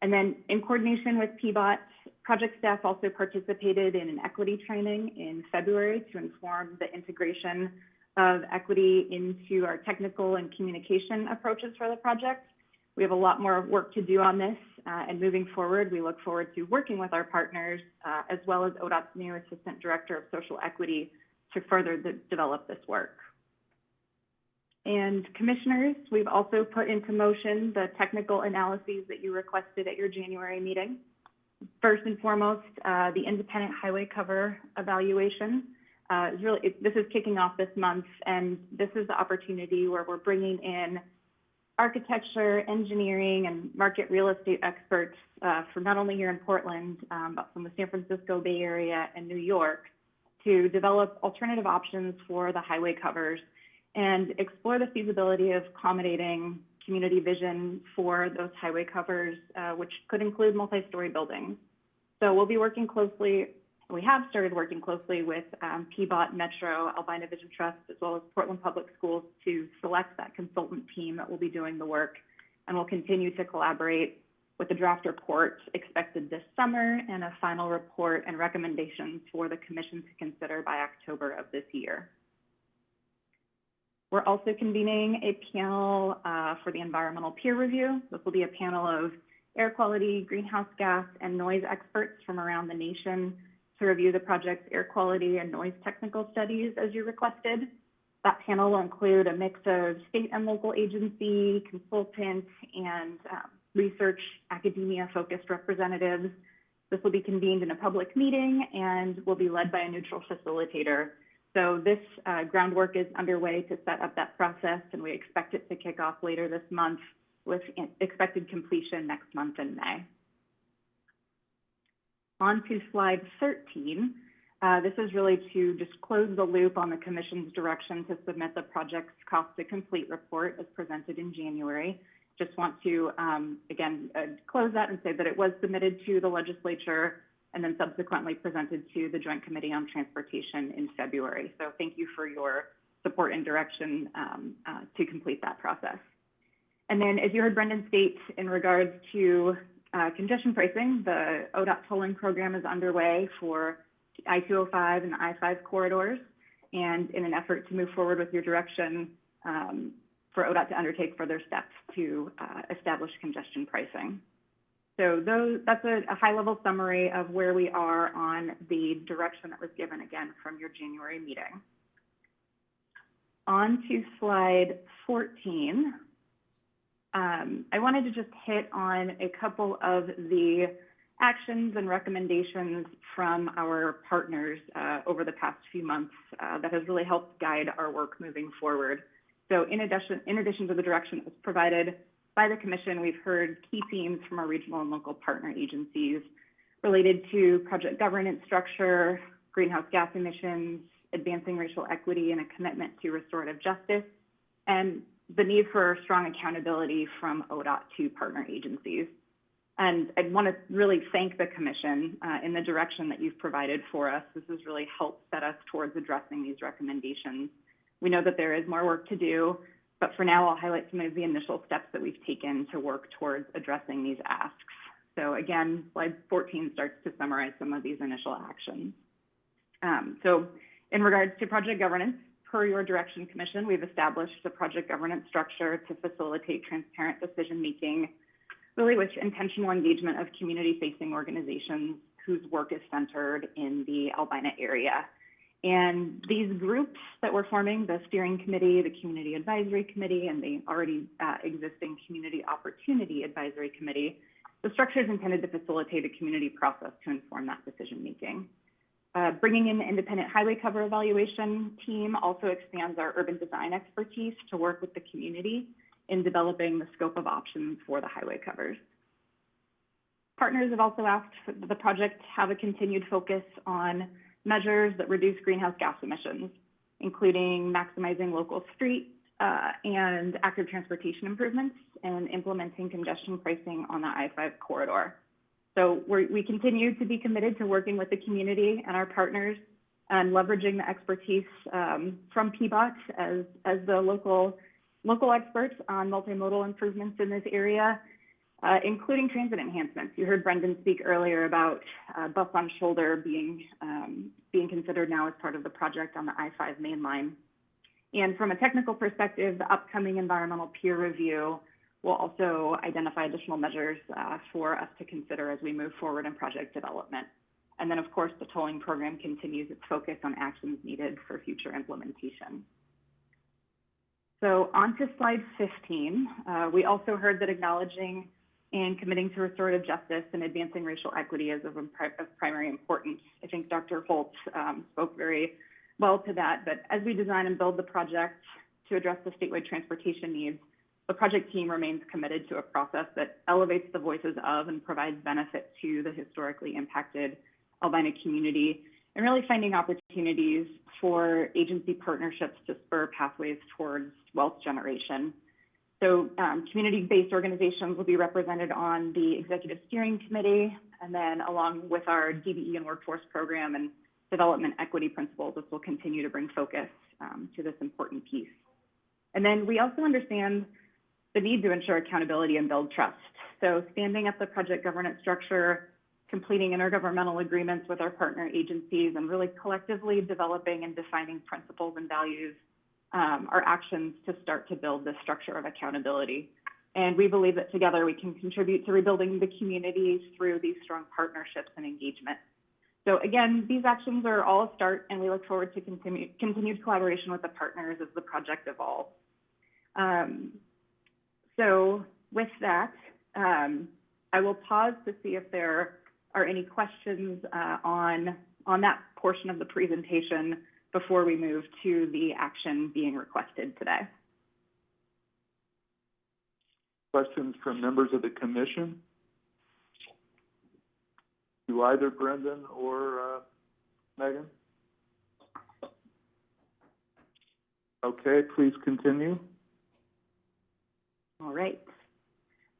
And then in coordination with PBOT, project staff also participated in an equity training in February to inform the integration of equity into our technical and communication approaches for the project. We have a lot more work to do on this, and moving forward, we look forward to working with our partners, as well as ODOT's new Assistant Director of Social Equity to further develop this work. And commissioners, we've also put into motion the technical analyses that you requested at your January meeting. First and foremost, the independent highway cover evaluation. This is kicking off this month, and this is the opportunity where we're bringing in architecture, engineering, and market real estate experts from not only here in Portland, but from the San Francisco Bay Area and New York to develop alternative options for the highway covers and explore the feasibility of accommodating community vision for those highway covers, which could include multi-story buildings. So we'll be working closely, we have started working closely with PBOT, Metro, Albina Vision Trust, as well as Portland Public Schools to select that consultant team that will be doing the work. And we'll continue to collaborate with a draft report expected this summer and a final report and recommendations for the Commission to consider by October of this year. We're also convening a panel for the environmental peer review. This will be a panel of air quality, greenhouse gas, and noise experts from around the nation to review the project's air quality and noise technical studies as you requested. That panel will include a mix of state and local agency, consultants, and research academia-focused representatives. This will be convened in a public meeting and will be led by a neutral facilitator. So this groundwork is underway to set up that process, and we expect it to kick off later this month with expected completion next month in May. On to slide 13. This is really to just close the loop on the Commission's direction to submit the project's cost to complete report as presented in January. Just want to, again, close that and say that it was submitted to the legislature and then subsequently presented to the Joint Committee on Transportation in February. So thank you for your support and direction to complete that process. And then, as you heard Brendan state, in regards to congestion pricing, the ODOT tolling program is underway for I-205 and the I-5 corridors, and in an effort to move forward with your direction for ODOT to undertake further steps to establish congestion pricing. So that's a high-level summary of where we are on the direction that was given, again, from your January meeting. On to slide 14. I wanted to just hit on a couple of the actions and recommendations from our partners over the past few months that has really helped guide our work moving forward. So in addition to the direction that was provided by the Commission, we've heard key themes from our regional and local partner agencies related to project governance structure, greenhouse gas emissions, advancing racial equity, and a commitment to restorative justice, and the need for strong accountability from ODOT to partner agencies. And I want to really thank the Commission in the direction that you've provided for us. This has really helped set us towards addressing these recommendations. We know that there is more work to do, but for now, I'll highlight some of the initial steps that we've taken to work towards addressing these asks. So again, slide 14 starts to summarize some of these initial actions. So in regards to project governance, per your direction, Commission, we've established a project governance structure to facilitate transparent decision-making, really with intentional engagement of community-facing organizations whose work is centered in the Albina area. And these groups that we're forming, the Steering Committee, the Community Advisory Committee, and the already existing Community Opportunity Advisory Committee, the structure is intended to facilitate a community process to inform that decision-making. Bringing in the independent highway cover evaluation team also expands our urban design expertise to work with the community in developing the scope of options for the highway covers. Partners have also asked for the project to have a continued focus on measures that reduce greenhouse gas emissions, including maximizing local street and active transportation improvements and implementing congestion pricing on the I-5 corridor. So we continue to be committed to working with the community and our partners and leveraging the expertise from PBOT as the local experts on multimodal improvements in this area, including transit enhancements. You heard Brendan speak earlier about bus on shoulder being considered now as part of the project on the I-5 main line. And from a technical perspective, the upcoming environmental peer review will also identify additional measures for us to consider as we move forward in project development. And then, of course, the tolling program continues its focus on actions needed for future implementation. So on to slide 15, we also heard that acknowledging and committing to restorative justice and advancing racial equity is of primary importance. I think Dr. Holt spoke very well to that, but as we design and build the project to address the statewide transportation needs, the project team remains committed to a process that elevates the voices of and provides benefit to the historically impacted Albina community, and really finding opportunities for agency partnerships to spur pathways towards wealth generation. So community-based organizations will be represented on the executive steering committee, and then along with our DBE and workforce program and development equity principles, this will continue to bring focus to this important piece. And then we also understand the need to ensure accountability and build trust. So standing up the project governance structure, completing intergovernmental agreements with our partner agencies, and really collectively developing and defining principles and values are actions to start to build this structure of accountability. And we believe that together we can contribute to rebuilding the communities through these strong partnerships and engagement. So again, these actions are all a start, and we look forward to continued collaboration with the partners as the project evolves. So with that, I will pause to see if there are any questions on that portion of the presentation before we move to the action being requested today. Questions from members of the commission? To either Brendan or Megan? Okay, please continue. All right.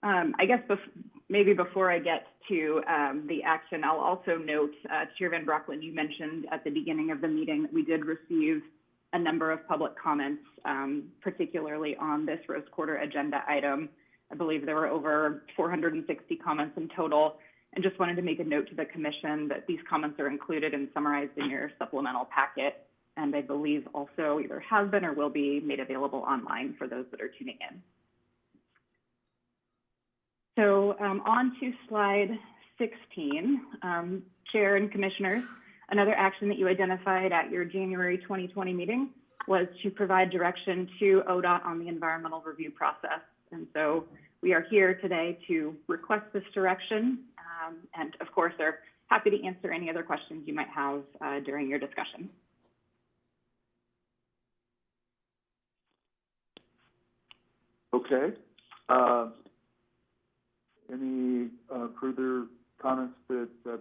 I guess maybe before I get to the action, I'll also note, Chair Van Brocklin, you mentioned at the beginning of the meeting that we did receive a number of public comments, particularly on this Rose Quarter agenda item. I believe there were over 460 comments in total, and just wanted to make a note to the commission that these comments are included and summarized in your supplemental packet, and I believe also either have been or will be made available online for those that are tuning in. So on to slide 16, Chair and Commissioners, another action that you identified at your January 2020 meeting was to provide direction to Odot on the environmental review process. And so we are here today to request this direction, and of course are happy to answer any other questions you might have during your discussion. Okay. Any further comments that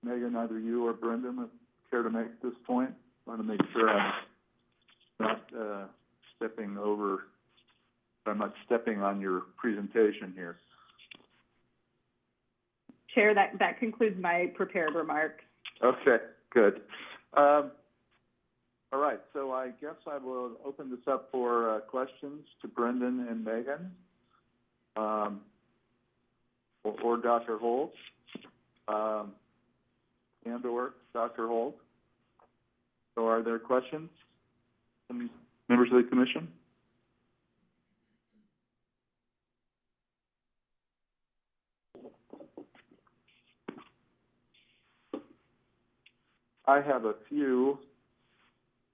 Megan, either you or Brendan would care to make at this point? I want to make sure I'm not stepping over, I'm not stepping on your presentation here. Chair, that concludes my prepared remarks. Okay, good. All right, so I guess I will open this up for questions to Brendan and Megan. Or Dr. Holt, and or Dr. Holt. So are there questions from members of the commission? I have a few,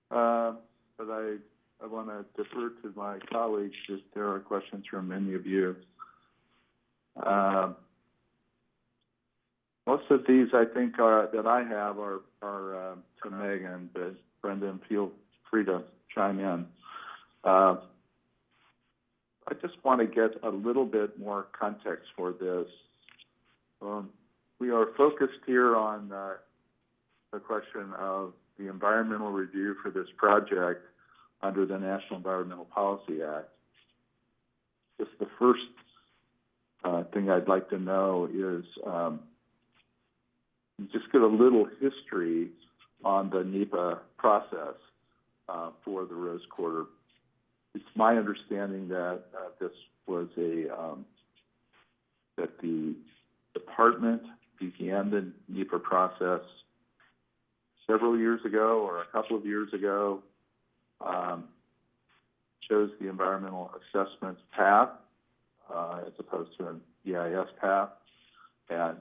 but I want to defer to my colleagues if there are questions from any of you. Most of these, I think, that I have are to Megan, but Brendan, feel free to chime in. I just want to get a little bit more context for this We are focused here on the question of the environmental review for this project under the National Environmental Policy Act. Just the first thing I'd like to know is just get a little history on the NEPA process for the Rose Quarter. It's my understanding that this was that the department began the NEPA process several years ago or a couple of years ago, chose the environmental assessment path as opposed to an EIS path, and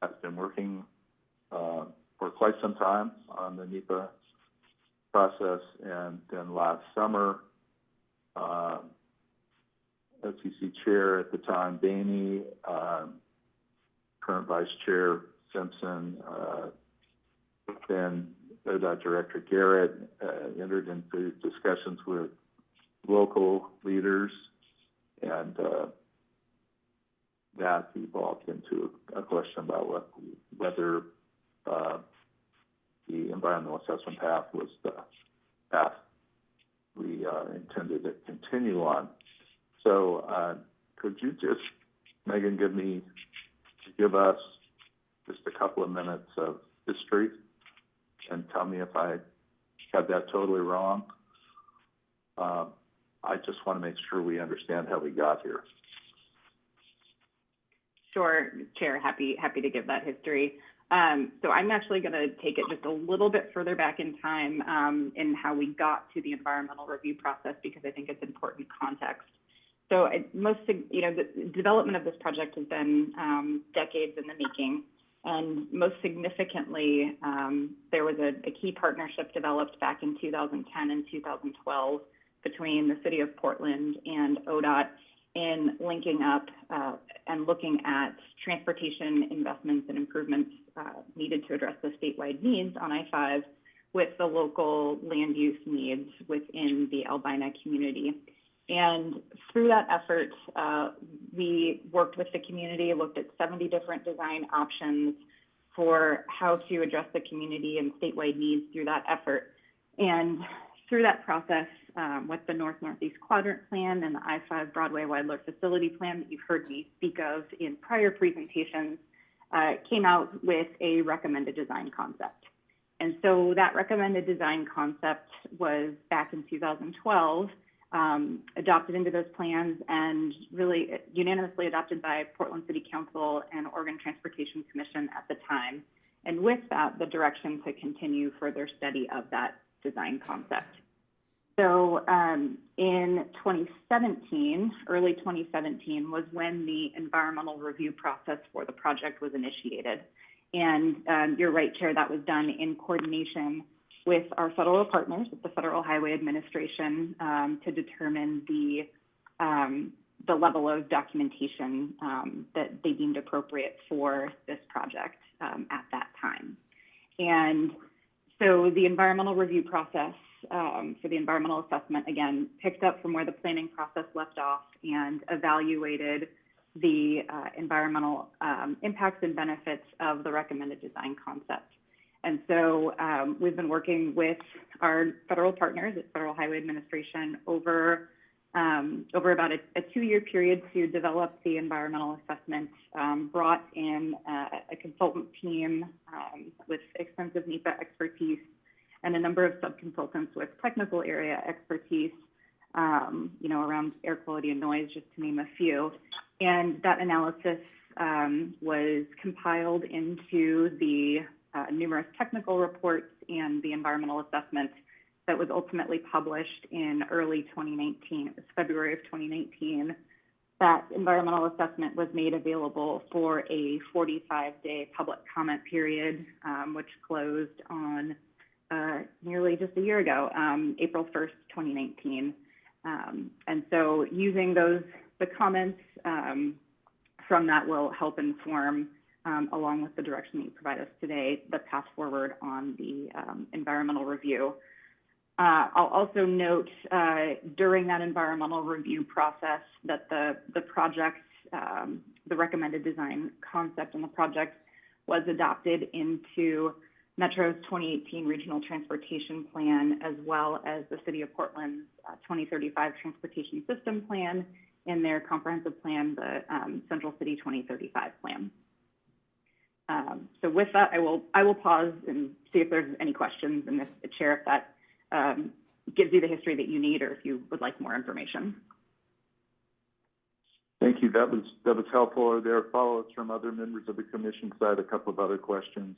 has been working for quite some time on the NEPA process. And then last summer, OTC chair at the time, Bainey, current vice chair Simpson, then Odot Director Garrett entered into discussions with local leaders, and that evolved into a question about whether the environmental assessment path was the path we intended to continue on. So could you just, Megan, give us just a couple of minutes of history and tell me if I had that totally wrong? I just want to make sure we understand how we got here. Sure, Chair, happy to give that history. So I'm actually going to take it just a little bit further back in time in how we got to the environmental review process, because I think it's important context. So the development of this project has been decades in the making, and most significantly, there was a key partnership developed back in 2010 and 2012 between the City of Portland and Odot in linking up and looking at transportation investments and improvements needed to address the statewide needs on I-5 with the local land use needs within the Albina community. And through that effort, we worked with the community, looked at 70 different design options for how to address the community and statewide needs through that effort. And through that process, with the North-Northeast Quadrant Plan and the I-5 Broadway-Widler Facility Plan that you've heard me speak of in prior presentations, came out with a recommended design concept. And so that recommended design concept was back in 2012, adopted into those plans and really unanimously adopted by Portland City Council and Oregon Transportation Commission at the time. And with that, the direction to continue further study of that design concept. So in 2017, early 2017, was when the environmental review process for the project was initiated. And you're right, Chair, that was done in coordination with our federal partners at the Federal Highway Administration to determine the level of documentation that they deemed appropriate for this project at that time. And so the environmental review process for the environmental assessment, again, picked up from where the planning process left off and evaluated the environmental impacts and benefits of the recommended design concept. And so we've been working with our federal partners at Federal Highway Administration over about a 2-year period to develop the environmental assessment, brought in a consultant team with extensive NEPA expertise and a number of sub-consultants with technical area expertise, around air quality and noise, just to name a few. And that analysis was compiled into the numerous technical reports and the environmental assessment that was ultimately published in early 2019. It was February of 2019. That environmental assessment was made available for a 45-day public comment period, which closed on nearly just a year ago, April 1st, 2019. And so using the comments from that will help inform, along with the direction that you provide us today, the path forward on the environmental review. I'll also note during that environmental review process that the project the recommended design concept and the project was adopted into Metro's 2018 Regional Transportation Plan, as well as the City of Portland's 2035 Transportation System Plan in their comprehensive plan, the Central City 2035 Plan. So with that, I will pause and see if there's any questions, and if the chair, if that gives you the history that you need, or if you would like more information. Thank you. That was helpful. Are there follow-ups from other members of the commission? So I had a couple of other questions,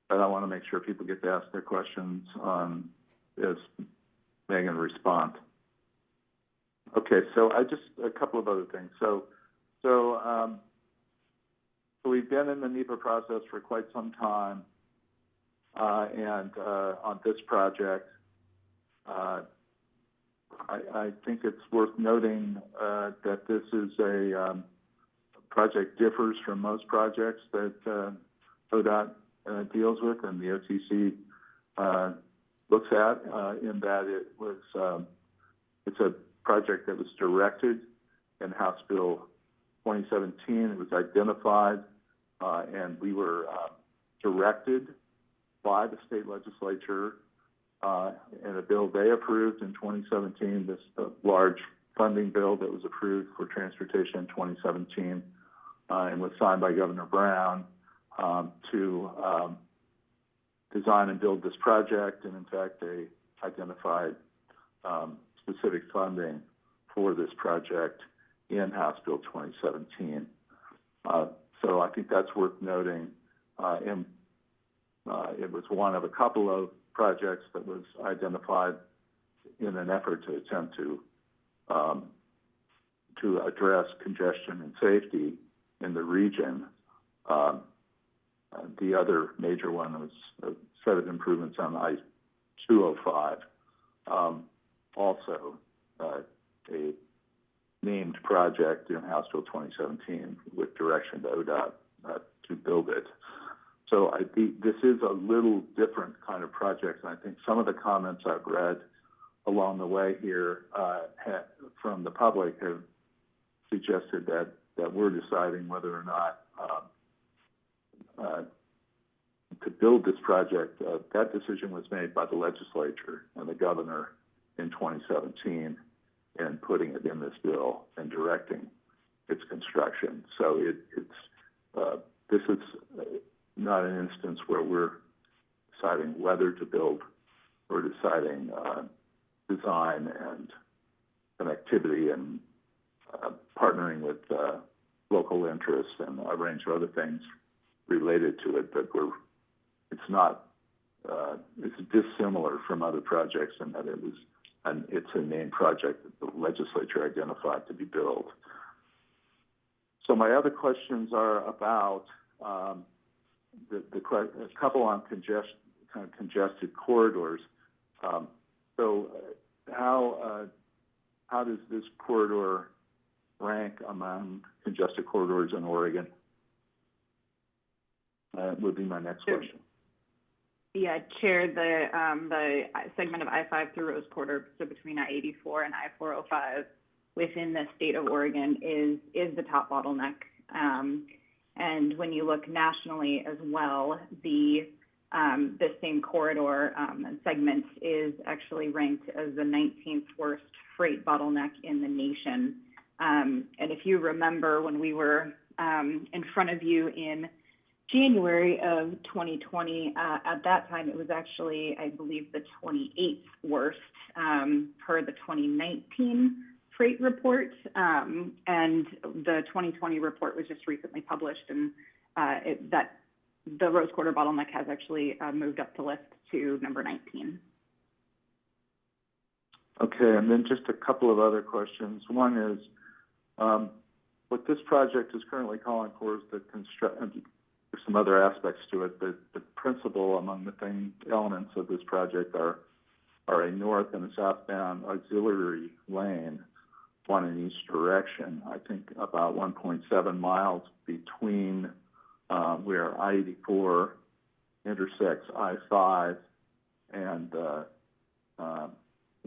but I want to make sure people get to ask their questions as Megan responds. Okay, so a couple of other things. So we've been in the NEPA process for quite some time, and on this project, I think it's worth noting that this is a project differs from most projects that Odot deals with and the OTC looks at, in that it's a project that was directed in House Bill 2017. It was identified, and we were directed by the state legislature in a bill they approved in 2017, this large funding bill that was approved for transportation in 2017 and was signed by Governor Brown to design and build this project. And in fact, they identified specific funding for this project in House Bill 2017. So I think that's worth noting. And it was one of a couple of projects that was identified in an effort to attempt to address congestion and safety in the region. The other major one was a set of improvements on I-205, also a named project in House Bill 2017 with direction to ODOT to build it. So I think this is a little different kind of project, and I think some of the comments I've read along the way here from the public have suggested that we're deciding whether or not to build this project. That decision was made by the legislature and the governor in 2017 and putting it in this bill and directing its construction. So this is not an instance where we're deciding whether to build. We're deciding design and connectivity and partnering with local interests and a range of other things related to it. But it's dissimilar from other projects in that it's a named project that the legislature identified to be built. So my other questions are about a couple on congested corridors. So how does this corridor rank among congested corridors in Oregon? Would be my next question. Yeah, Chair, the segment of I-5 through Rose Quarter, so between I-84 and I-405 within the state of Oregon is the top bottleneck. And when you look nationally as well, the same corridor segment is actually ranked as the 19th worst freight bottleneck in the nation. And if you remember when we were in front of you in January of 2020, at that time it was actually, I believe, the 28th worst per the 2019 freight report. And the 2020 report was just recently published, and the Rose Quarter bottleneck has actually moved up the list to number 19. Okay, and then just a couple of other questions. One is, what this project is currently calling for is the construction. There's some other aspects to it, but the principal among the elements of this project are a north and a southbound auxiliary lane, one in each direction. I think about 1.7 miles between where I-84 intersects I-5 and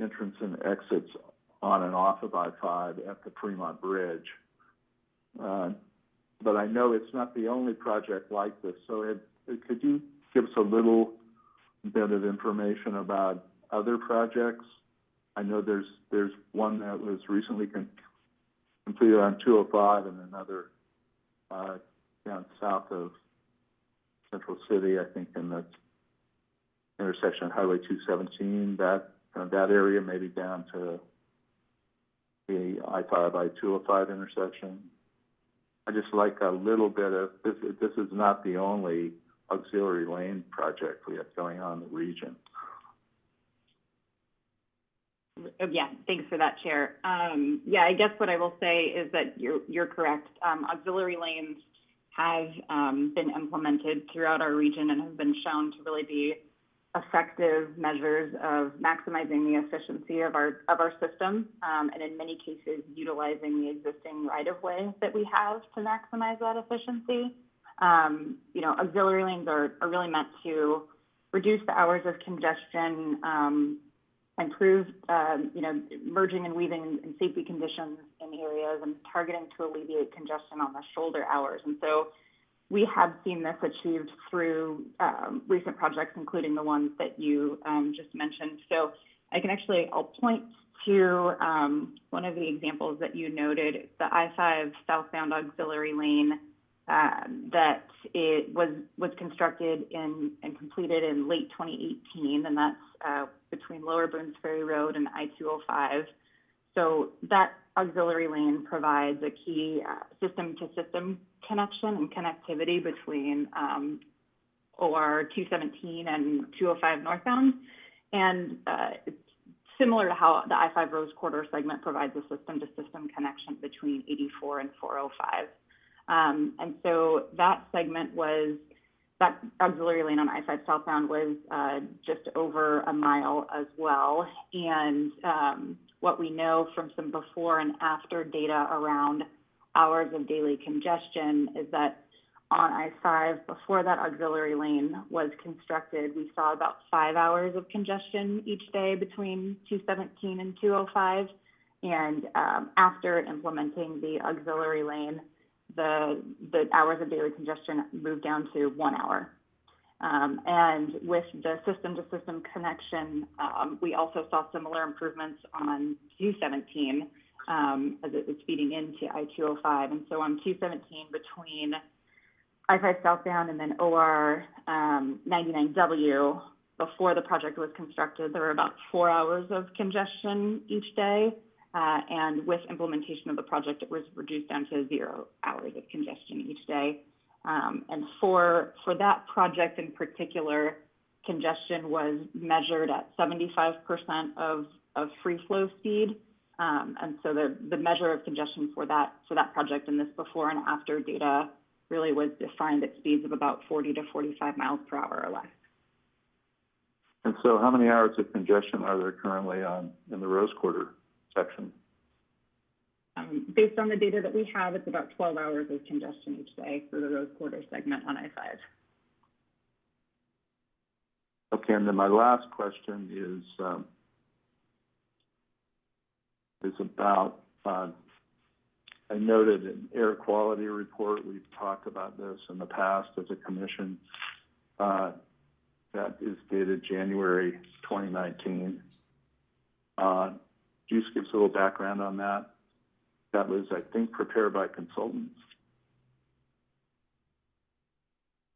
entrance and exits on and off of I-5 at the Fremont Bridge. but I know it's not the only project like this. So could you give us a little bit of information about other projects? I know there's one that was recently completed on 205 and another down south of Central City, I think in the intersection of Highway 217, that area, maybe down to the I-5, I-205 intersection. I just like a little bit of, this is not the only auxiliary lane project we have going on in the region. Yeah, thanks for that, Chair. Yeah, I guess what I will say is that you're correct. Auxiliary lanes have been implemented throughout our region and have been shown to really be effective measures of maximizing the efficiency of our system, and in many cases utilizing the existing right-of-way that we have to maximize that efficiency. Auxiliary lanes are really meant to reduce the hours of congestion, improve, merging and weaving in safety conditions in areas, and targeting to alleviate congestion on the shoulder hours. And so we have seen this achieved through recent projects, including the ones that you just mentioned. So I'll point to one of the examples that you noted, the I-5 southbound auxiliary lane that it was constructed and completed in late 2018, and that's between Lower Boones Ferry Road and I-205. So that auxiliary lane provides a key system-to-system connection and connectivity between OR 217 and 205 northbound. And it's similar to how the I-5 Rose Quarter segment provides a system-to-system connection between 84 and 405. And so that auxiliary lane on I-5 southbound was just over a mile as well. And what we know from some before and after data around hours of daily congestion is that on I-5, before that auxiliary lane was constructed, we saw about 5 hours of congestion each day between 217 and 205. And after implementing the auxiliary lane, the hours of daily congestion moved down to 1 hour. And with the system-to-system connection, we also saw similar improvements on 217 as it was feeding into I-205. And so on 217 between I-5 southbound and then OR 99W, before the project was constructed, there were about 4 hours of congestion each day. And with implementation of the project, it was reduced down to 0 hours of congestion each day. And for that project in particular, congestion was measured at 75% of free flow speed. And so the measure of congestion for that project in this before and after data really was defined at speeds of about 40 to 45 miles per hour or less. And so how many hours of congestion are there currently in the Rose Quarter section? Based on the data that we have, it's about 12 hours of congestion each day for the Rose Quarter segment on I-5. Okay, and then my last question is about, I noted an air quality report. We've talked about this in the past as a commission that is dated January 2019. Could you just give us a little background on that? That was, I think, prepared by consultants.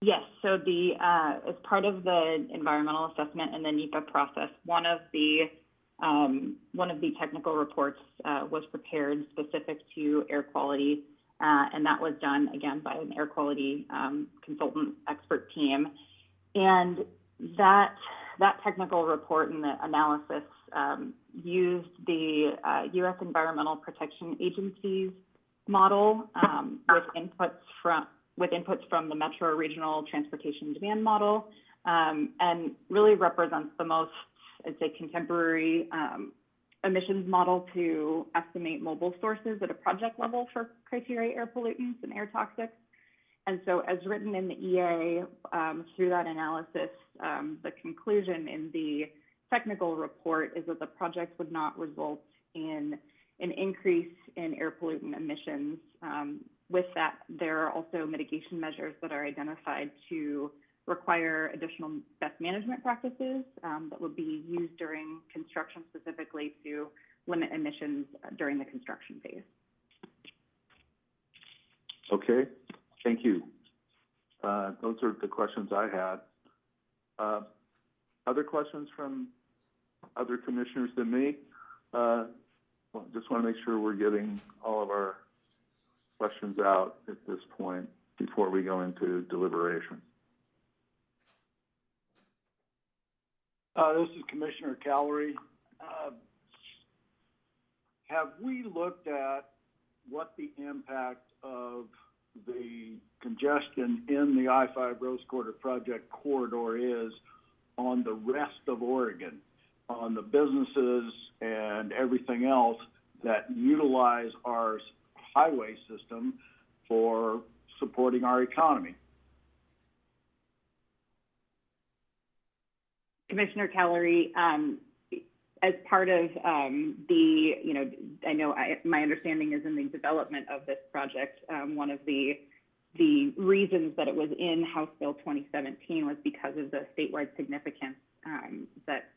Yes, so as part of the environmental assessment and the NEPA process, one of the technical reports was prepared specific to air quality, and that was done again by an air quality consultant expert team. And that technical report and the analysis used the U.S. Environmental Protection Agency's model with inputs from the Metro Regional Transportation Demand Model, and really represents the most, I'd say, contemporary emissions model to estimate mobile sources at a project level for criteria air pollutants and air toxics. And so as written in the EA, through that analysis, the conclusion in the technical report is that the project would not result in an increase in air pollutant emissions With that, there are also mitigation measures that are identified to require additional best management practices that would be used during construction, specifically to limit emissions during the construction phase. Okay, thank you. Those are the questions I had. Other questions from other commissioners than me? Just want to make sure we're getting all of our questions out at this point before we go into deliberation. This is Commissioner Callery. Have we looked at what the impact of the congestion in the I-5 Rose Quarter project corridor is on the rest of Oregon, on the businesses and everything else that utilize our highway system for supporting our economy? Commissioner Callery, as part of my understanding is in the development of this project, one of the reasons that it was in House Bill 2017 was because of the statewide significance that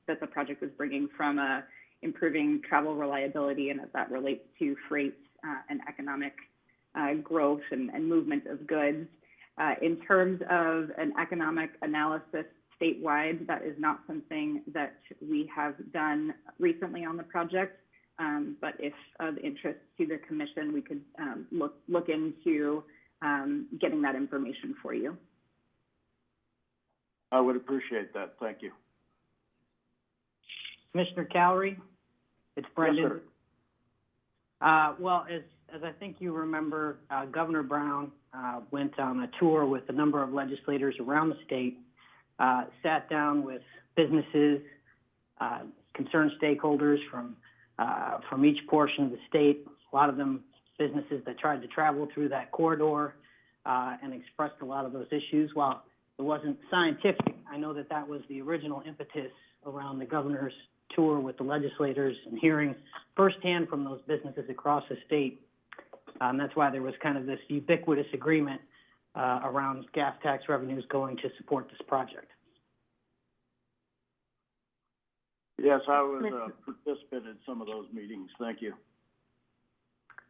the project was bringing from improving travel reliability, and as that relates to freight and economic growth and movement of goods. In terms of an economic analysis statewide, that is not something that we have done recently on the project, but if of interest to the commission, we could look into getting that information for you. I would appreciate that. Thank you. Commissioner Callery, it's Brendan. Yes, sir. Well, as I think you remember, Governor Brown went on a tour with a number of legislators around the state, sat down with businesses, concerned stakeholders from each portion of the state, a lot of them businesses that tried to travel through that corridor, and expressed a lot of those issues. While it wasn't scientific, I know that that was the original impetus around the governor's tour with the legislators and hearing firsthand from those businesses across the state. That's why there was kind of this ubiquitous agreement around gas tax revenues going to support this project. Yes, I was a participant in some of those meetings. Thank you.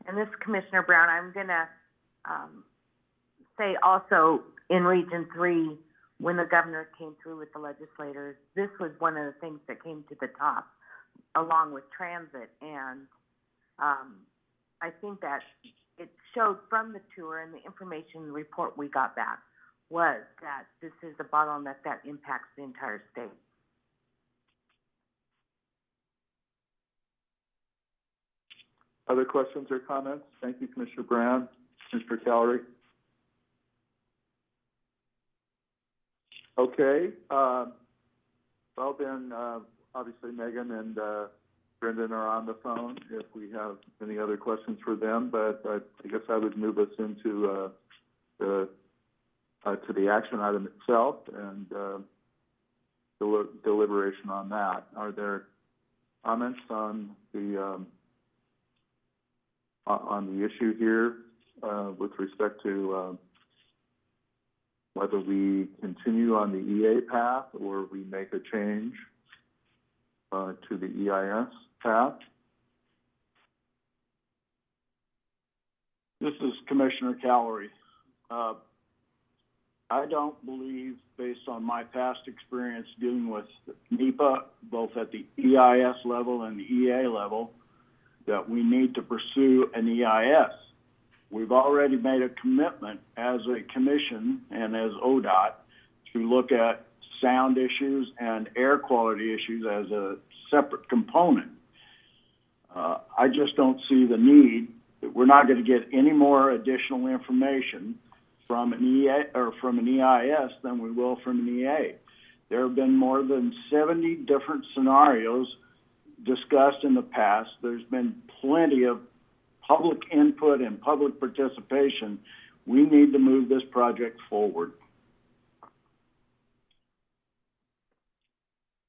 And this is Commissioner Brown. I'm going to say also in Region 3, when the governor came through with the legislators, this was one of the things that came to the top, along with transit. And I think that it showed from the tour and the information report we got back was that this is a bottleneck that impacts the entire state. Other questions or comments? Thank you, Commissioner Brown. Mr. Callery. Okay. Well, then, obviously, Megan and Brendan are on the phone if we have any other questions for them, but I guess I would move us into to the action item itself and deliberation on that. Are there comments on the issue here with respect to whether we continue on the EA path or we make a change to the EIS path? This is Commissioner Callery. I don't believe, based on my past experience dealing with NEPA, both at the EIS level and the EA level, that we need to pursue an EIS. We've already made a commitment as a commission and as Odot to look at sound issues and air quality issues as a separate component. I just don't see the need. We're not going to get any more additional information from an EA or from an EIS than we will from an EA. There have been more than 70 different scenarios discussed in the past. There's been plenty of public input and public participation. We need to move this project forward.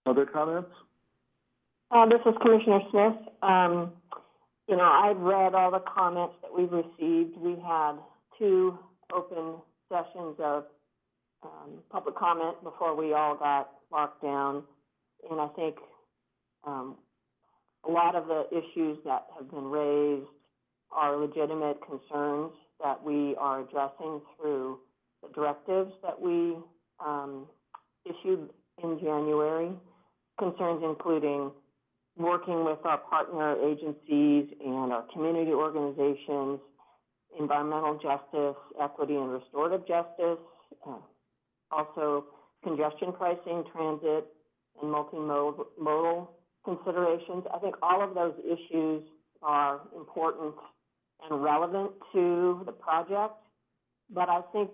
Other comments? This is Commissioner Smith. You know, I've read all the comments that we've received. We had 2 open sessions of public comment before we all got locked down, and I think a lot of the issues that have been raised are legitimate concerns that we are addressing through the directives that we issued in January. Concerns including working with our partner agencies and our community organizations, environmental justice, equity and restorative justice, also congestion pricing, transit, and multimodal considerations. I think all of those issues are important and relevant to the project, but I think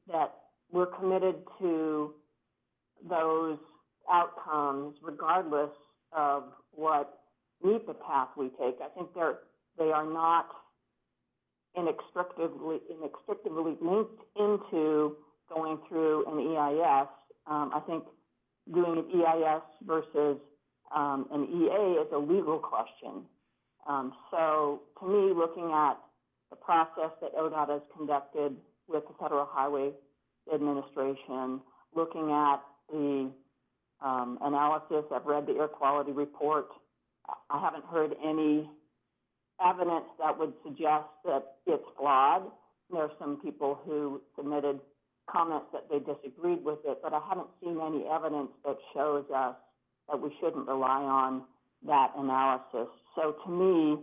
that we're committed to those outcomes regardless of what NEPA path we take. I think they are not inextricably linked into going through an EIS. I think doing an EIS versus an EA is a legal question. So to me, looking at the process that Odot has conducted with the Federal Highway Administration, looking at the analysis, I've read the air quality report. I haven't heard any evidence that would suggest that it's flawed. There are some people who submitted comments that they disagreed with it, but I haven't seen any evidence that shows us that we shouldn't rely on that analysis. So to me,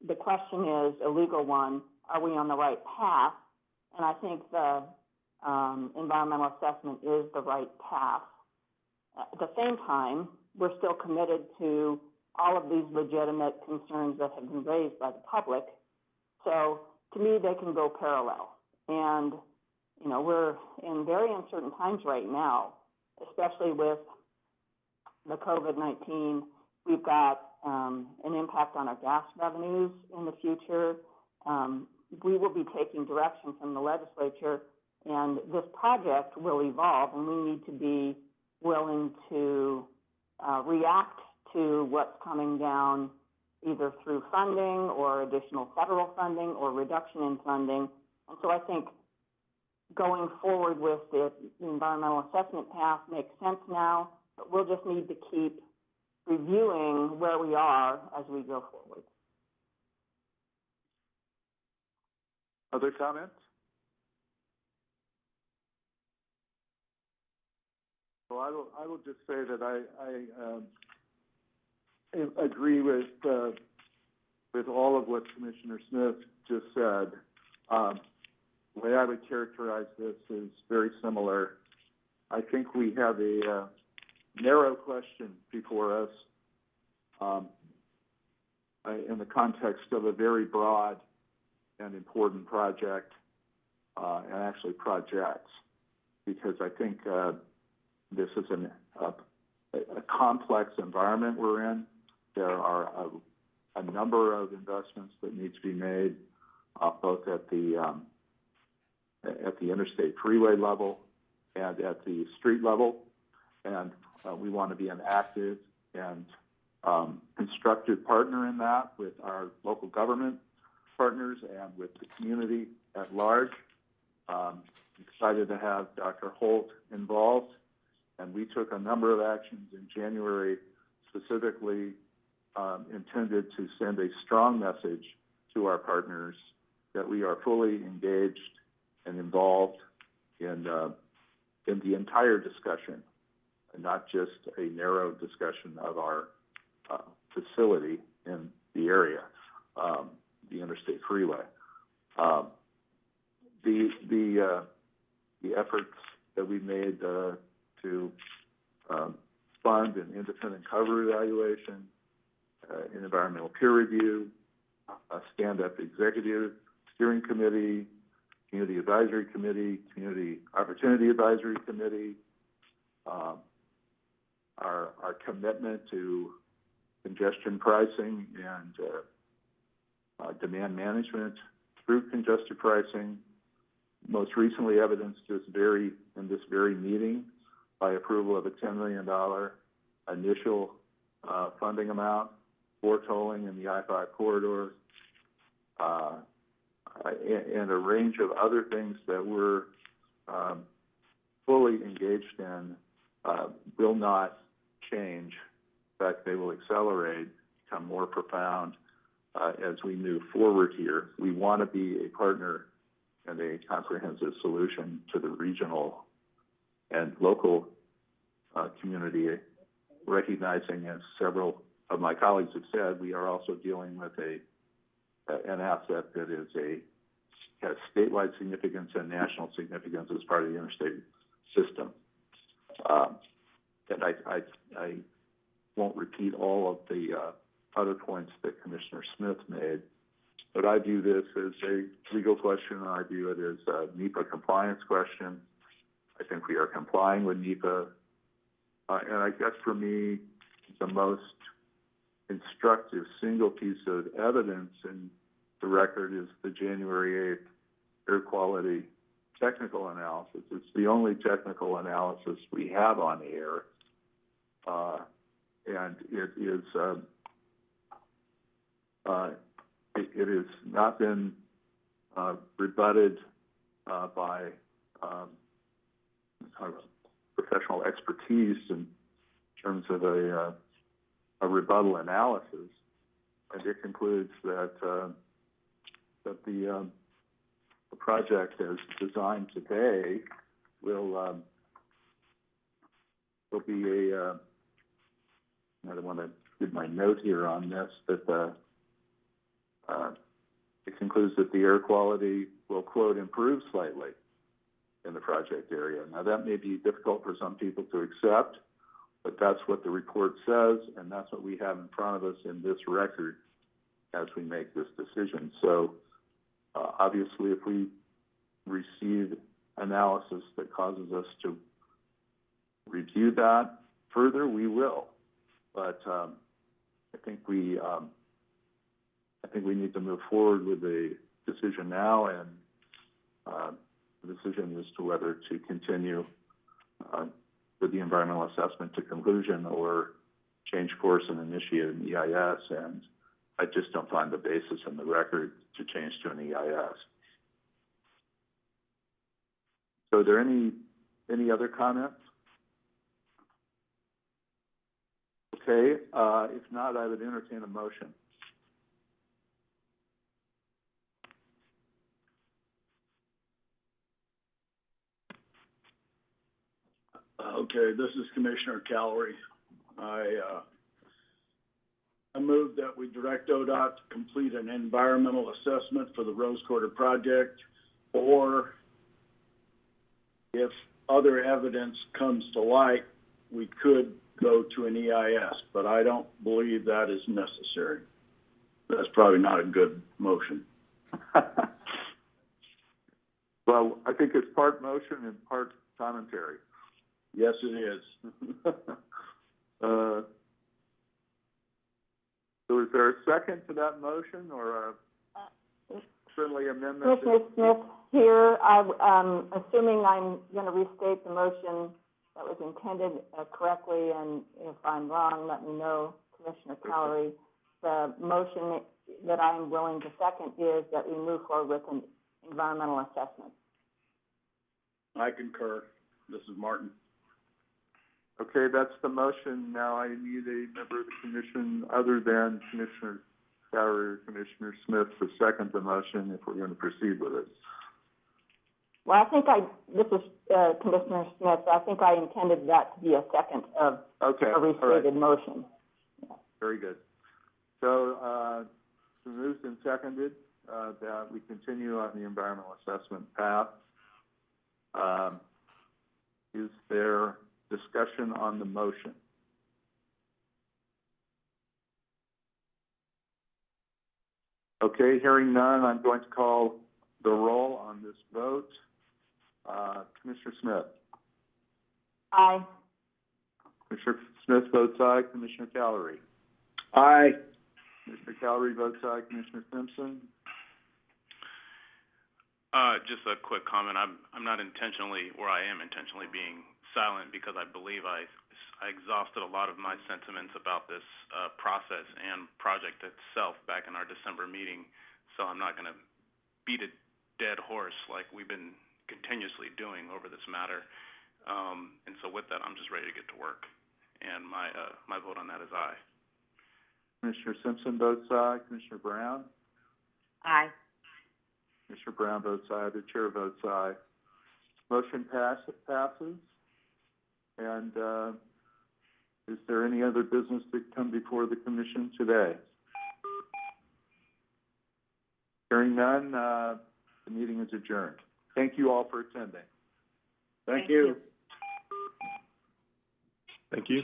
the question is a legal one. Are we on the right path? And I think the environmental assessment is the right path. At the same time, we're still committed to all of these legitimate concerns that have been raised by the public. So to me, they can go parallel. And, you know, we're in very uncertain times right now, especially with the COVID-19. We've got an impact on our gas revenues in the future. We will be taking direction from the legislature, and this project will evolve, and we need to be willing to react to what's coming down either through funding or additional federal funding or reduction in funding. And so I think going forward with the environmental assessment path makes sense now, but we'll just need to keep reviewing where we are as we go forward. Other comments? So I will just say that I agree with all of what Commissioner Smith just said. The way I would characterize this is very similar. I think we have a narrow question before us in the context of a very broad and important project, and actually projects, because I think this is a complex environment we're in. There are a number of investments that need to be made, both at the interstate freeway level and at the street level, and we want to be an active and constructive partner in that with our local government partners and with the community at large. Excited to have Dr. Holt involved, and we took a number of actions in January specifically intended to send a strong message to our partners that we are fully engaged and involved in the entire discussion, and not just a narrow discussion of our facility in the area, the interstate freeway. The efforts that we made to fund an independent cover evaluation, an environmental peer review, a stand-up executive steering committee, community advisory committee, community opportunity advisory committee, our commitment to congestion pricing and demand management through congestion pricing, most recently evidenced in this very meeting by approval of a $10 million initial funding amount for tolling in the I-5 corridor and a range of other things that we're fully engaged in will not change. In fact, they will accelerate, become more profound as we move forward here. We want to be a partner and a comprehensive solution to the regional and local community, recognizing, as several of my colleagues have said, we are also dealing with an asset that has statewide significance and national significance as part of the interstate system. And I won't repeat all of the other points that Commissioner Smith made, but I view this as a legal question, and I view it as a NEPA compliance question. I think we are complying with NEPA, and I guess for me, the most instructive single piece of evidence in the record is the January 8th air quality technical analysis. It's the only technical analysis we have on air, and it has not been rebutted by professional expertise in terms of a rebuttal analysis, and it concludes that the project as designed today will be a I don't want to give my note here on this, but it concludes that the air quality will, quote, improve slightly in the project area. Now, that may be difficult for some people to accept, but that's what the report says, and that's what we have in front of us in this record as we make this decision. So, obviously, if we receive analysis that causes us to review that further, we will. But I think we need to move forward with a decision now, and the decision as to whether to continue with the environmental assessment to conclusion or change course and initiate an EIS. And I just don't find the basis in the record to change to an EIS. So, are there any other comments? Okay, if not, I would entertain a motion. Okay, this is Commissioner Calorie. I move that we direct Odot to complete an environmental assessment for the Rose Quarter project, or if other evidence comes to light, we could go to an EIS, but I don't believe that is necessary. That's probably not a good motion. Well, I think it's part motion and part commentary. Yes, it is. So is there a second to that motion, or a friendly amendment? Commissioner Smith here. I'm assuming I'm going to restate the motion that was intended correctly, and if I'm wrong, let me know, Commissioner Calorie. The motion that I'm willing to second is that we move forward with an environmental assessment. I concur. This is Martin. Okay, that's the motion. Now I need a member of the commission other than Commissioner Calorie or Commissioner Smith to second the motion if we're going to proceed with it. Well, I think this is Commissioner Smith. I think I intended that to be a second of a restated motion. Yeah. Very good. So, moved and seconded that we continue on the environmental assessment path. Is there discussion on the motion? Okay, hearing none, I'm going to call the roll on this vote. Commissioner Smith? Aye. Commissioner Smith votes aye. Commissioner Calorie? Aye. Commissioner Calorie votes aye. Commissioner Simpson? Just a quick comment. I'm not intentionally, or I am intentionally being silent because I believe I exhausted a lot of my sentiments about this process and project itself back in our December meeting. So I'm not going to beat a dead horse like we've been continuously doing over this matter. And so with that, I'm just ready to get to work. And my vote on that is aye. Commissioner Simpson votes aye. Commissioner Brown? Aye. Commissioner Brown votes aye. The chair votes aye. Motion passes. And is there any other business to come before the commission today? Hearing none, the meeting is adjourned. Thank you all for attending. Thank you. Thank you.